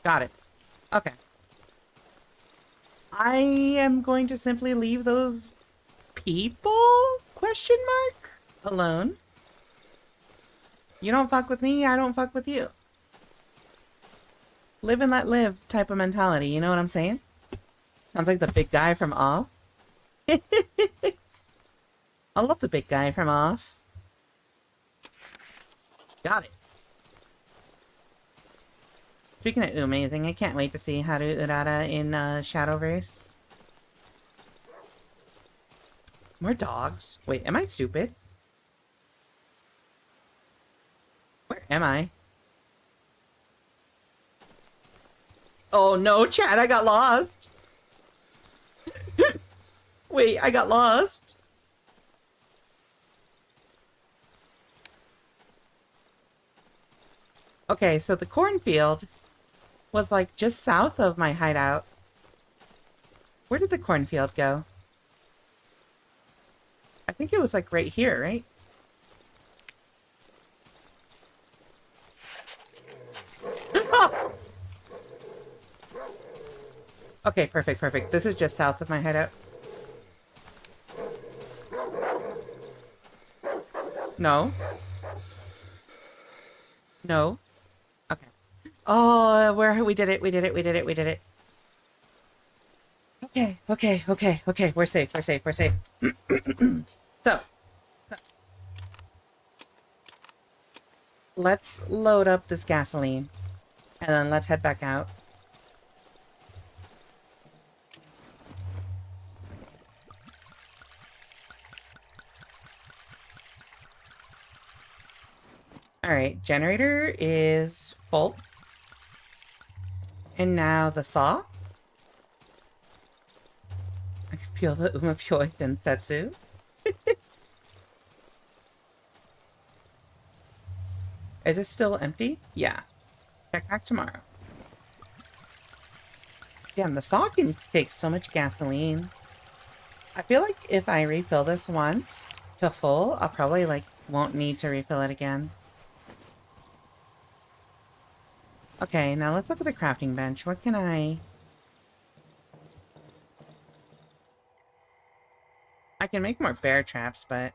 Got it. Okay. I am going to simply leave those people? Question mark? Alone. You don't fuck with me, I don't fuck with you. Live and let live type of mentality, you know what I'm saying? Sounds like the big guy from Off. I love the big guy from Off. Got it. Speaking of amazing, I can't wait to see Haru Urara in Shadowverse. More dogs. Wait, am I stupid? Where am I? Oh no, Chad, I got lost! Wait, I got lost! Okay, so the cornfield was like just south of my hideout. Where did the cornfield go? I think it was like right here, right? Okay, perfect, perfect. This is just south of my hideout. No. No. Okay. Oh, where we did it, we did it, we did it, we did it. Okay, okay, okay, okay. We're safe, we're safe, we're safe. So, let's load up this gasoline. And then let's head back out. Alright, generator is full. And now the saw. I can feel the Umapyoi Densetsu. Is it still empty? Yeah. Check back tomorrow. Damn, the saw can take so much gasoline. I feel like if I refill this once to full, I'll probably, like, won't need to refill it again. Okay, now let's look at the crafting bench. What can I can make more bear traps, but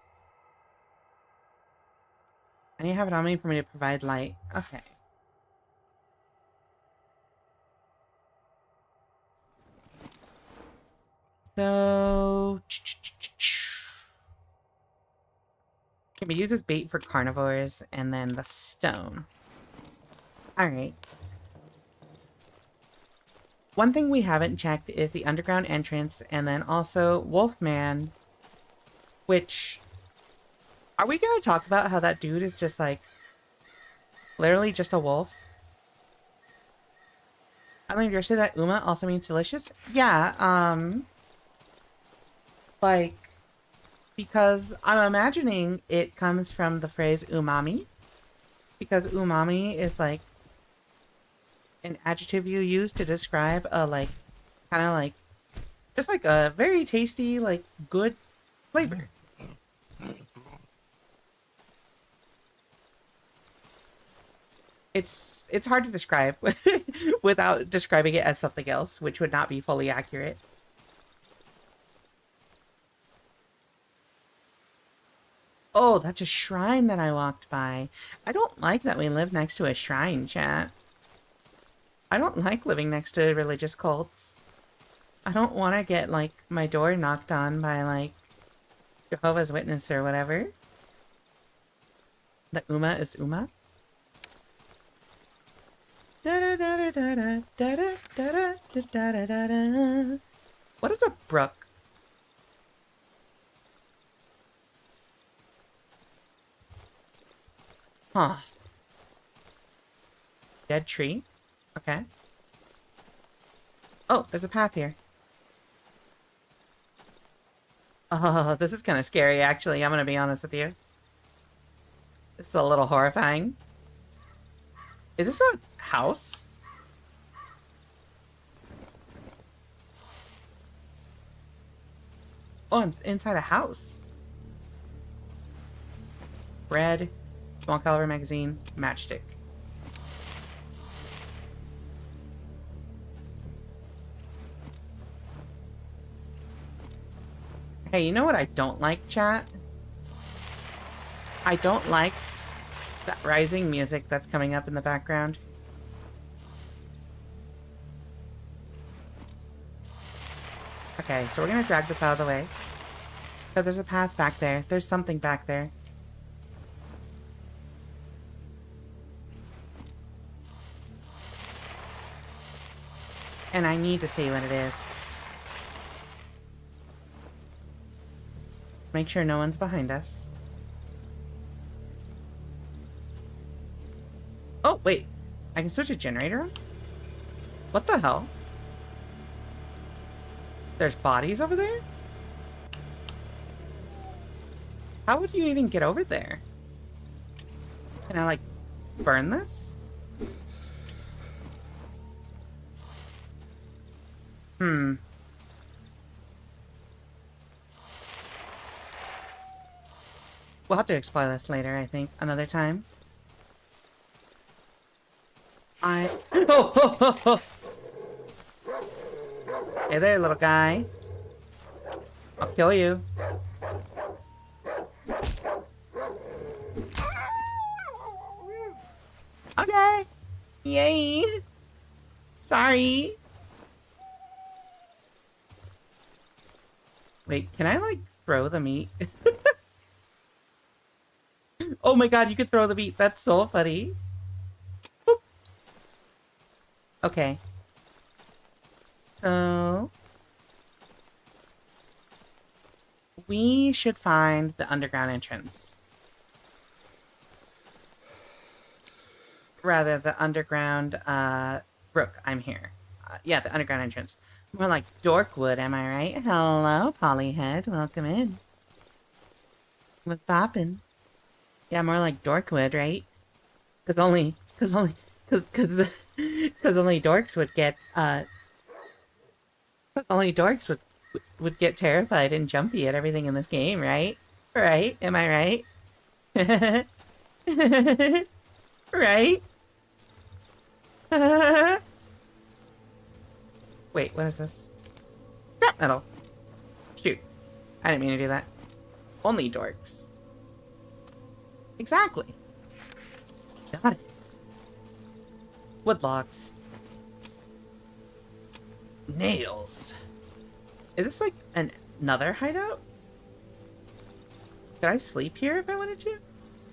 I need to have it on me for me to provide light. Okay. So... can we use as bait for carnivores, and then the stone. Alright. One thing we haven't checked is the underground entrance, and then also Wolfman, which... are we gonna talk about how that dude is just, like, literally just a wolf? I don't understand that Uma also means delicious? Yeah, like, because I'm imagining it comes from the phrase umami, because umami is, like, an adjective you use to describe a, like, kind of, like, just, like, a very tasty, like, good flavor. It's hard to describe without describing it as something else, which would not be fully accurate. Oh, that's a shrine that I walked by. I don't like that we live next to a shrine, chat. I don't like living next to religious cults. I don't want to get, like, my door knocked on by, like, Jehovah's Witness or whatever. The Uma is Uma. What is a brook? Huh. Dead tree? Okay. Oh, there's a path here. Oh, this is kind of scary, actually. I'm gonna be honest with you. This is a little horrifying. Is this a house? Oh, I'm inside a house. Bread, small caliber magazine, matchstick. Hey, you know what I don't like, chat? I don't like that rising music that's coming up in the background. Okay, so we're gonna drag this out of the way. Because there's a path back there. There's something back there. And I need to see what it is. Let's make sure no one's behind us. Oh, wait. I can switch a generator on? What the hell? There's bodies over there? How would you even get over there? Can I, like, burn this? Hmm. We'll have to explore this later, I think. Another time. Hey there, little guy. I'll kill you. Okay. Yay. Sorry. Wait, can I, like, throw the meat? Oh my god, you could throw the meat. That's so funny. Boop. Okay. So... we should find the underground entrance. Rather, the underground, Brooke, I'm here. Yeah, the underground entrance. More like Darkwood, am I right? Hello, Polyhead. Welcome in. What's poppin'? Yeah, more like Darkwood, right? Cause only dorks would get, only dorks would get terrified and jumpy at everything in this game, right? Right? Am I right? Right? Wait, what is this? Scrap metal. Shoot. I didn't mean to do that. Only dorks. Exactly. Got it. Wood logs. Nails. Is this like another hideout? Could I sleep here if I wanted to?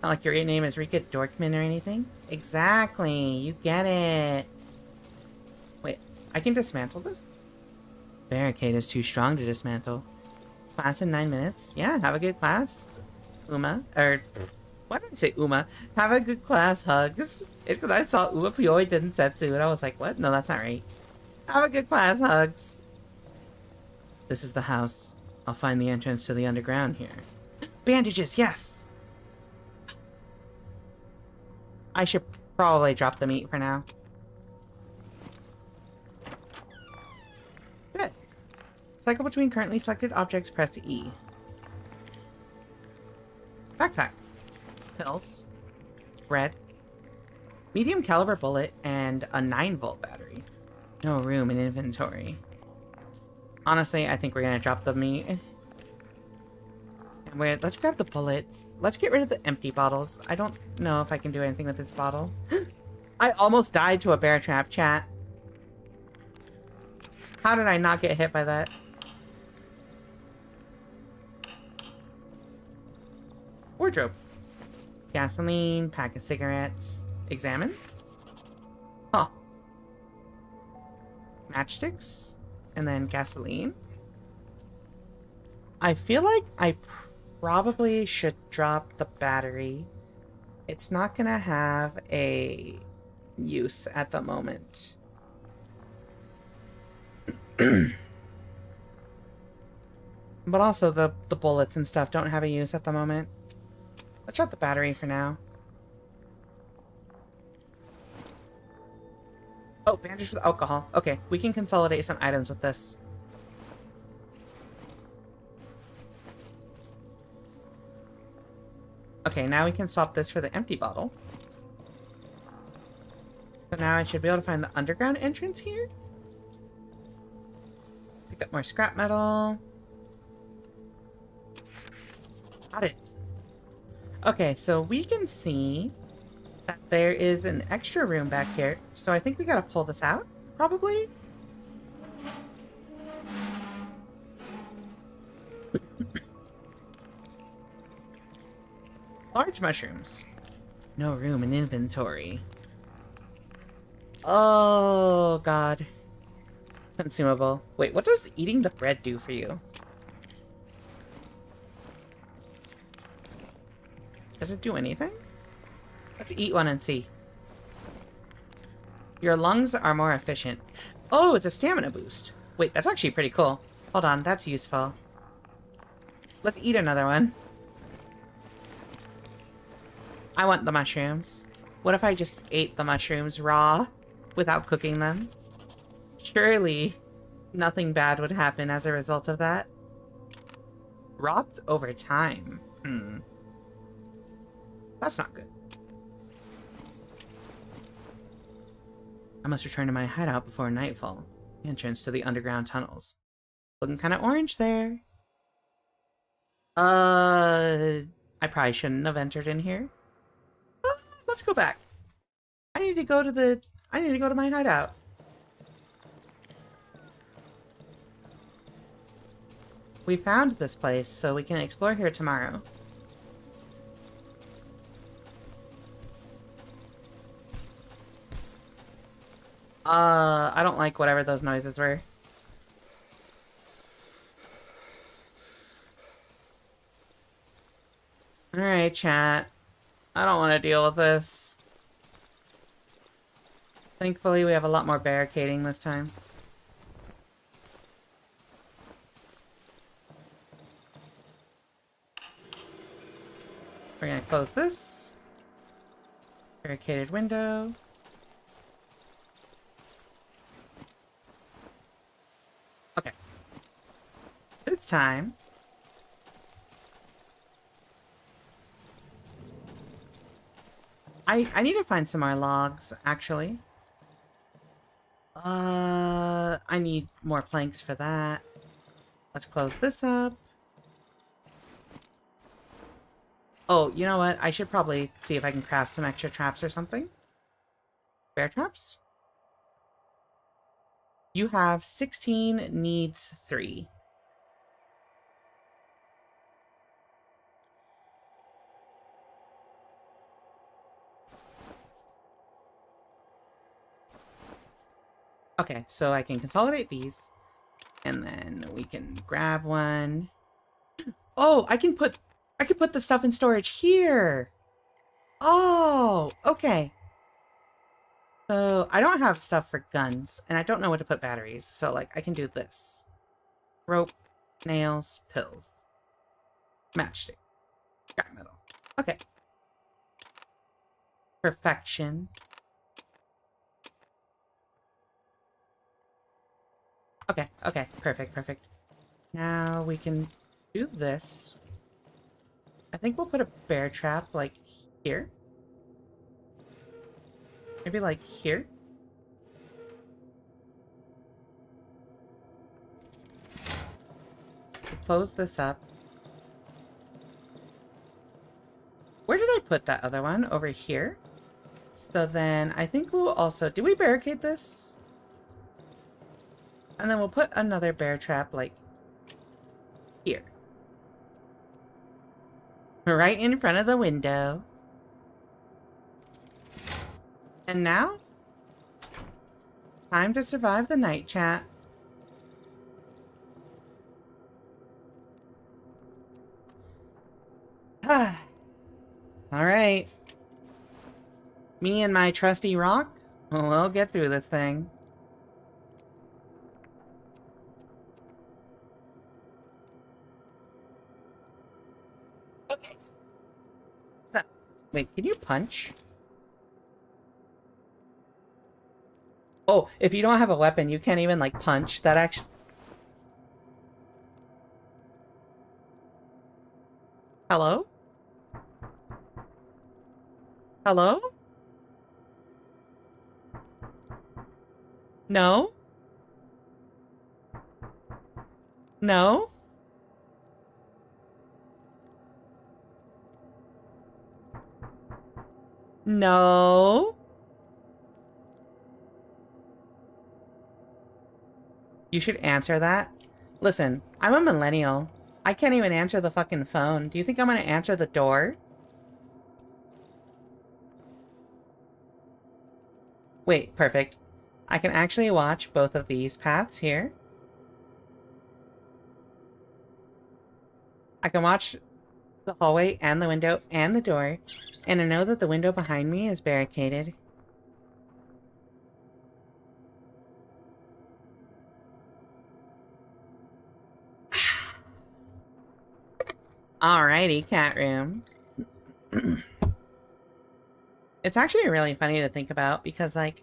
Not like your name is Rika Dorkman or anything? Exactly. You get it. Wait, I can dismantle this? Barricade is too strong to dismantle. Class in 9 minutes? Yeah, have a good class, Uma. Or, why did I say Uma? Have a good class, Hugs. It's because I saw Uma Pioi Densetsu and I was like, what? No, that's not right. Have a good class, Hugs. This is the house. I'll find the entrance to the underground here. Bandages, yes! I should probably drop the meat for now. Good. Cycle between currently selected objects, press E. Backpack. Pills. Bread. Medium caliber bullet and a 9-volt battery. No room in inventory. Honestly, I think we're gonna drop the meat. And wait, let's grab the bullets. Let's get rid of the empty bottles. I don't know if I can do anything with this bottle. I almost died to a bear trap, chat. How did I not get hit by that? Wardrobe. Gasoline, pack of cigarettes. Examine. Huh. Matchsticks. And then gasoline. I feel like I probably should drop the battery. It's not gonna have a use at the moment. But also the bullets and stuff don't have a use at the moment. Let's drop the battery for now. Oh, bandage with alcohol. Okay, we can consolidate some items with this. Okay, now we can swap this for the empty bottle. So now I should be able to find the underground entrance here. Pick up more scrap metal. Got it. Okay, so we can see that there is an extra room back here. So I think we gotta pull this out, probably. Large mushrooms. No room in inventory. Oh, God. Consumable. Wait, what does eating the bread do for you? Does it do anything? Let's eat one and see. Your lungs are more efficient. Oh, it's a stamina boost. Wait, that's actually pretty cool. Hold on, that's useful. Let's eat another one. I want the mushrooms. What if I just ate the mushrooms raw without cooking them? Surely nothing bad would happen as a result of that. Rots over time. That's not good. I must return to my hideout before nightfall. entrance to the underground tunnels. Looking kind of orange there. I probably shouldn't have entered in here. Let's go back. I need to go to my hideout. We found this place, so we can explore here tomorrow. I don't like whatever those noises were. Alright, chat. I don't want to deal with this. Thankfully, we have a lot more barricading this time. We're gonna close this. Barricaded window. Okay. This time... I need to find some more logs, actually. I need more planks for that. Let's close this up. Oh, you know what? I should probably see if I can craft some extra traps or something. Bear traps? You have 16, needs 3. Okay, so I can consolidate these, and then we can grab one. Oh, I can put the stuff in storage here. Oh, okay. So I don't have stuff for guns, and I don't know what to put batteries. So like I can do this: rope, nails, pills, matchstick, scrap metal. Okay. Perfection. Okay, perfect. Now we can do this. I think we'll put a bear trap, like, here. Maybe, like, here. We'll close this up. Where did I put that other one? Over here? So then, I think we'll also... Did we barricade this? And then we'll put another bear trap, like, here. Right in front of the window. And now? Time to survive the night, chat. Alright. Me and my trusty rock, we'll get through this thing. Okay. So, wait, can you punch? Oh, if you don't have a weapon, you can't even, like, punch. That actually... Hello? Hello? No? No? No? You should answer that. Listen, I'm a millennial. I can't even answer the fucking phone. Do you think I'm gonna answer the door? Wait, perfect. I can actually watch both of these paths here. I can watch the hallway and the window and the door, and I know that the window behind me is barricaded. Alrighty, cat room. It's actually really funny to think about because, like,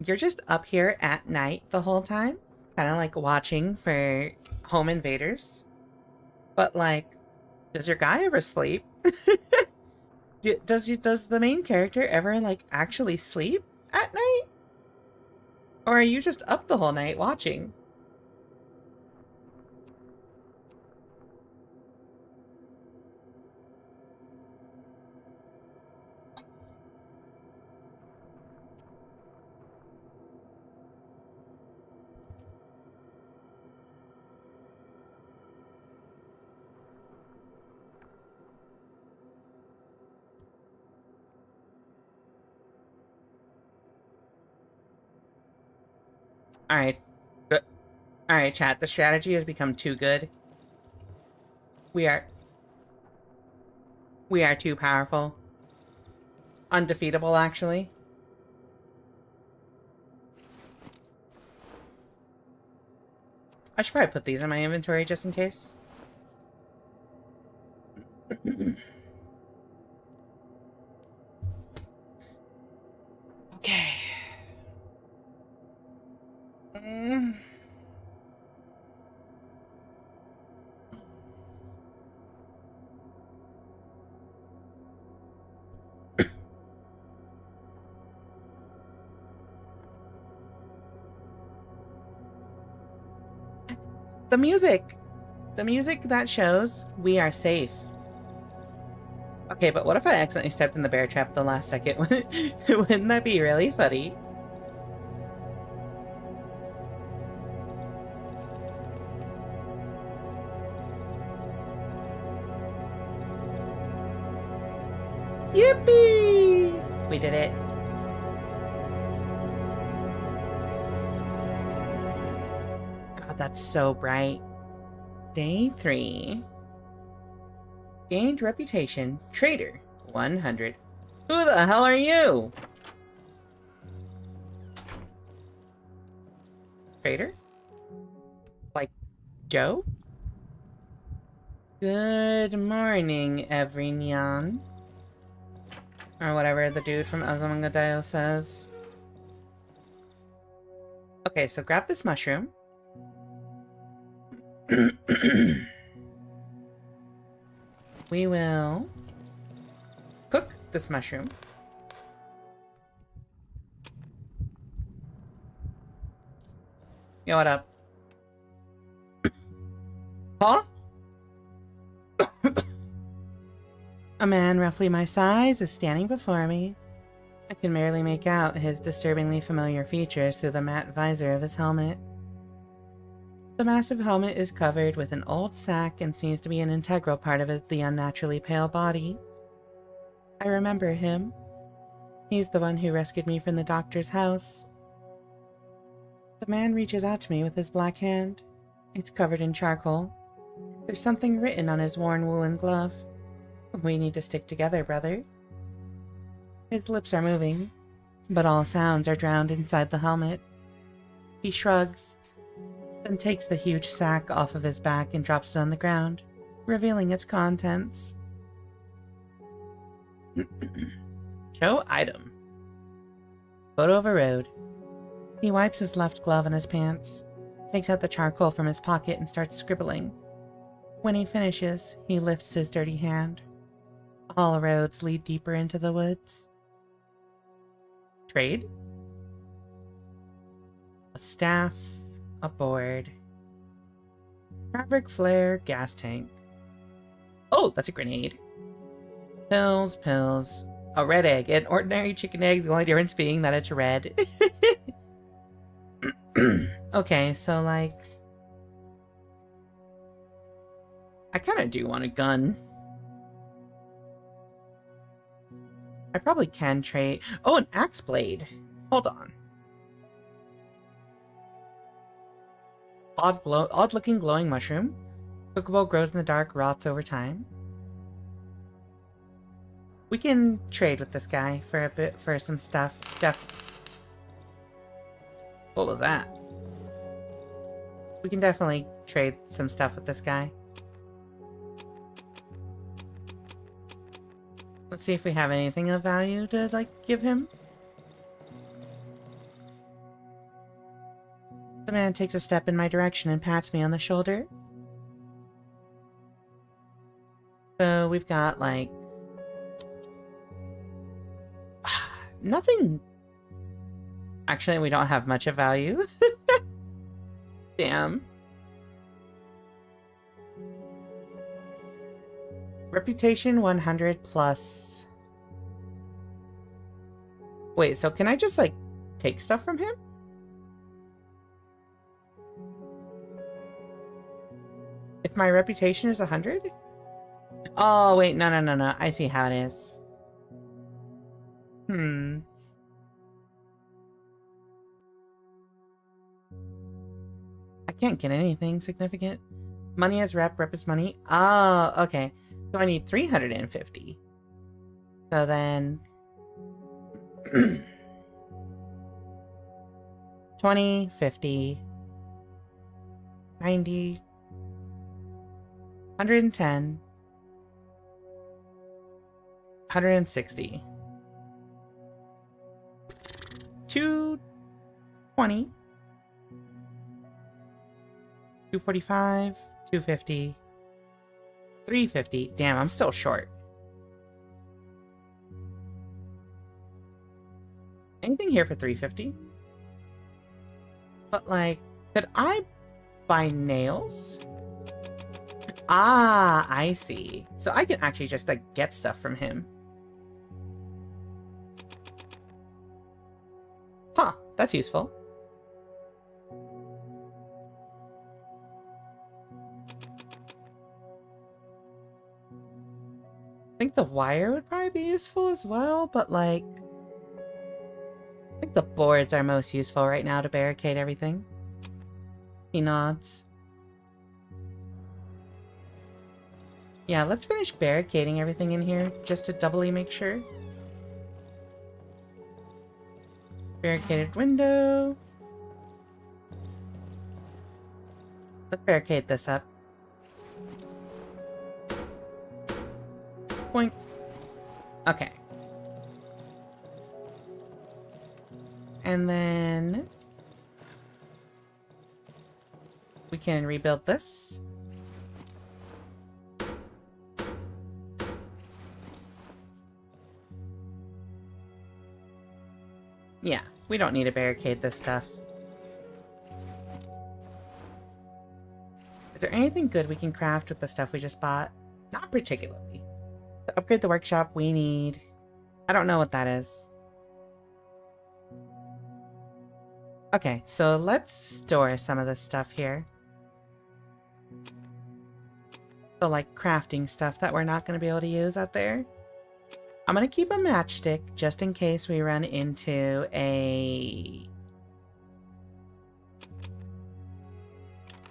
you're just up here at night the whole time, kind of like watching for home invaders. But, like, does your guy ever sleep? Does the main character ever, like, actually sleep at night? Or are you just up the whole night watching? Alright. Alright, chat. The strategy has become too good. We are too powerful. Undefeatable, actually. I should probably put these in my inventory just in case. Okay. The music! The music that shows we are safe. Okay, but what if I accidentally stepped in the bear trap at the last second? Wouldn't that be really funny? Yippee! We did it. God, that's so bright. Day 3. Gained reputation. Traitor. 100. Who the hell are you? Traitor? Like, Joe? Good morning, everyone. Or whatever the dude from Azamangadayo says. Okay, so grab this mushroom. We will cook this mushroom. Yo, what up? Huh? A man roughly my size is standing before me. I can barely make out his disturbingly familiar features through the matte visor of his helmet. The massive helmet is covered with an old sack and seems to be an integral part of the unnaturally pale body. I remember him. He's the one who rescued me from the doctor's house. The man reaches out to me with his black hand. It's covered in charcoal. There's something written on his worn woolen glove. We need to stick together, brother. His lips are moving, but all sounds are drowned inside the helmet. He shrugs, then takes the huge sack off of his back and drops it on the ground, revealing its contents. Show item. Photo of a road. He wipes his left glove on his pants, takes out the charcoal from his pocket and starts scribbling. When he finishes, he lifts his dirty hand. All roads lead deeper into the woods. Trade? A staff, a board, fabric flare, gas tank. Oh, that's a grenade. Pills, pills. A red egg. An ordinary chicken egg, the only difference being that it's red. Okay, so like... I kinda do want a gun. I probably can trade... Oh, an axe blade. Hold on. Odd-looking glowing mushroom. Cookable, grows in the dark, rots over time. We can trade with this guy for a bit, for some stuff. What was that? We can definitely trade some stuff with this guy. Let's see if we have anything of value to, like, give him. The man takes a step in my direction and pats me on the shoulder. So we've got, like... nothing... Actually, we don't have much of value. Damn. Reputation 100 plus. Wait, so can I just, like, take stuff from him? If my reputation is 100? Oh, wait, no. I see how it is. I can't get anything significant. Money as rep is money. Oh, okay. So I need 350. So then... 20, 50, 90, 110, 160, 220, 245, 250, 350. Damn, I'm still short. Anything here for 350? But, like, could I buy nails? Ah, I see. So I can actually just, like, get stuff from him. Huh, that's useful. I think the wire would probably be useful as well, but, like... I think the boards are most useful right now to barricade everything. He nods. Yeah, let's finish barricading everything in here, just to doubly make sure. Barricaded window. Let's barricade this up. Point. Okay. And then we can rebuild this. Yeah, we don't need to barricade this stuff. Is there anything good we can craft with the stuff we just bought? Not particularly. To upgrade the workshop, we need... I don't know what that is. Okay, so let's store some of this stuff here. So, like, crafting stuff that we're not going to be able to use out there. I'm going to keep a matchstick just in case we run into a...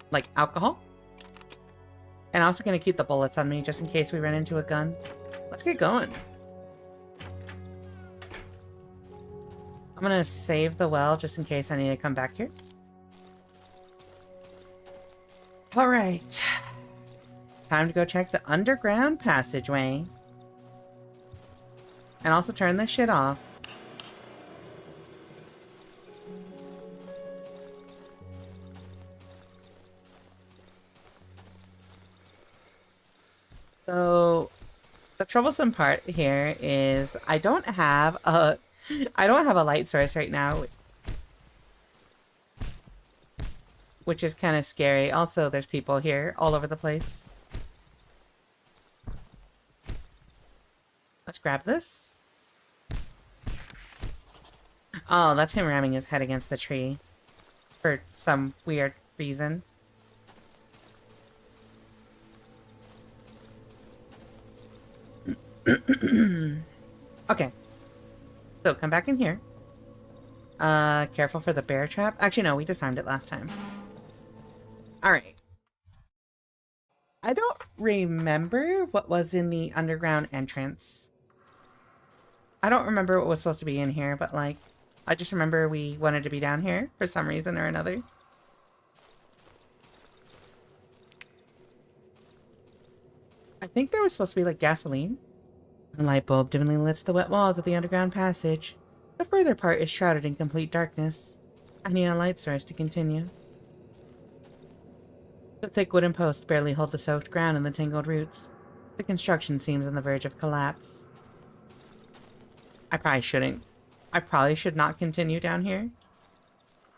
like, alcohol. And I'm also going to keep the bullets on me just in case we run into a gun. Let's get going. I'm gonna save the well just in case I need to come back here. Alright. Time to go check the underground passageway. And also turn this shit off. So, the troublesome part here is I don't have a light source right now, which is kind of scary. Also, there's people here all over the place. Let's grab this. Oh, that's him ramming his head against the tree for some weird reason. Okay. So, come back in here. Careful for the bear trap. Actually, no, we disarmed it last time. Alright. I don't remember what was in the underground entrance. I don't remember what was supposed to be in here, but, like, I just remember we wanted to be down here for some reason or another. I think there was supposed to be, like, gasoline. The light bulb dimly lights the wet walls of the underground passage. The further part is shrouded in complete darkness. I need a light source to continue. The thick wooden posts barely hold the soaked ground and the tangled roots. The construction seems on the verge of collapse. I probably shouldn't. I probably should not continue down here.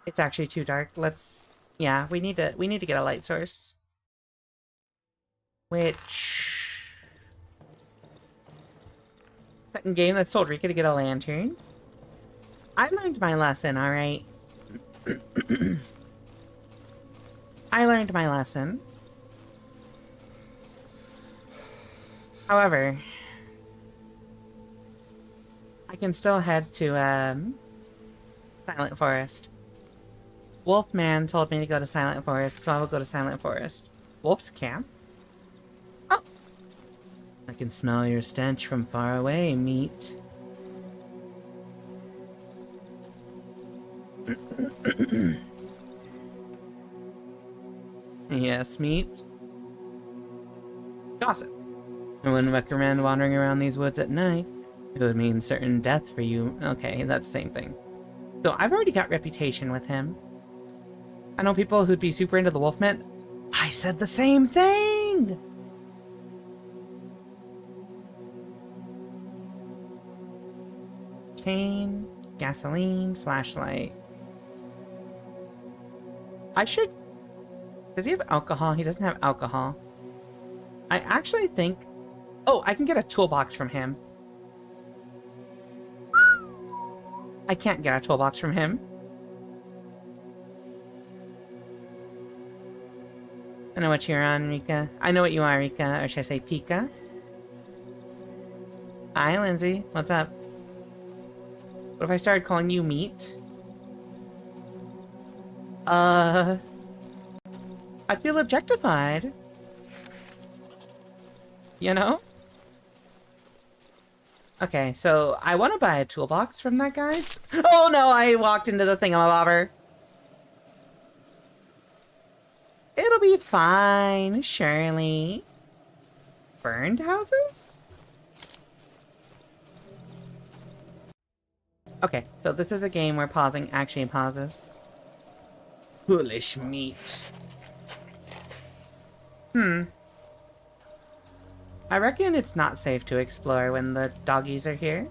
It's actually too dark. Let's... Yeah, we need to get a light source. Which... Second game that's told Rika to get a lantern. I learned my lesson, alright? I learned my lesson. However, I can still head to, Silent Forest. Wolfman told me to go to Silent Forest, so I will go to Silent Forest. Wolf's camp? Oh! I can smell your stench from far away, meat. Yes, meat. Gossip. I wouldn't recommend wandering around these woods at night. It would mean certain death for you. Okay, that's the same thing. So I've already got reputation with him. I know people who'd be super into the Wolfman. I said the same thing! Chain, gasoline, flashlight. I should... Does he have alcohol? He doesn't have alcohol. I actually think... Oh, I can get a toolbox from him. I can't get a toolbox from him. I know what you're on, Rika. I know what you are, Rika. Or should I say Pika? Hi, Lindsay. What's up? What if I started calling you meat? I feel objectified. You know? Okay, so I want to buy a toolbox from that guy's. Oh no, I walked into the thingamabobber. It'll be fine, surely. Burned houses? Okay, so this is a game where pausing actually pauses. Foolish meat. I reckon it's not safe to explore when the doggies are here.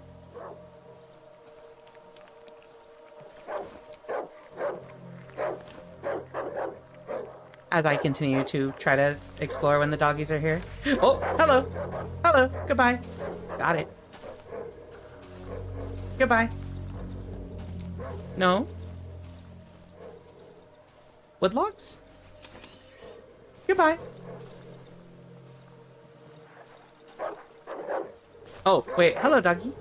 As I continue to try to explore when the doggies are here. Oh, hello! Hello! Goodbye! Got it. Goodbye. No? Woodlogs? Goodbye. Oh, wait. Hello, doggy.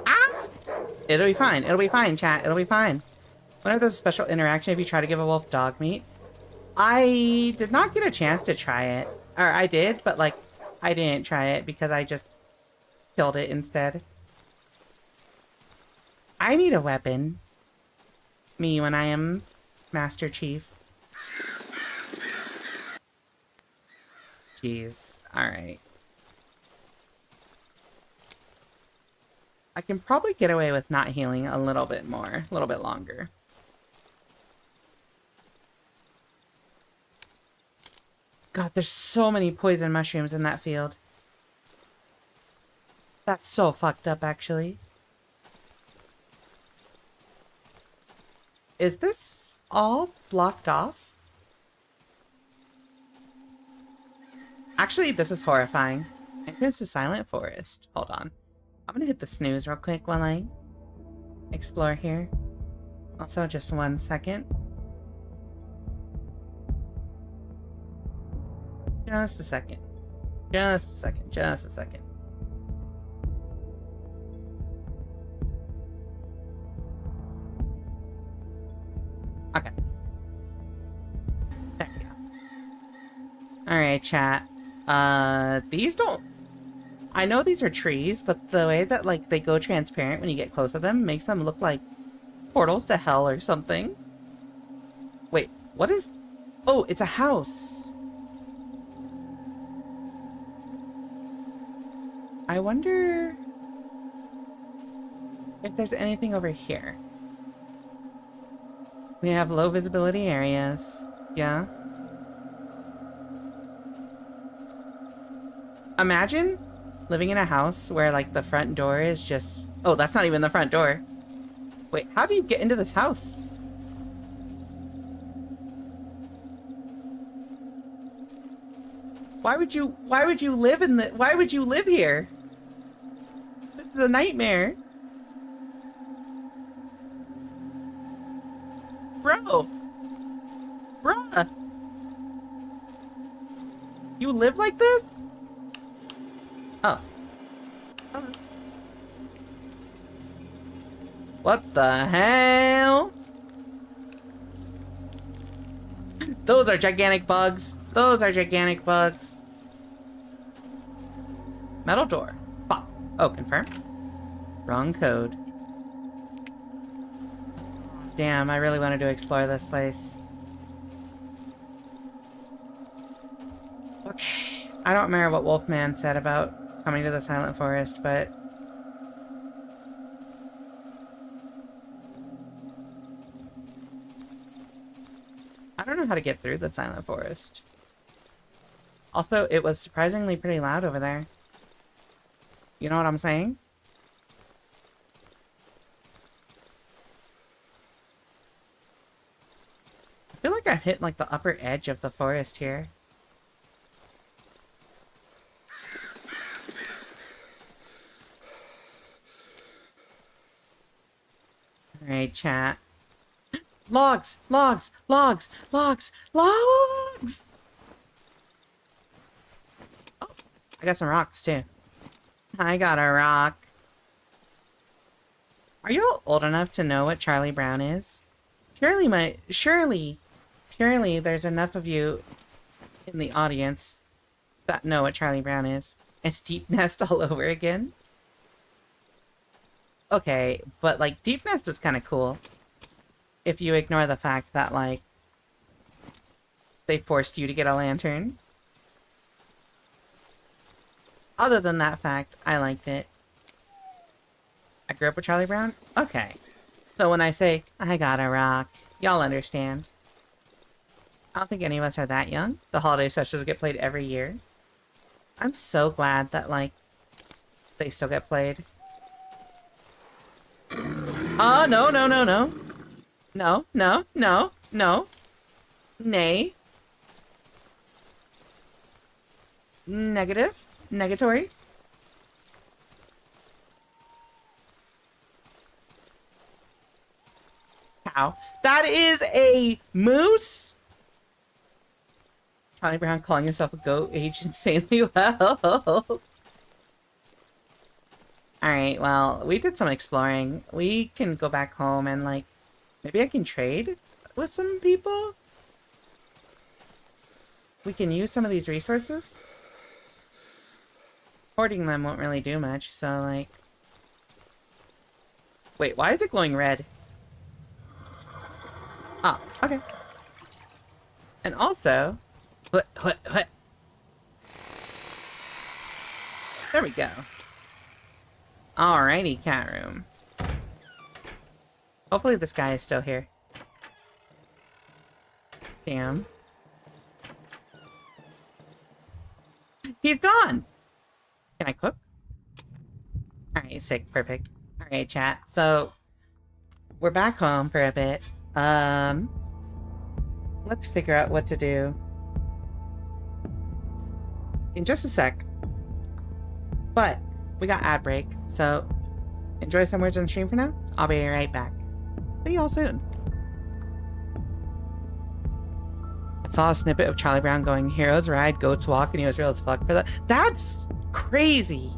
Ah! It'll be fine. It'll be fine, chat. It'll be fine. Whenever there's a special interaction, if you try to give a wolf dog meat. I did not get a chance to try it. Or I did, but, like, I didn't try it because I just killed it instead. I need a weapon. Me when I am Master Chief. Jeez. Alright. I can probably get away with not healing a little bit more. A little bit longer. God, there's so many poison mushrooms in that field. That's so fucked up, actually. Is this all blocked off? Actually, this is horrifying. Entrance to Silent Forest. Hold on. I'm gonna hit the snooze real quick while I explore here. Also, just 1 second. Just a second. Just a second. Just a second. Okay. There we go. Alright, chat. These don't... I know these are trees, but the way that, like, they go transparent when you get close to them makes them look like portals to hell or something. Wait, what is... Oh, it's a house. I wonder if there's anything over here. We have low visibility areas. Yeah. Imagine Living in a house where, like, the front door is just... Oh, that's not even the front door. Wait, how do you get into this house? Why would you live in the... Why would you live here? This is a nightmare. Bro! Bruh! You live like this? Oh. Oh. What the hell? Those are gigantic bugs. Those are gigantic bugs. Metal door. Fuck. Oh, confirm. Wrong code. Damn, I really wanted to explore this place. Okay. I don't remember what Wolfman said about coming to the Silent Forest, but... I don't know how to get through the Silent Forest. Also, it was surprisingly pretty loud over there. You know what I'm saying? I feel like I've hit, like, the upper edge of the forest here. Alright, chat. Logs! Logs! Logs! Logs! Logs! Oh, I got some rocks, too. I got a rock. Are you all old enough to know what Charlie Brown is? Surely there's enough of you in the audience that know what Charlie Brown is. It's Deep Nest all over again. Okay, but, like, Deep Nest was kind of cool. If you ignore the fact that, like, they forced you to get a lantern. Other than that fact, I liked it. I grew up with Charlie Brown? Okay. So when I say, I got a rock, y'all understand. I don't think any of us are that young. The holiday specials get played every year. I'm so glad that, like, they still get played. Oh, no, no, no, no. No, no, no, no. Nay. Negative. Negatory. Cow. That is a moose? Charlie Brown calling himself a goat aged insanely well. Alright, well, we did some exploring. We can go back home and, like, maybe I can trade with some people? We can use some of these resources? Hoarding them won't really do much, so, like... Wait, why is it glowing red? Oh, okay. And also... There we go. Alrighty, cat room. Hopefully this guy is still here. Damn. He's gone! Can I cook? Alright, sick. Perfect. Alright, chat. So, we're back home for a bit. Let's figure out what to do. In just a sec. But, we got ad break, so enjoy some words on the stream for now. I'll be right back. See y'all soon. I saw a snippet of Charlie Brown going, heroes ride, goats walk, and he was real as fuck for that. That's crazy!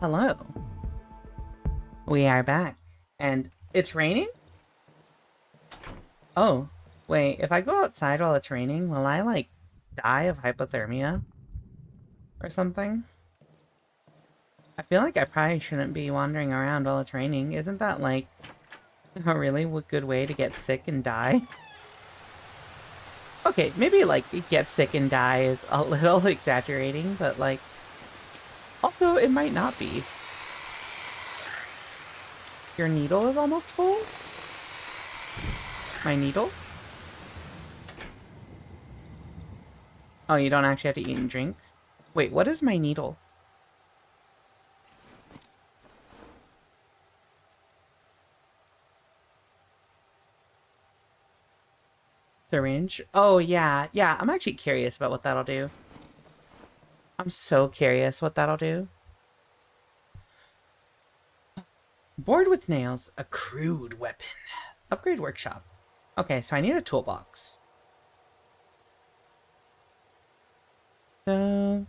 Hello. We are back. And it's raining? Oh, wait, if I go outside while it's raining, will I, like, die of hypothermia? Or something? I feel like I probably shouldn't be wandering around while it's raining. Isn't that, like, a really good way to get sick and die? Okay, maybe, like, get sick and die is a little exaggerating, but, like, also, it might not be. Your needle is almost full? My needle? Oh, you don't actually have to eat and drink? Wait, what is my needle? Syringe? Oh, yeah. Yeah, I'm actually curious about what that'll do. I'm so curious what that'll do. Bored with nails, a crude weapon. Upgrade workshop. Okay, so I need a toolbox. So,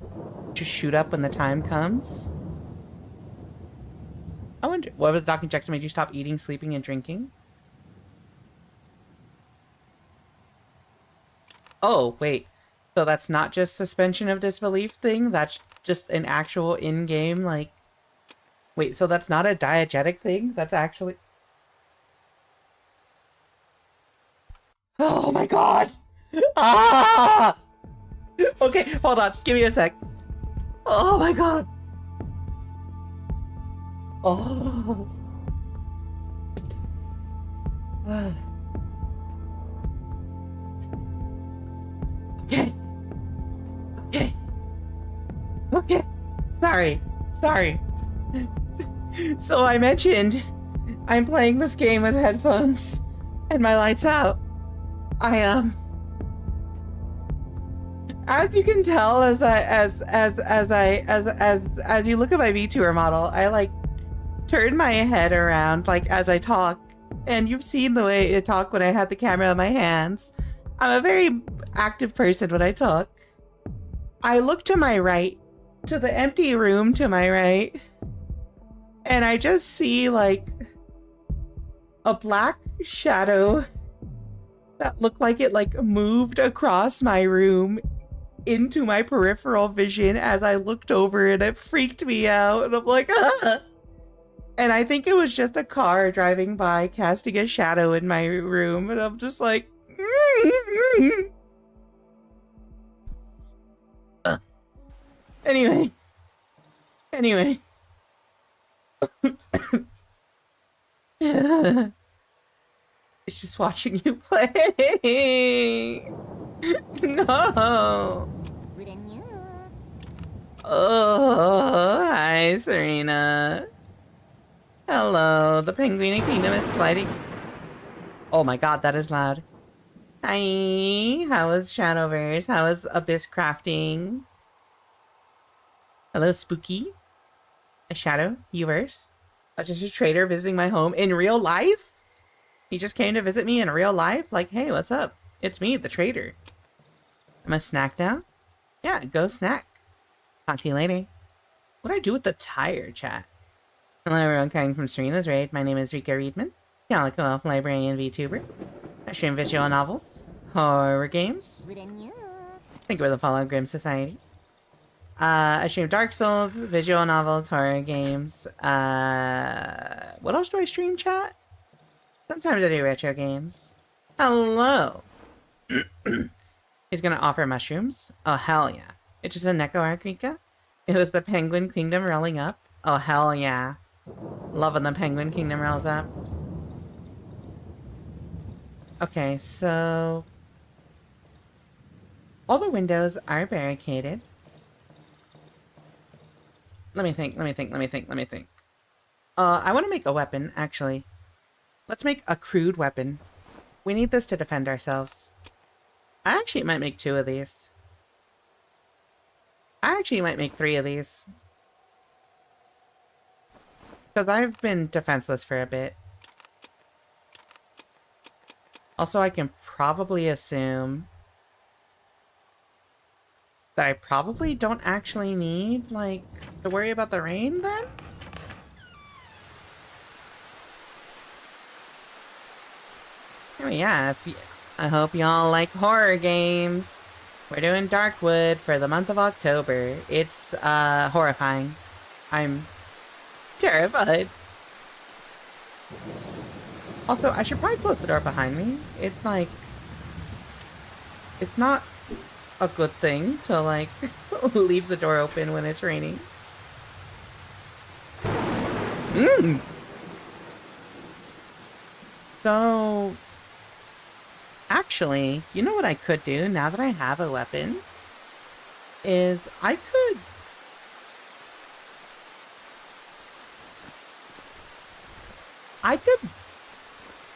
just shoot up when the time comes. I wonder, what would the doc injector made you stop eating, sleeping, and drinking? Oh, wait. So that's not just suspension of disbelief thing? That's just an actual in-game, like... Wait, so that's not a diegetic thing? That's actually... Oh my god! Ah! Okay, hold on. Give me a sec. Oh my god! Oh... Okay. Okay. Okay. Sorry. So I mentioned I'm playing this game with headphones and my lights out. I am. As you can tell, as you look at my VTuber model, I like turn my head around like as I talk, and you've seen the way I talk when I had the camera in my hands. I'm a very active person when I talk. I look to my right, to the empty room to my right, and I just see like a black shadow that looked like it like moved across my room into my peripheral vision as I looked over, and it freaked me out, and I'm like, ah! And I think it was just a car driving by casting a shadow in my room, and I'm just like, Anyway. It's just watching you play. No. Oh, hi, Serena. Hello, the Penguin Kingdom is sliding. Oh my god, that is loud. Hi, how is Shadowverse? How is Abyss Crafting? Hello, Spooky. A Shadow, Uverse. Just a trader visiting my home in real life? He just came to visit me in real life? Like, hey, what's up? It's me, the trader. I'm a snack now? Yeah, go snack. Talk to you later. What do I do with the tire, chat? Hello everyone, coming from Serena's Raid. My name is Rika Readman, Calico Elf Librarian VTuber. I stream visual novels, horror games. Think we're the Fallout Grim Society. I stream Dark Souls, visual novels, horror games. What else do I stream, chat? Sometimes I do retro games. Hello! He's gonna offer mushrooms? Oh, hell yeah. It's just a Neko arc, Rika? It was the Penguin Kingdom rolling up? Oh, hell yeah. Loving the Penguin Kingdom rolls up. Okay, so... all the windows are barricaded. Let me think. I want to make a weapon, actually. Let's make a crude weapon. We need this to defend ourselves. I actually might make 2 of these. I actually might make 3 of these. Because I've been defenseless for a bit. Also, I can probably assume that I probably don't actually need, like, to worry about the rain, then? Oh yeah, I hope y'all like horror games. We're doing Darkwood for the month of October. It's, horrifying. I'm terrified. Also, I should probably close the door behind me. It's like... it's not a good thing to, like, leave the door open when it's raining. So... actually, you know what I could do now that I have a weapon? Is I could...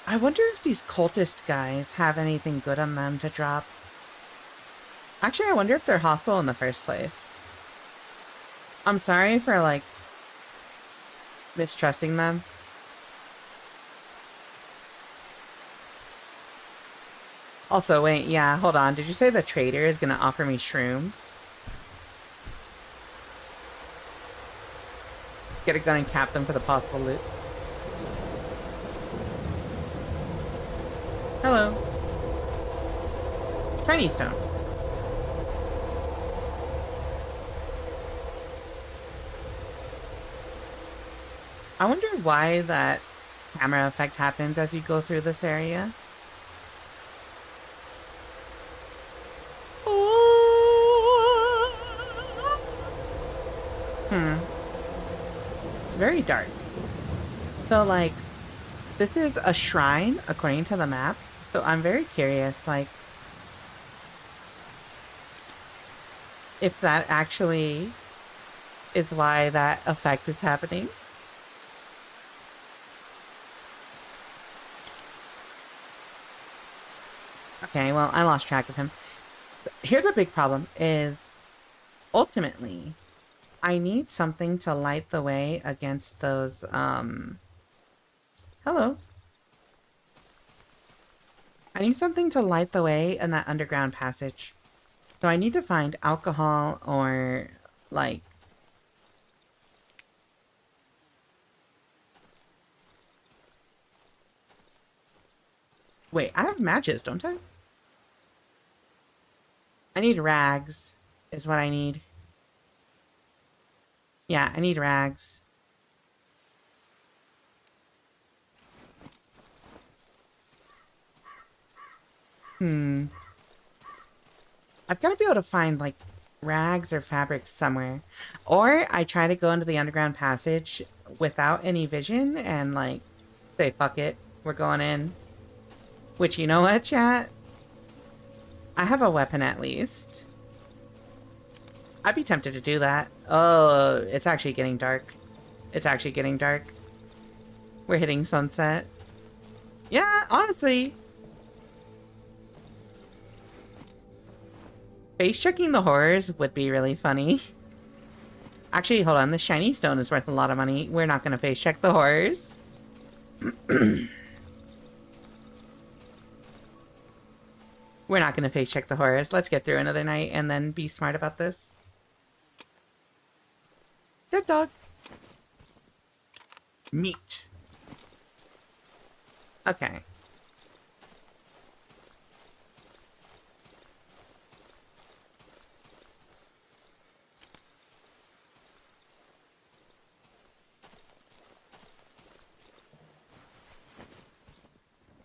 I wonder if these cultist guys have anything good on them to drop. Actually, I wonder if they're hostile in the first place. I'm sorry for, like, mistrusting them. Also, wait, yeah, hold on. Did you say the trader is gonna offer me shrooms? Get a gun and cap them for the possible loot. Hello. Tiny stone. I wonder why that camera effect happens as you go through this area. It's very dark. So, like, this is a shrine, according to the map. So I'm very curious, like, if that actually is why that effect is happening. Okay, well, I lost track of him. Here's a big problem, is ultimately, I need something to light the way against those, Hello. I need something to light the way in that underground passage. So I need to find alcohol or, like... Wait, I have matches, don't I? I need rags, is what I need. Yeah, I need rags. I've got to be able to find, like, rags or fabrics somewhere. Or I try to go into the underground passage without any vision and, like, say, fuck it, we're going in. Which, you know what, chat? I have a weapon at least. I'd be tempted to do that. Oh, it's actually getting dark. It's actually getting dark. We're hitting sunset. Yeah, honestly. Face checking the horrors would be really funny. Actually, hold on. The shiny stone is worth a lot of money. We're not going to face check the horrors. We're not going to face check the horrors. Let's get through another night and then be smart about this. Dead dog. Meat. Okay.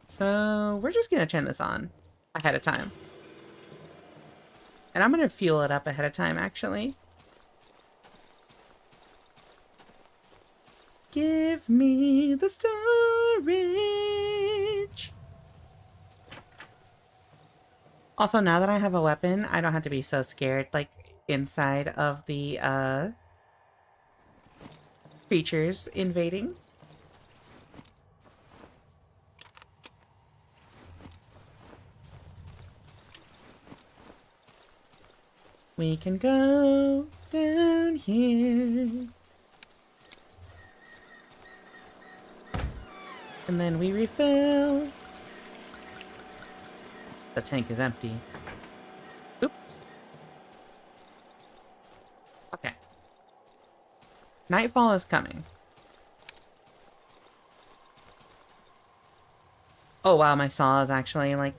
So we're just going to turn this on ahead of time. And I'm going to fuel it up ahead of time, actually. Give me the storage. Also, now that I have a weapon, I don't have to be so scared, like, inside of the, creatures invading. We can go down here. And then we refill. The tank is empty. Oops. Okay. Nightfall is coming. Oh wow, my saw is actually, like,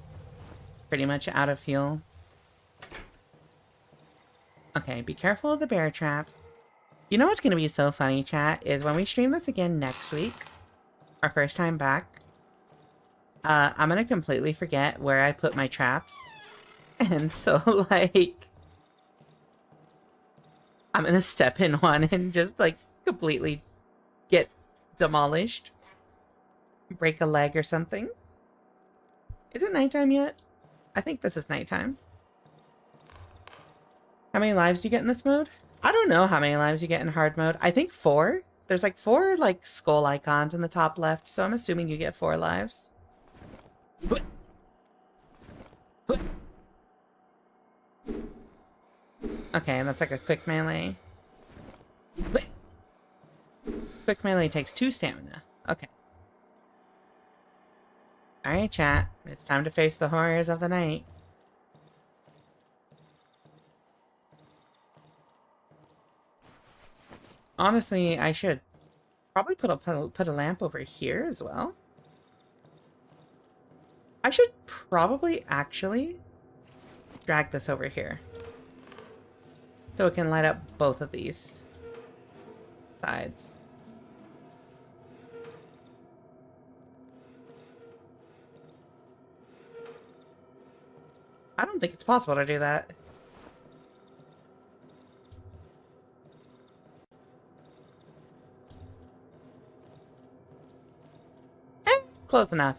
pretty much out of fuel. Okay, be careful of the bear trap. You know what's gonna be so funny, chat, is when we stream this again next week, our first time back, I'm gonna completely forget where I put my traps. And so, like, I'm gonna step in one and just, like, completely get demolished. Break a leg or something. Is it nighttime yet? I think this is nighttime. How many lives do you get in this mode? I don't know how many lives you get in hard mode. I think 4. There's like 4 like skull icons in the top left, so I'm assuming you get 4 lives. Okay, that's like a quick melee. Quick melee takes 2 stamina. Okay. Alright, chat. It's time to face the horrors of the night. Honestly, I should probably put a lamp over here as well. I should probably actually drag this over here. So it can light up both of these sides. I don't think it's possible to do that. Close enough.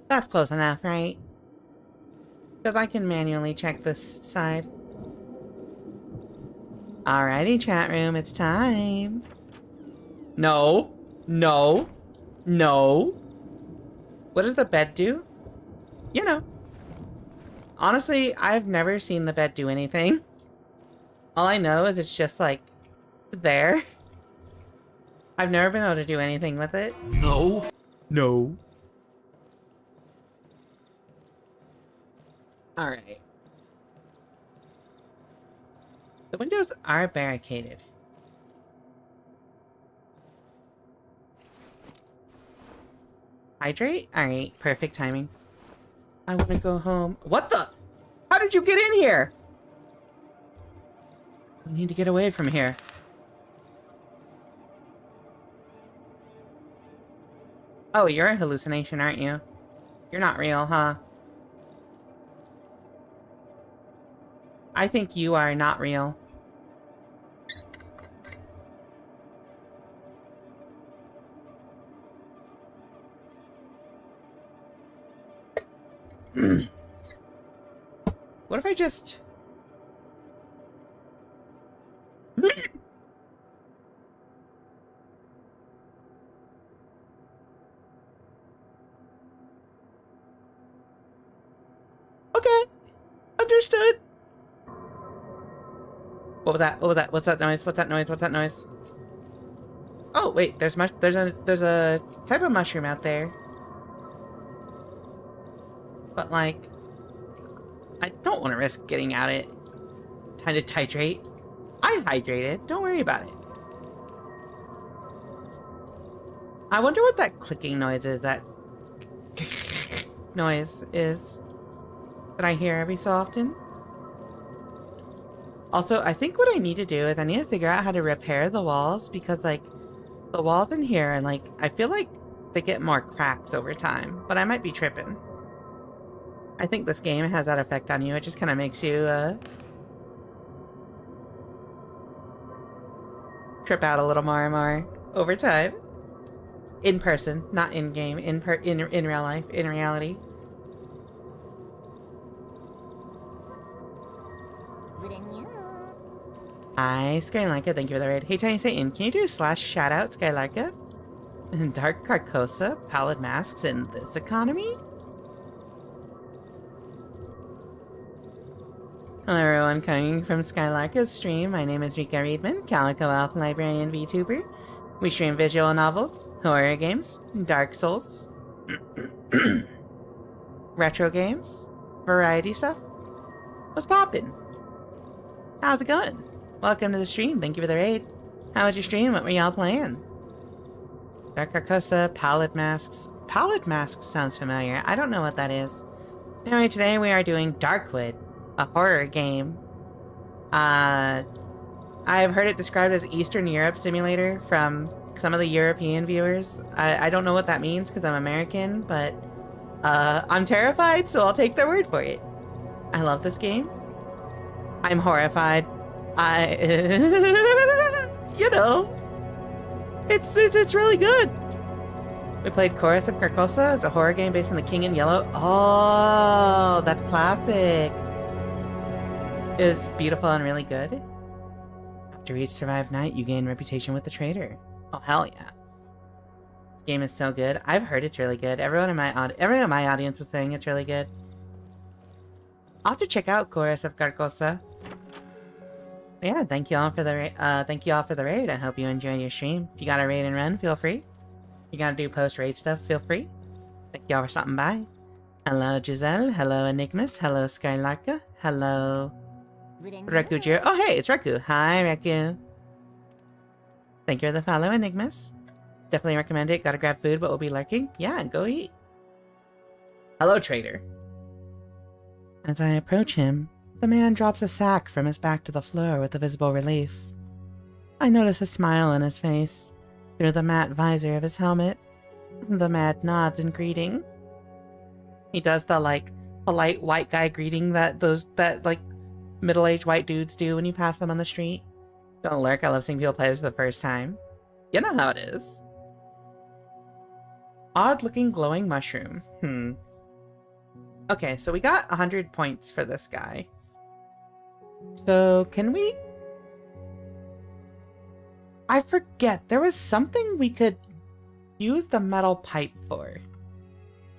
That's close enough, right? Because I can manually check this side. Alrighty, chat room, it's time. No. No. No. What does the bed do? You know. Honestly, I've never seen the bed do anything. All I know is it's just, like, there. I've never been able to do anything with it. No. No. Alright. The windows are barricaded. Hydrate? Alright, perfect timing. I want to go home. What the? How did you get in here? We need to get away from here. Oh, you're a hallucination, aren't you? You're not real, huh? I think you are not real. What if I just... Okay. Understood. What was that? What was that? What's that noise? What's that noise? What's that noise? Oh, wait, there's a type of mushroom out there. But, like, I don't want to risk getting at it. Time to titrate. I hydrated. Don't worry about it. I wonder what that clicking noise is, that noise is that I hear every so often. Also, I think what I need to do is I need to figure out how to repair the walls, because, like, the walls in here, and, like, I feel like they get more cracks over time, but I might be tripping. I think this game has that effect on you. It just kind of makes you, trip out a little more and more over time. In person, not in-game, in real life, in reality. Hi, Skylarka, thank you for the raid. Hey, Tiny Satan, can you do a /shoutout, Skylarka? Dark Carcosa, pallid masks in this economy? Hello everyone, coming from Skylarka's stream. My name is Rika Readman, Calico Elf Librarian VTuber. We stream visual novels, horror games, Dark Souls, retro games, variety stuff. What's poppin'? How's it going? Welcome to the stream, thank you for the raid. How was your stream? What were y'all playing? Dark Carcosa, pallid masks. Pallid masks sounds familiar. I don't know what that is. Anyway, today we are doing DARKWOOD, a horror game. I've heard it described as Eastern Europe Simulator from some of the European viewers. I don't know what that means because I'm American, but I'm terrified, so I'll take their word for it. I love this game. I'm horrified. You know, it's really good. We played Chorus of Carcosa. It's a horror game based on The King in Yellow. Oh, that's classic. It is beautiful and really good. After each survived night, you gain reputation with the traitor. Oh, hell yeah. This game is so good. I've heard it's really good. Everyone in my audience was saying it's really good. I'll have to check out Chorus of Carcosa. Yeah, thank you all for the raid. I hope you enjoyed your stream. If you got a raid and run, feel free. If you gotta do post-raid stuff, feel free. Thank you all for stopping by. Hello, Giselle. Hello, Enigmas. Hello, Skylarka. Hello, Rekujiro. Oh, hey, it's Reku. Hi, Reku. Thank you for the follow, Enigmas. Definitely recommend it. Gotta grab food, but we'll be lurking. Yeah, go eat. Hello, trader. As I approach him, the man drops a sack from his back to the floor with a visible relief. I notice a smile on his face through the matte visor of his helmet. The man nods in greeting. He does the, like, polite white guy greeting that middle-aged white dudes do when you pass them on the street. Don't lurk, I love seeing people play this for the first time. You know how it is. Odd-looking glowing mushroom. Okay, so we got 100 points for this guy. So, can we... I forget, there was something we could use the metal pipe for.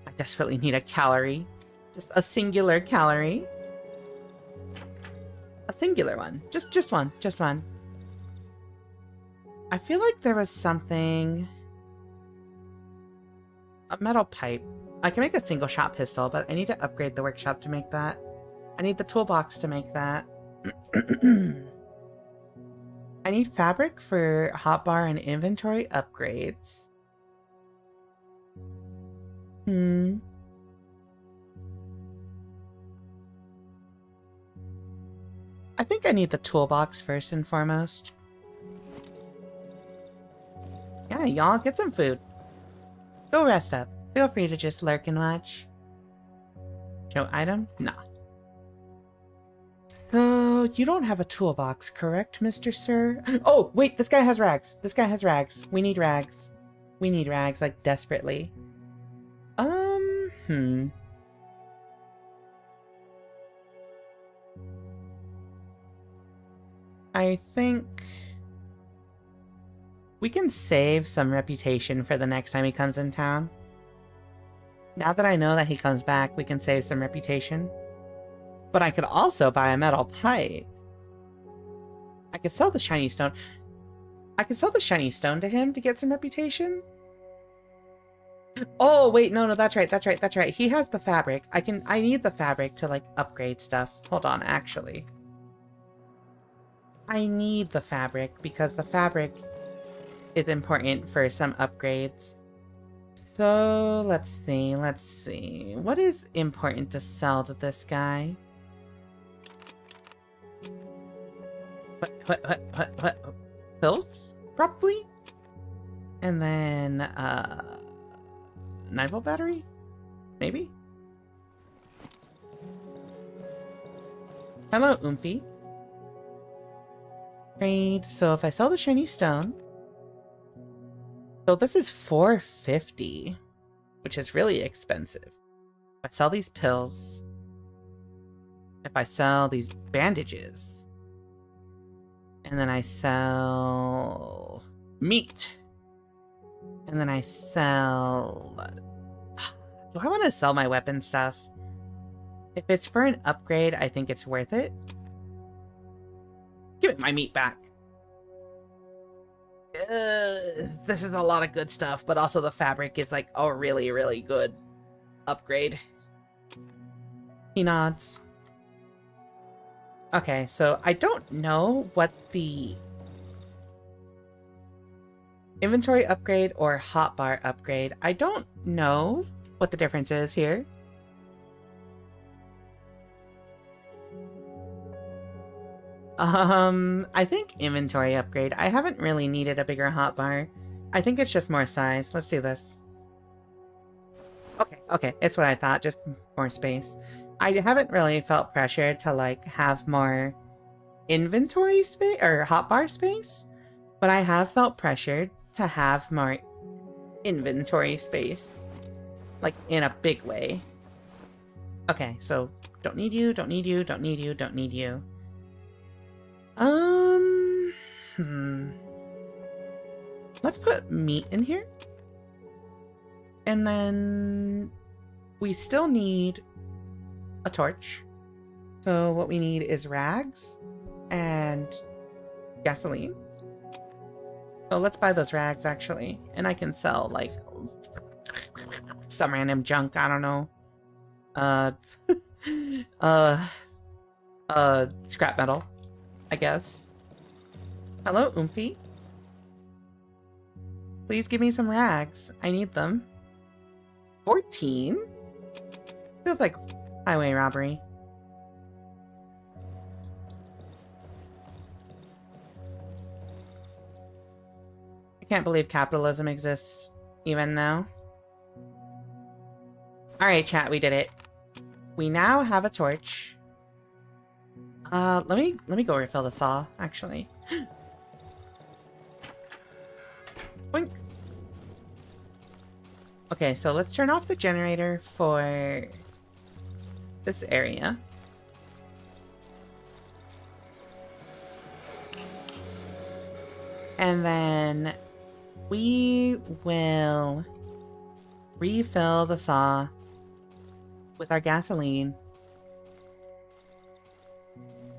I desperately need a calorie. Just a singular calorie. A singular one. Just one. Just one. I feel like there was something... A metal pipe. I can make a single shot pistol, but I need to upgrade the workshop to make that. I need the toolbox to make that. I need fabric for hotbar and inventory upgrades. I think I need the toolbox first and foremost. Yeah, y'all, get some food. Go rest up. Feel free to just lurk and watch. Show item? Nah. So, you don't have a toolbox, correct, Mr. Sir? Oh, wait, this guy has rags. This guy has rags. We need rags. We need rags, like, desperately. I think... we can save some reputation for the next time he comes in town. Now that I know that he comes back, we can save some reputation. But I could also buy a metal pipe. I could sell the shiny stone. I could sell the shiny stone to him to get some reputation. Oh, wait, no, that's right. He has the fabric. I need the fabric to, like, upgrade stuff. Hold on, actually. I need the fabric because the fabric is important for some upgrades. So, let's see. What is important to sell to this guy? What? Pills? Probably? And then, 9-volt battery? Maybe? Hello, Oomphy. Trade. So if I sell the shiny stone... So this is $450, which is really expensive. If I sell these pills... If I sell these bandages... And then I sell... meat. And then I sell... Do I want to sell my weapon stuff? If it's for an upgrade, I think it's worth it. Give me my meat back. This is a lot of good stuff, but also the fabric is like a really, really good upgrade. He nods. Okay, so I don't know what the inventory upgrade or hotbar upgrade. I don't know what the difference is here. I think inventory upgrade. I haven't really needed a bigger hotbar. I think it's just more size. Let's do this. Okay, it's what I thought, just more space. I haven't really felt pressured to, like, have more inventory space, or hotbar space, but I have felt pressured to have more inventory space. Like, in a big way. Okay, so, don't need you, don't need you, don't need you, don't need you. Let's put meat in here. And then we still need a torch. So what we need is rags and gasoline. So let's buy those rags, actually. And I can sell, like, some random junk, I don't know. Scrap metal, I guess. Hello, Oomphy. Please give me some rags. I need them. 14? Feels like highway robbery. I can't believe capitalism exists even now. Alright, chat, we did it. We now have a torch. Let me go refill the saw, actually. Boink. Okay, so let's turn off the generator for this area. And then we will refill the saw with our gasoline.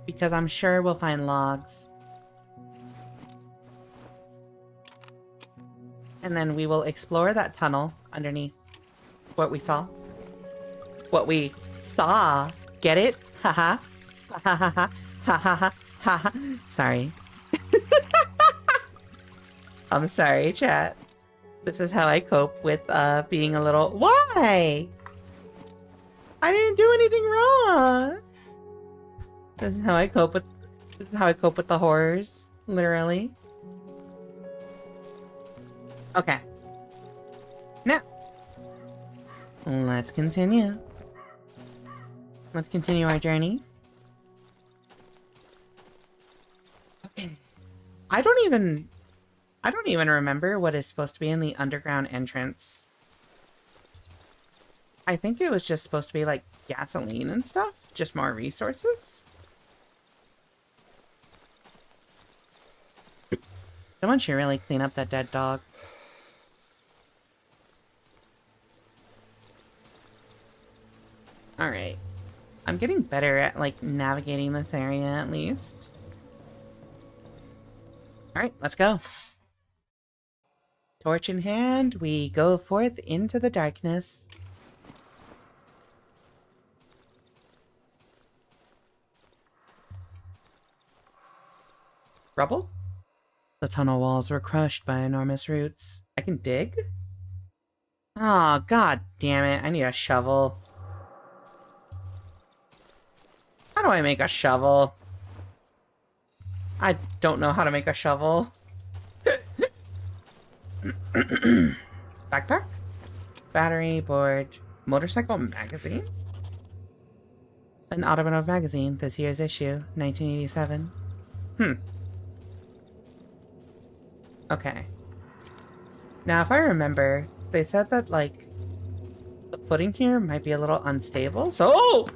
Because I'm sure we'll find logs. And then we will explore that tunnel underneath what we saw. What we saw. Get it? Haha. Ha ha ha ha ha ha ha. Sorry. I'm sorry, chat. This is how I cope with being a little... Why? I didn't do anything wrong. This is how I cope with... This is how I cope with the horrors. Literally. Okay. Now, let's continue. Let's continue our journey. Okay. I don't even remember what is supposed to be in the underground entrance. I think it was just supposed to be like gasoline and stuff. Just more resources. Someone should really clean up that dead dog. Alright. I'm getting better at, like, navigating this area, at least. Alright, let's go. Torch in hand, we go forth into the darkness. Rubble? The tunnel walls were crushed by enormous roots. I can dig? Oh, god damn it. I need a shovel. How do I make a shovel? I don't know how to make a shovel. Backpack? Battery, board, motorcycle magazine? An automotive magazine, this year's issue, 1987. Okay. Now, if I remember, they said that, like, the footing here might be a little unstable, so... Oh!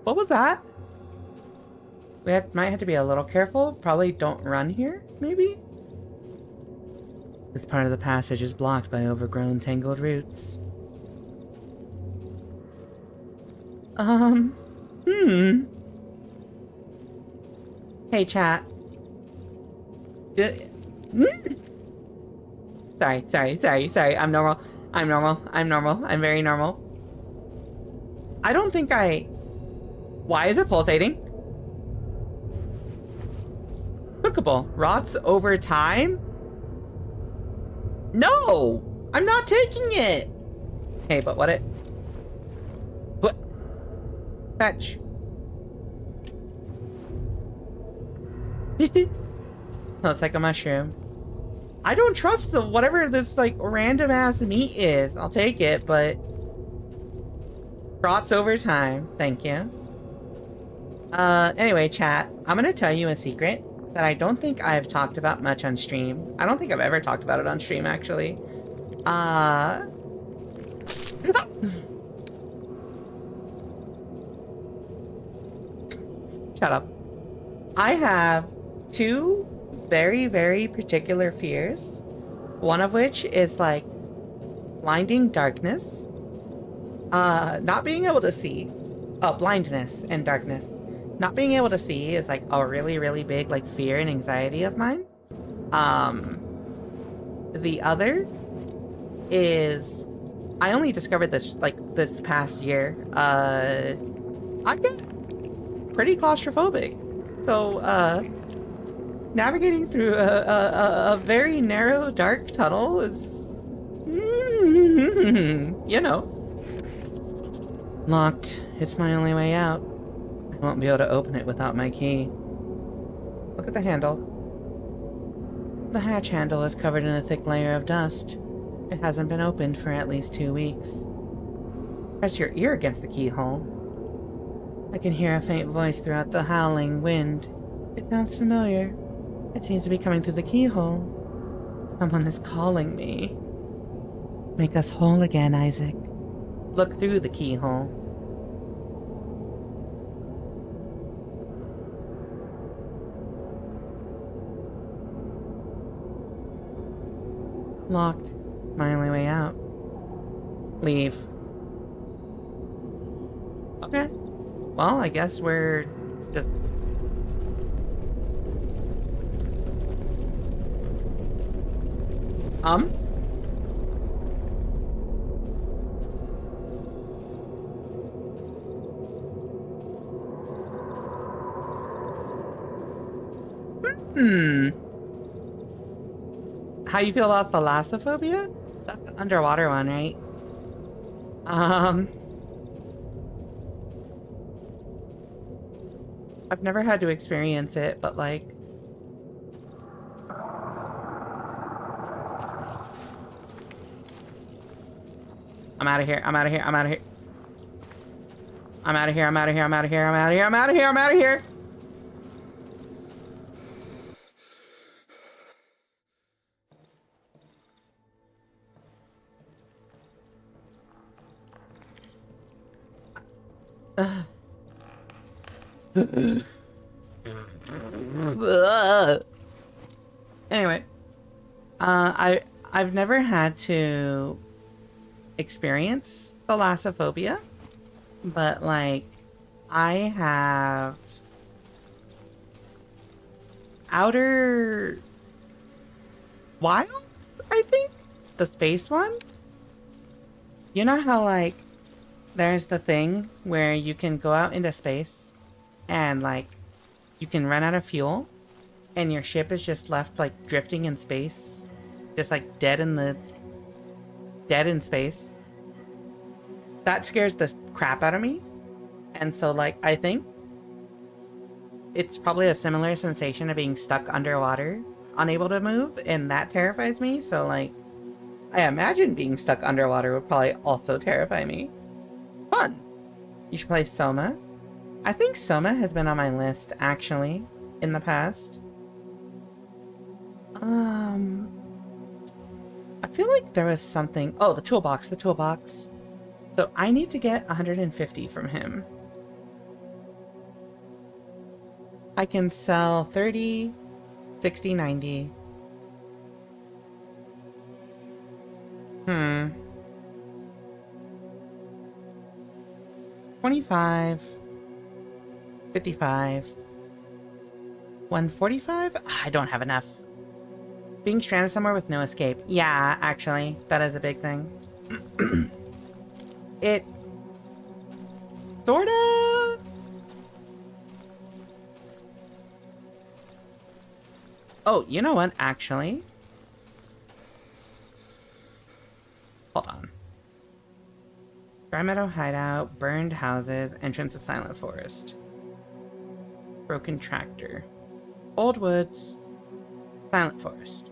What was that? We might have to be a little careful. Probably don't run here, maybe? This part of the passage is blocked by overgrown, tangled roots. Hey, chat. Sorry. I'm normal. I'm very normal. I don't think Why is it pulsating? Cookable. Rots over time? No! I'm not taking it! Hey, but what Fetch. Looks like a mushroom. I don't trust whatever this, like, random ass meat is. I'll take it, but... Rots over time. Thank you. Anyway, chat. I'm gonna tell you a secret that I don't think I've talked about much on stream. I don't think I've ever talked about it on stream, actually. Shut up. I have two very, very particular fears. One of which is, like, blinding darkness. Not being able to see. Oh, blindness and darkness. not being able to see is like a really, really big like fear and anxiety of mine. The other is I only discovered this like this past year. I get pretty claustrophobic. So navigating through a very narrow, dark tunnel is you know. Locked. It's my only way out. I won't be able to open it without my key. Look at the handle. The hatch handle is covered in a thick layer of dust. It hasn't been opened for at least 2 weeks. Press your ear against the keyhole. I can hear a faint voice throughout the howling wind. It sounds familiar. It seems to be coming through the keyhole. Someone is calling me. Make us whole again, Isaac. Look through the keyhole. Locked. My only way out. Leave. Okay. Well, I guess we're just... How you feel about thalassophobia? That's the underwater one, right? I've never had to experience it, but like... I'm out of here, I'm out of here, I'm out of here. I'm out of here, I'm out of here, I'm out of here, I'm out of here, I'm out of here, I'm out of here! Anyway, I've never had to experience thalassophobia, but like I have Outer Wilds, I think, the space one. You know how like there's the thing where you can go out into space and like you can run out of fuel and your ship is just left like drifting in space, just like dead in space. That scares the crap out of me. And so like I think it's probably a similar sensation of being stuck underwater, unable to move, and that terrifies me. So like I imagine being stuck underwater would probably also terrify me. Fun! You should play Soma. I think Soma has been on my list, actually, in the past. I feel like there was something... Oh, the toolbox. So I need to get 150 from him. I can sell 30, 60, 90. 25, 55, 145? I don't have enough. Being stranded somewhere with no escape. Yeah, actually, that is a big thing. It... sorta... Oh, you know what, actually? Hold on. Dry Meadow Hideout, burned houses, entrance to Silent Forest. Broken tractor. Old woods. Silent Forest.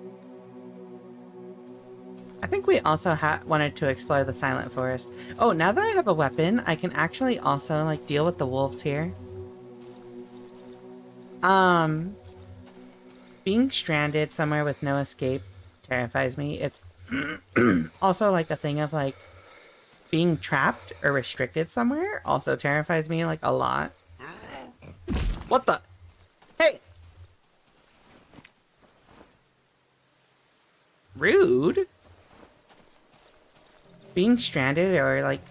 I think we also wanted to explore the Silent Forest. Oh, now that I have a weapon, I can actually also, like, deal with the wolves here. Being stranded somewhere with no escape terrifies me. It's also, like, a thing of, like, being trapped or restricted somewhere also terrifies me, like, a lot. What the? Hey! Rude? Being stranded or, like,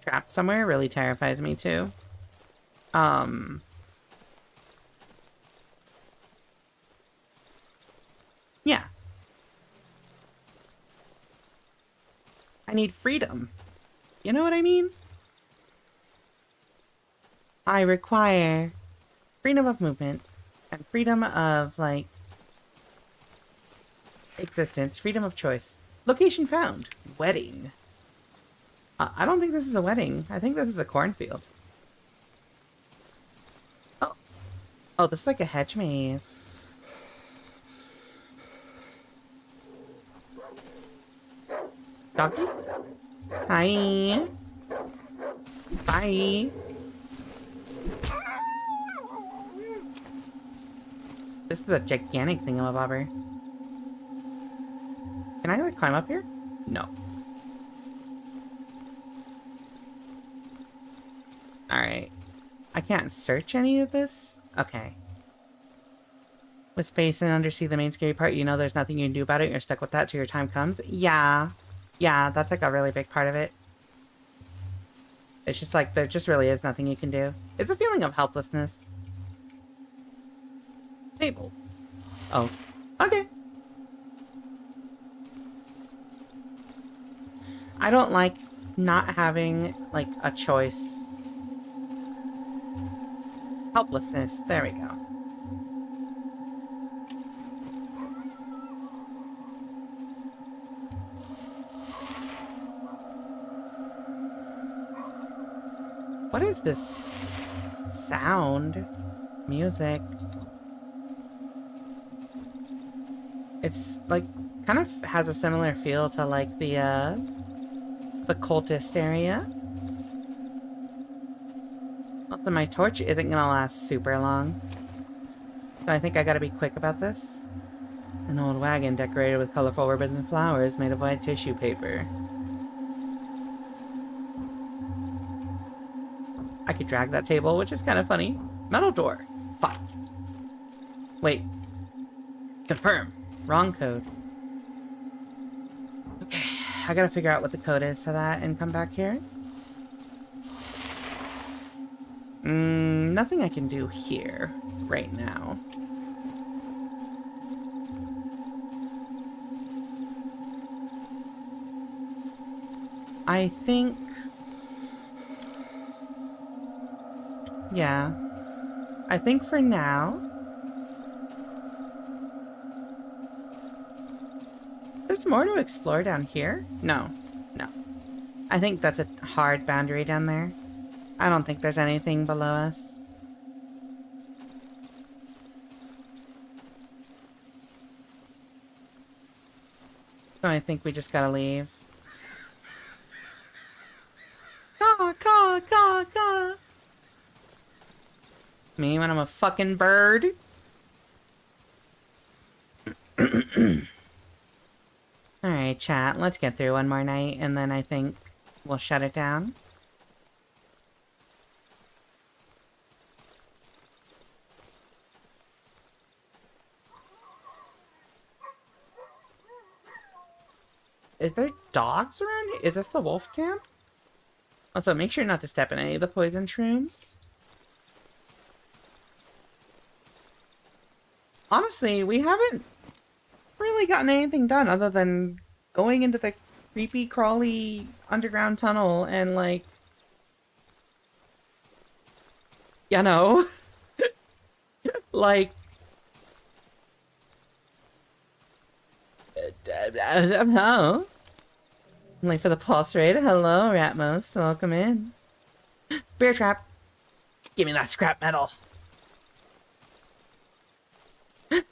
trapped somewhere really terrifies me, too. I need freedom. You know what I mean? I require freedom of movement and freedom of, like, existence, freedom of choice. Location found. Wedding. I don't think this is a wedding. I think this is a cornfield. Oh. Oh, this is like a hedge maze. Doggy? Hi. Bye. This is a gigantic thingamabobber. Can I, like, climb up here? No. Alright. I can't search any of this? Okay. With space and undersea, the main scary part, you know there's nothing you can do about it, you're stuck with that till your time comes? Yeah. Yeah, that's, like, a really big part of it. It's just, like, there just really is nothing you can do. It's a feeling of helplessness. Table. Oh. Okay. I don't like not having, like, a choice. Helplessness. There we go. What is this sound? Music. It's, like, kind of has a similar feel to, like, the cultist area. Also, my torch isn't gonna last super long. So I think I gotta be quick about this. An old wagon decorated with colorful ribbons and flowers made of white tissue paper. I could drag that table, which is kind of funny. Metal door. Fuck. Wait. Confirm. Wrong code. Okay, I gotta figure out what the code is to that and come back here. Nothing I can do here right now. I think... yeah. I think for now... there's more to explore down here? No. No. I think that's a hard boundary down there. I don't think there's anything below us. So I think we just gotta leave. Caw, caw, caw, caw. Me when I'm a fucking bird? Alright, chat, let's get through one more night, and then I think we'll shut it down. Is there dogs around here? Is this the wolf camp? Also, make sure not to step in any of the poison shrooms. Honestly, we haven't really gotten anything done other than going into the creepy, crawly underground tunnel and, like... you know? like... hello? Late for the pulse rate. Hello, Ratmost. Welcome in. Bear trap. Give me that scrap metal.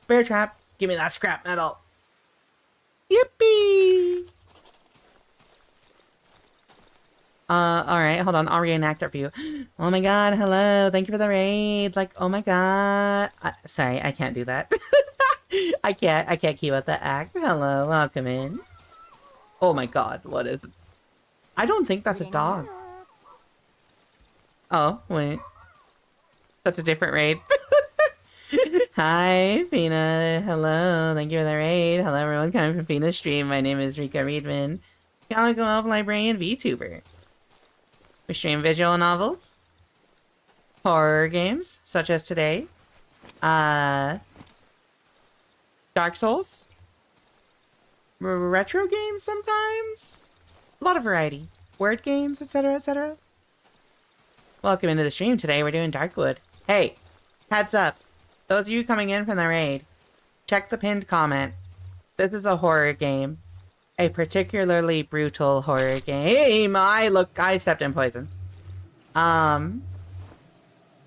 Bear trap. Give me that scrap metal. Yippee! Alright, hold on. I'll reenact it for you. Oh my god, hello. Thank you for the raid. Like, oh my god. Sorry, I can't do that. I can't keep up the act. Hello, welcome in. Oh my god, what is it? I don't think that's a dog. Oh, wait. That's a different raid. Hi, Fina. Hello, thank you for the raid. Hello, everyone coming from Fina's stream. My name is Rika Readman, Calico Elf Librarian VTuber. We stream visual novels, horror games, such as today, Dark Souls, retro games sometimes, A lot of variety. Word games, etc., etc. Welcome into the stream today. We're doing Darkwood. Hey, heads up. Those of you coming in from the raid, check the pinned comment. This is a horror game. A particularly brutal horror game. I stepped in poison.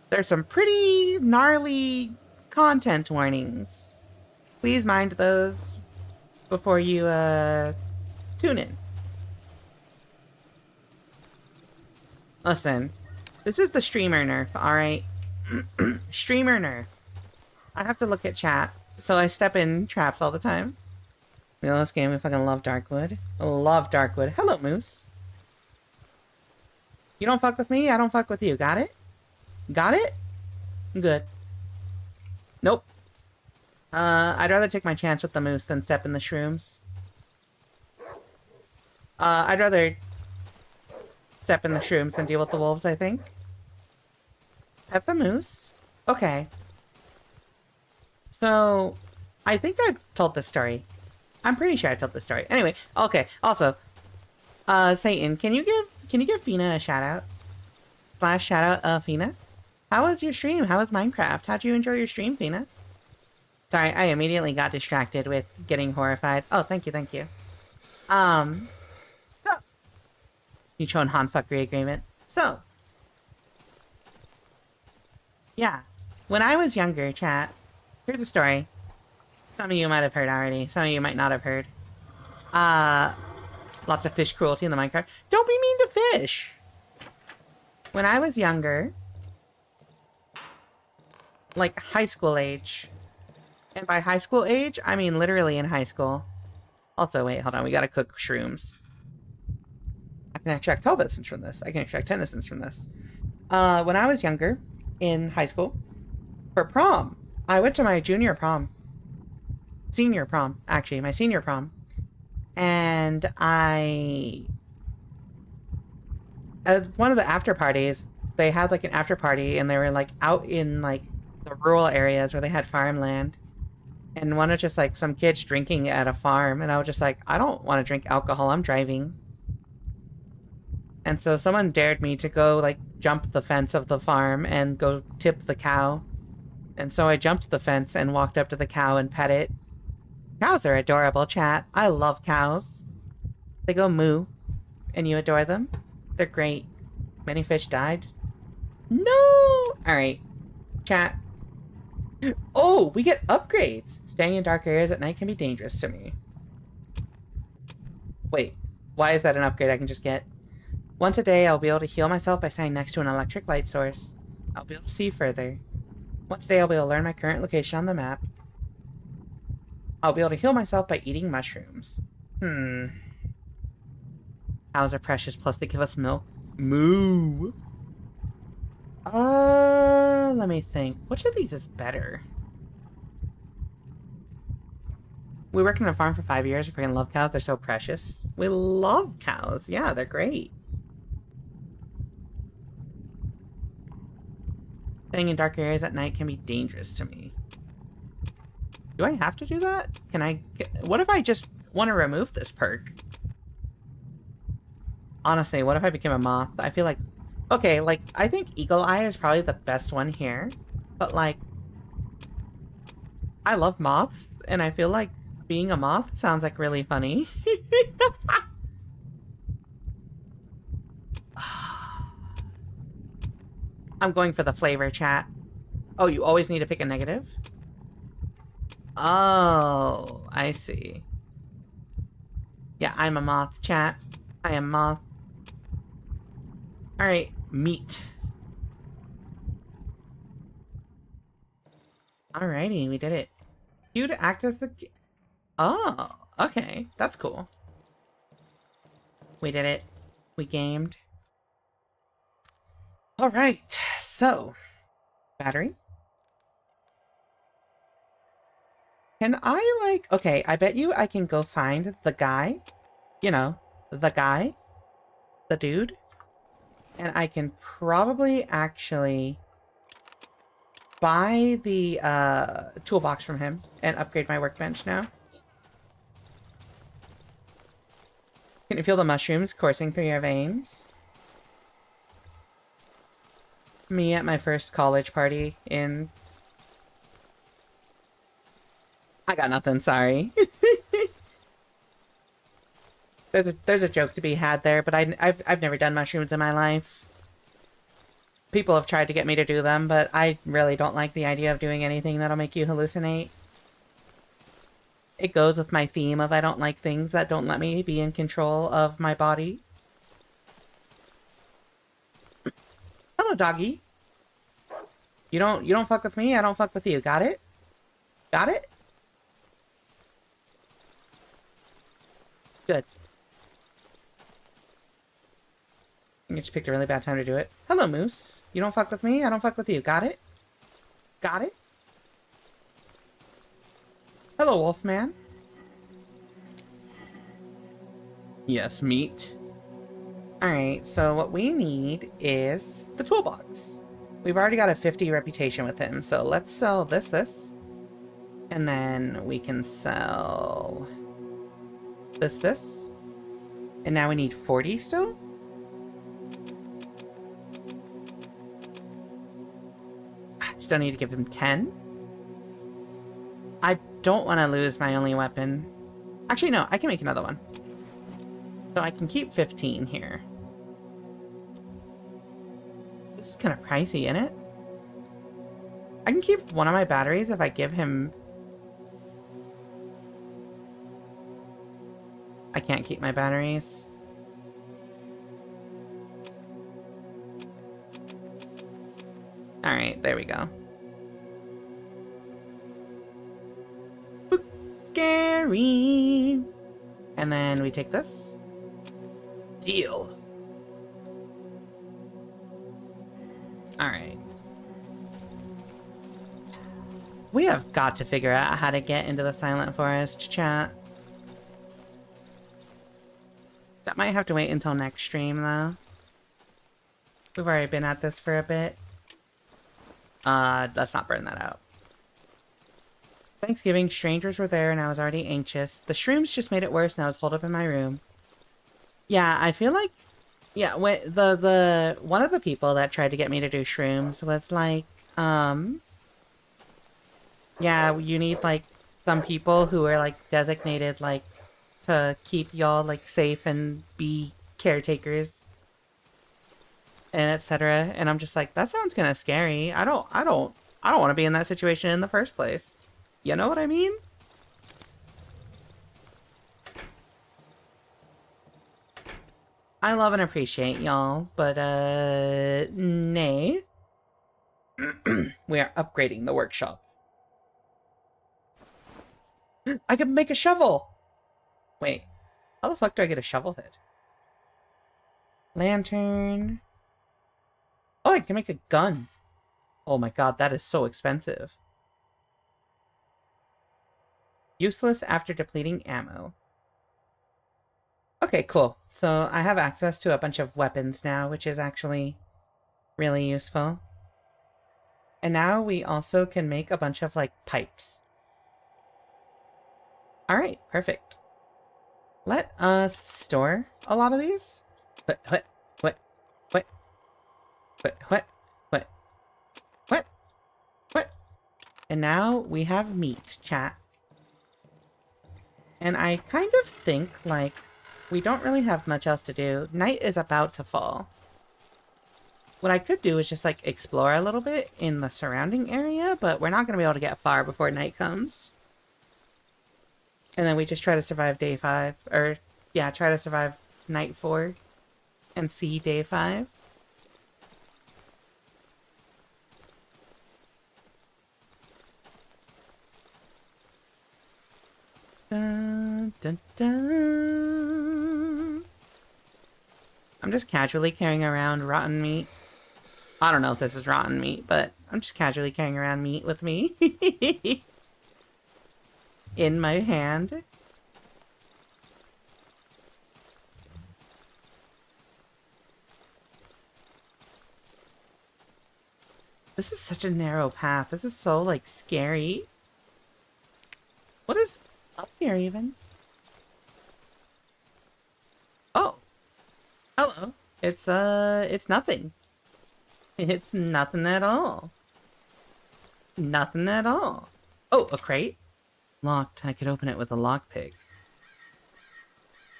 There's some pretty gnarly content warnings. Please mind those before you, tune in. Listen, this is the streamer nerf, alright? Streamer nerf. I have to look at chat, so I step in traps all the time. You know this game, we fucking love Darkwood. Love Darkwood. Hello, Moose. You don't fuck with me, I don't fuck with you. Got it? Got it? Good. Nope. I'd rather take my chance with the moose than step in the shrooms. I'd rather step in the shrooms than deal with the wolves, I think. Pet the moose? Okay. So, I think I've told this story. I'm pretty sure I've told this story. Anyway, okay. Also, Satan, can you give Fina a shout out? / shout out, Fina? How was your stream? How was Minecraft? How'd you enjoy your stream, Fina? Sorry, I immediately got distracted with getting horrified. Oh, thank you, thank you. So. Neutron Han fuckery agreement. So. Yeah. When I was younger, chat, here's a story. Some of you might have heard already. Some of you might not have heard. Lots of fish cruelty in the Minecraft. Don't be mean to fish! When I was younger, like high school age, and by high school age, I mean literally in high school. Also, wait, hold on, we gotta cook shrooms. I can extract 12 essence from this. I can extract 10 essence from this. When I was younger, in high school, for prom, I went to my junior prom. Senior prom, actually, my senior prom. And at one of the after parties, they had like an after party and they were like out in like the rural areas where they had farmland. And one of just like some kids drinking at a farm. And I was just like, I don't want to drink alcohol, I'm driving. And so someone dared me to go like jump the fence of the farm and go tip the cow. And so I jumped the fence and walked up to the cow and pet it. Cows are adorable, chat. I love cows. They go moo, and you adore them. They're great. Many fish died. No! Alright. Chat. Oh, we get upgrades! Staying in dark areas at night can be dangerous to me. Wait, why is that an upgrade I can just get? Once a day, I'll be able to heal myself by standing next to an electric light source. I'll be able to see further. Once a day, I'll be able to learn my current location on the map. I'll be able to heal myself by eating mushrooms. Cows are precious, plus they give us milk. Moo! Let me think. Which of these is better? We worked on a farm for 5 years. We freaking love cows. They're so precious. We love cows. Yeah, they're great. Staying in dark areas at night can be dangerous to me. Do I have to do that? Can I get... What if I just want to remove this perk? Honestly, what if I became a moth? I feel like... Okay, like, I think Eagle Eye is probably the best one here. But, like... I love moths, and I feel like being a moth sounds like really funny. I'm going for the flavor, chat. Oh, you always need to pick a negative? Oh, I see. Yeah, I'm a moth, chat. I am moth. Alright, meat. Alrighty, we did it. You to act as the... Oh, okay. That's cool. We did it. We gamed. Alright, so... Battery? Can I, like... Okay, I bet you I can go find the guy. You know, the guy. The dude. And I can probably actually buy the toolbox from him and upgrade my workbench now. Can you feel the mushrooms coursing through your veins? Me at my first college party in... I got nothing, sorry. There's a joke to be had there, but I've never done mushrooms in my life. People have tried to get me to do them, but I really don't like the idea of doing anything that'll make you hallucinate. It goes with my theme of I don't like things that don't let me be in control of my body. Hello, doggy. You don't fuck with me, I don't fuck with you. Got it? Got it? Good. You just picked a really bad time to do it. Hello, Moose. You don't fuck with me, I don't fuck with you. Got it? Got it? Hello, Wolfman. Yes, meat. Alright, so what we need is the toolbox. We've already got a 50 reputation with him, so let's sell this. And then we can sell this. And now we need 40 still? I still need to give him 10? I don't want to lose my only weapon. Actually, no, I can make another one. So I can keep 15 here. This is kind of pricey, isn't it? I can keep one of my batteries if I give him... I can't keep my batteries. Alright, there we go. Scary! And then we take this. Deal. Alright. We have got to figure out how to get into the Silent Forest, chat. That might have to wait until next stream, though. We've already been at this for a bit. Let's not burn that out. Thanksgiving, strangers were there and I was already anxious. The shrooms just made it worse and I was holed up in my room. Yeah, I feel like... Yeah, the one of the people that tried to get me to do shrooms was like, yeah, you need, like, some people who are, like, designated, like, to keep y'all, like, safe and be caretakers. And etc. And I'm just like, that sounds kind of scary. I don't want to be in that situation in the first place. You know what I mean? I love and appreciate y'all, but, nay. We are upgrading the workshop. I can make a shovel! Wait, how the fuck do I get a shovel head? Lantern. Oh, I can make a gun. Oh my god, that is so expensive. Useless after depleting ammo. Okay, cool. So I have access to a bunch of weapons now, which is actually really useful. And now we also can make a bunch of, like, pipes. Alright, perfect. Let us store a lot of these. What? And now we have meat, chat. And I kind of think, like, we don't really have much else to do. Night is about to fall. What I could do is just, like, explore a little bit in the surrounding area, but we're not going to be able to get far before night comes. And then we just try to survive day 5, or, yeah, try to survive night 4 and see day 5. Dun, dun, dun. I'm just casually carrying around rotten meat. I don't know if this is rotten meat, but I'm just casually carrying around meat with me. In my hand. This is such a narrow path. This is so, like, scary. What is up here, even? It's nothing. It's nothing at all. Nothing at all. Oh, a crate? Locked. I could open it with a lockpick.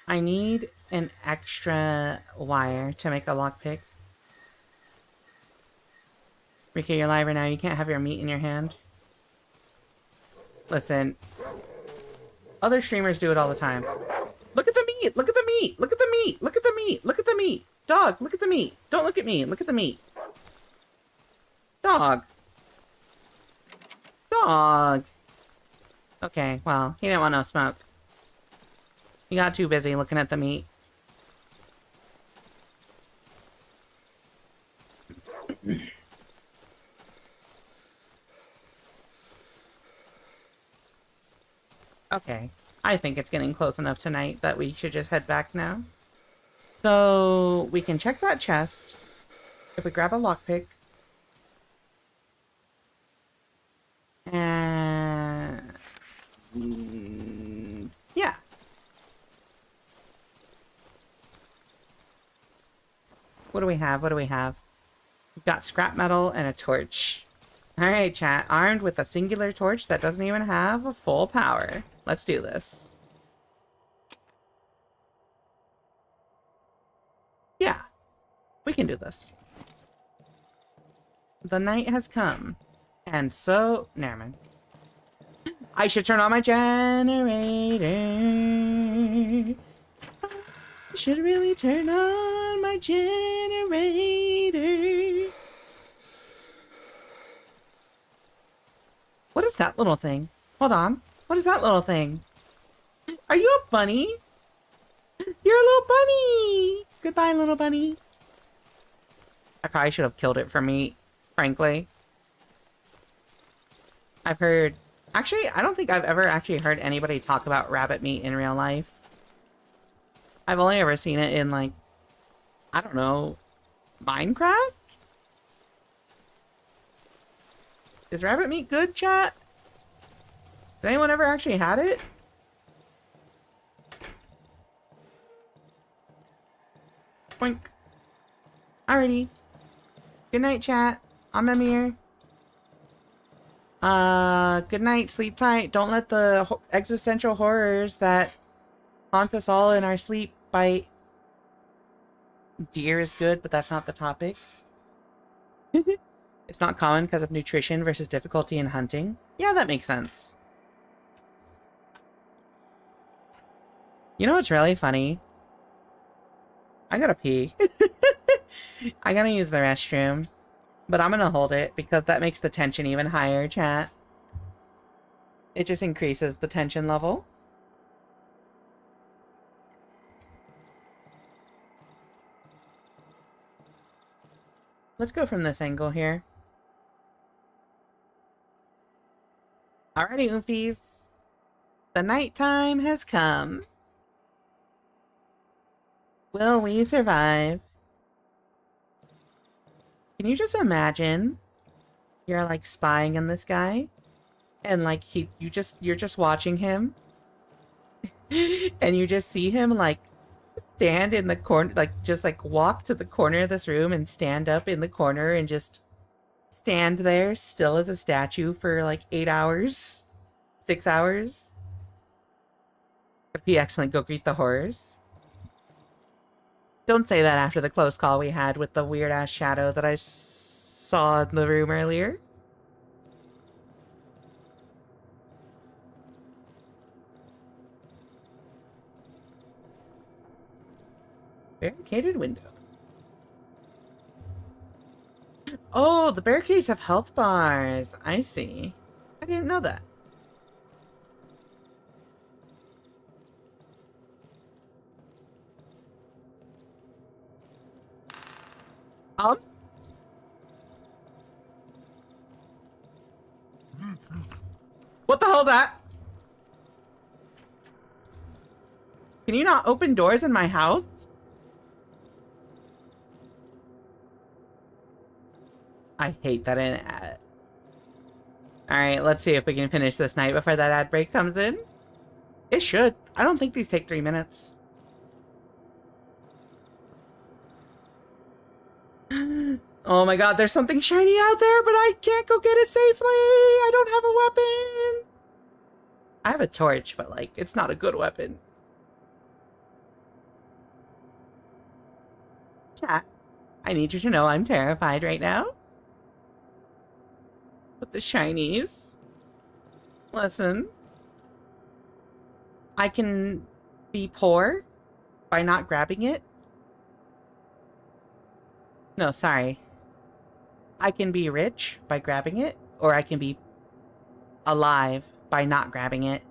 I need an extra wire to make a lockpick. Rika, you're live right now. You can't have your meat in your hand. Listen. Other streamers do it all the time. Look at the meat! Look at the meat! Look at the meat! Look at the meat! Look at the meat! Dog, look at the meat! Don't look at me! Look at the meat! Dog! Dog! Okay, well, he didn't want no smoke. He got too busy looking at the meat. Okay, I think it's getting close enough tonight that we should just head back now. So, we can check that chest. If we grab a lockpick. And... yeah. What do we have? What do we have? We've got scrap metal and a torch. Alright, chat. Armed with a singular torch that doesn't even have a full power. Let's do this. Yeah. We can do this. The night has come. And so... never mind. I should turn on my generator. I should really turn on my generator. What is that little thing? Hold on. What is that little thing? Are you a bunny? You're a little bunny! Goodbye, little bunny. I probably should have killed it for meat, frankly. I've heard... actually, I don't think I've ever actually heard anybody talk about rabbit meat in real life. I've only ever seen it in, like, I don't know, Minecraft? Is rabbit meat good, chat? Has anyone ever actually had it? Boink. Alrighty. Good night, chat. I'm Emir. Good night, sleep tight. Don't let the existential horrors that haunt us all in our sleep bite. Deer is good, but that's not the topic. It's not common because of nutrition versus difficulty in hunting. Yeah, that makes sense. You know what's really funny? I gotta pee. I gotta use the restroom. But I'm gonna hold it because that makes the tension even higher, chat. It just increases the tension level. Let's go from this angle here. Alrighty, Oomfies. The nighttime has come. Will we survive? Can you just imagine you're like spying on this guy and like you're just watching him and you just see him like stand in the corner, like just like walk to the corner of this room and stand up in the corner and just stand there still as a statue for like 8 hours, 6 hours. That'd be excellent. Go greet the horrors. Don't say that after the close call we had with the weird-ass shadow that I saw in the room earlier. Barricaded window. Oh, the barricades have health bars. I see. I didn't know that. What the hell is that? Can you not open doors in my house? I hate that in ad. Alright, let's see if we can finish this night before that ad break comes in. It should. I don't think these take 3 minutes. Oh my god, there's something shiny out there, but I can't go get it safely! I don't have a weapon! I have a torch, but like, it's not a good weapon. Chat, I need you to know I'm terrified right now. With the shinies. Listen. I can be poor by not grabbing it. No, sorry. I can be rich by grabbing it, or I can be alive by not grabbing it.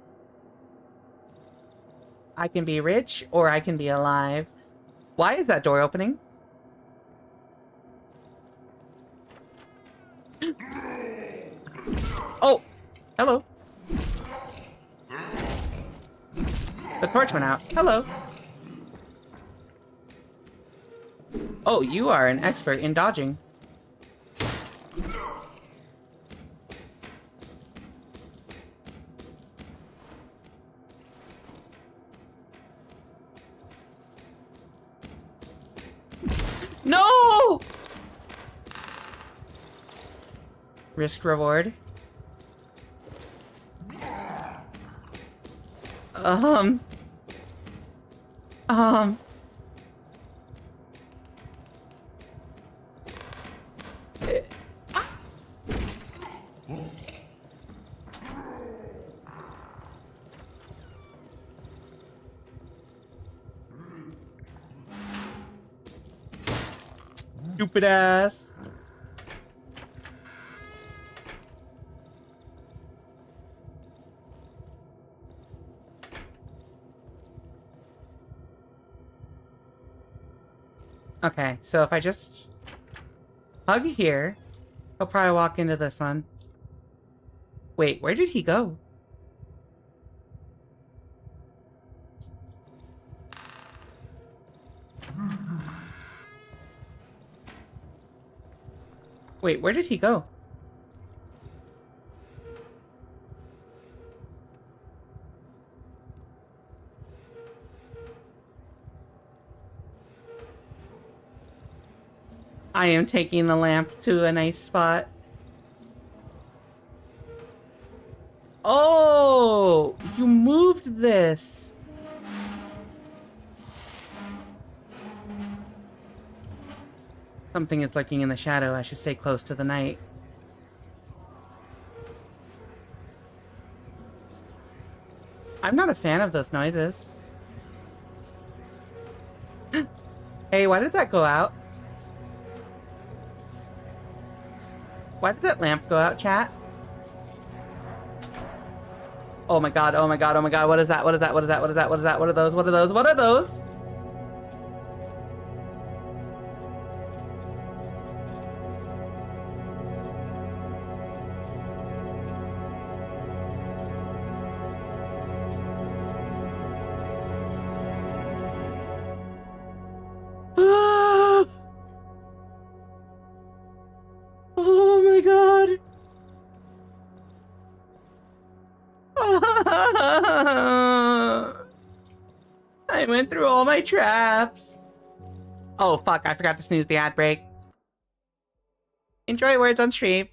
I can be rich, or I can be alive. Why is that door opening? Oh! Hello. The torch went out. Hello. Oh, you are an expert in dodging. No! Risk reward. Stupid ass. Okay, so if I just hug here, he'll probably walk into this one. Wait, where did he go? Wait, where did he go? I am taking the lamp to a nice spot. Oh, you moved this. Something is lurking in the shadow. I should stay close to the night. I'm not a fan of those noises. Hey, why did that go out? Why did that lamp go out, chat? Oh my god, oh my god, oh my god, what is that? What is that? What is that? What is that? What is that? What are those? What are those? What are those? Oh my god. I went through all my traps. Oh fuck, I forgot to snooze the ad break. Enjoy words on stream.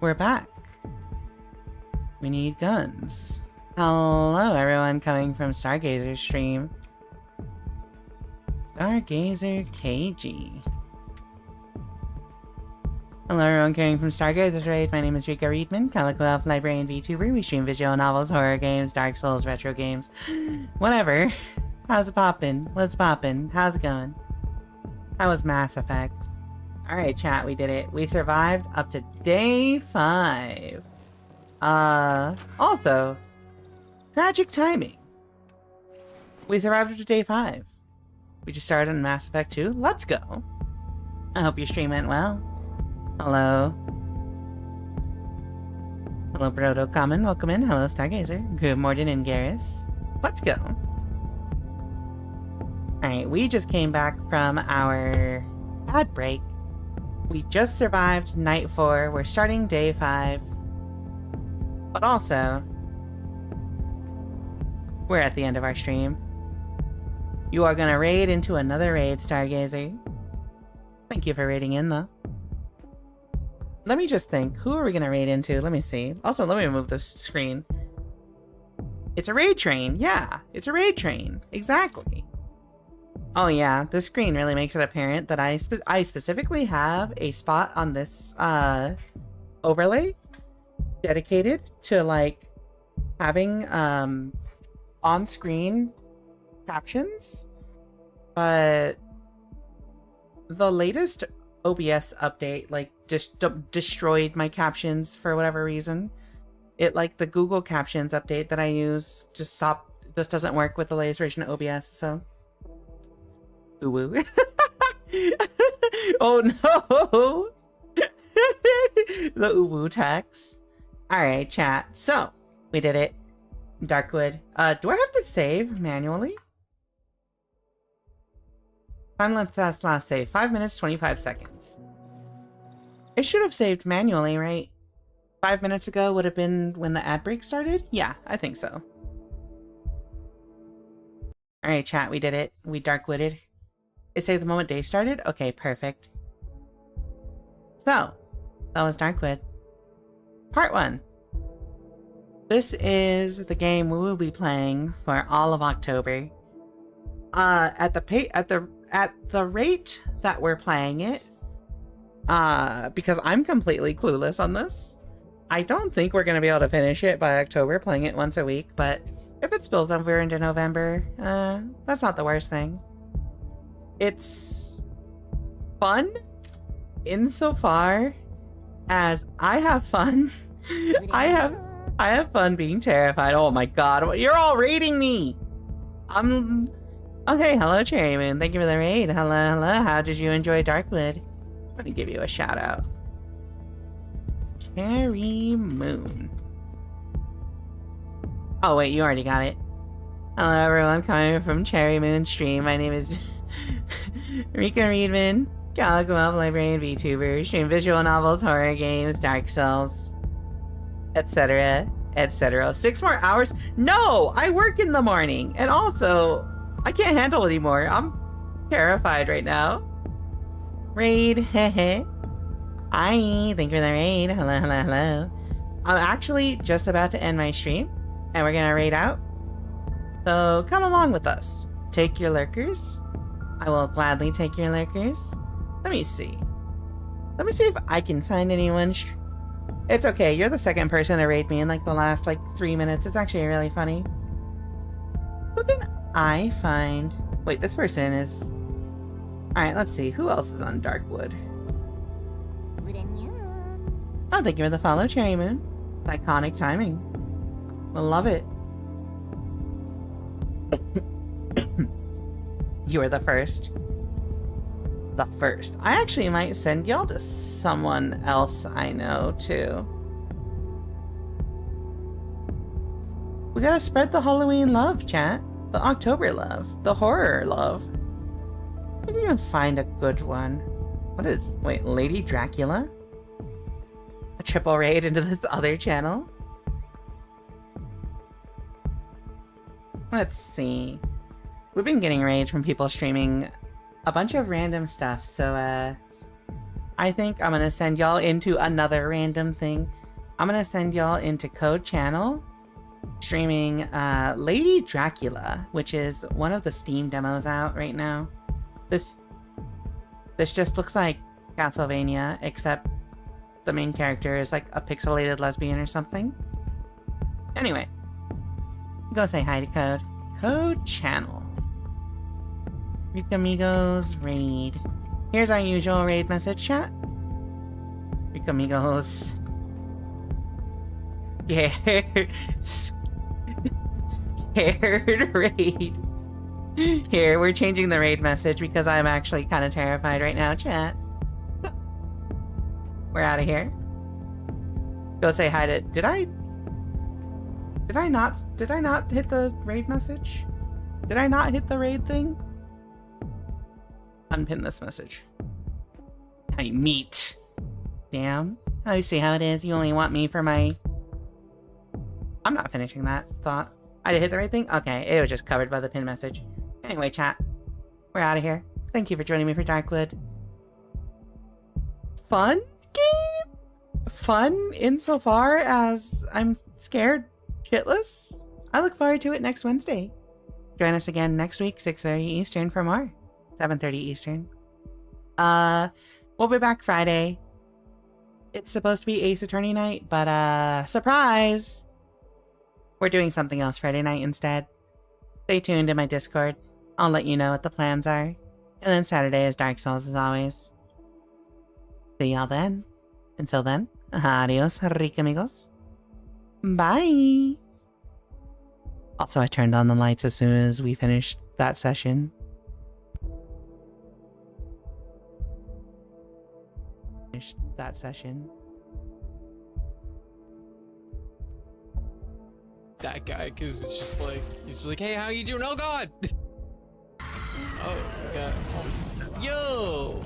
We're back. We need guns. Hello, everyone coming from Stargazer's stream. Stargazer KG. Hello, everyone coming from Stargazer's raid. My name is Rika Readman, Calico Elf Librarian VTuber. We stream visual novels, horror games, Dark Souls, retro games. Whatever. How's it poppin'? What's poppin'? How's it going? How was Mass Effect? Alright, chat, we did it. We survived up to day 5. Also, tragic timing. We survived up to day 5. We just started on Mass Effect 2. Let's go. I hope your stream went well. Hello. Hello, Brodo Common. Welcome in. Hello, Stargazer. Good morning, and Garrus. Let's go. Alright, we just came back from our ad break. We just survived night 4. We're starting day 5. But also, we're at the end of our stream. You are gonna raid into another raid, Stargazer. Thank you for raiding in, though. Let me just think. Who are we gonna raid into? Let me see. Also, let me move this screen. It's a raid train. Yeah, it's a raid train. Exactly. Oh yeah, this screen really makes it apparent that I specifically have a spot on this overlay dedicated to like having on-screen captions, but the latest OBS update like just destroyed my captions for whatever reason. It like the Google Captions update that I use just doesn't work with the latest version of OBS, so ooh. Oh no. The uwu tax. Alright, chat. So, we did it. Darkwood. Do I have to save manually? Time last save. 5 minutes, 25 seconds. It should have saved manually, right? 5 minutes ago would have been when the ad break started? Yeah, I think so. Alright, chat, we did it. We darkwooded. It saved the moment day started? Okay, perfect. So, that was Darkwood. Part 1. This is the game we will be playing for all of October. At the rate that we're playing it, because I'm completely clueless on this, I don't think we're gonna be able to finish it by October, playing it once a week, but if it spills over into November, that's not the worst thing. It's fun insofar as I have fun. I have fun being terrified. Oh my god, you're all raiding me! Okay, hello Cherry Moon. Thank you for the raid. Hello. How did you enjoy Darkwood? I'm gonna give you a shout out. Cherry Moon. Oh wait, you already got it. Hello everyone coming from Cherry Moon stream. My name is Rika Readman, Calico Elf Librarian VTuber, stream visual novels, horror games, Dark Souls, etc. etc. 6 more hours? No! I work in the morning, and also, I can't handle it anymore. I'm terrified right now. Raid, hehe. Hi, thank you for the raid. Hello. I'm actually just about to end my stream, and we're gonna raid out. So come along with us. Take your lurkers. I will gladly take your lurkers. Let me see. Let me see if I can find anyone. It's okay, you're the second person to raid me in like the last 3 minutes. It's actually really funny. Who can I find? Wait, this person is... Alright, let's see. Who else is on Darkwood? Oh, thank you for the follow, Cherry Moon. Iconic timing. Love it. You are the first. The first. I actually might send y'all to someone else I know, too. We gotta spread the Halloween love, chat. The October love. The horror love. I didn't even find a good one. What is... Wait, Lady Dracula? A triple raid into this other channel? Let's see. We've been getting raids from people streaming a bunch of random stuff, so I think I'm gonna send y'all into another random thing. I'm gonna send y'all into Code Channel, streaming Lady Dracula, which is one of the Steam demos out right now. This just looks like Castlevania, except the main character is like a pixelated lesbian or something. Anyway, go say hi to Code. Code Channel. Rika Amigos raid. Here's our usual raid message chat. Rika Amigos. Scared raid. Here, we're changing the raid message because I'm actually kind of terrified right now, chat. We're out of here. Go say hi to... Did I not hit the raid message? Did I not hit the raid thing? Unpin this message. How you meet. Damn. I see how it is. You only want me for my... I'm not finishing that thought. I did hit the right thing? Okay, it was just covered by the pin message. Anyway, chat. We're out of here. Thank you for joining me for DARKWOOD. Fun game? Fun insofar as I'm scared shitless? I look forward to it next Wednesday. Join us again next week, 6:30 Eastern for more. 7:30 Eastern. We'll be back Friday. It's supposed to be Ace Attorney night, but surprise! We're doing something else Friday night instead. Stay tuned in my Discord. I'll let you know what the plans are. And then Saturday is Dark Souls as always. See y'all then. Until then, adios, Rika amigos. Bye! Also, I turned on the lights as soon as we finished that session. That guy, because it's just like, he's just like, hey, how you doing? Oh god! Oh god. Yo!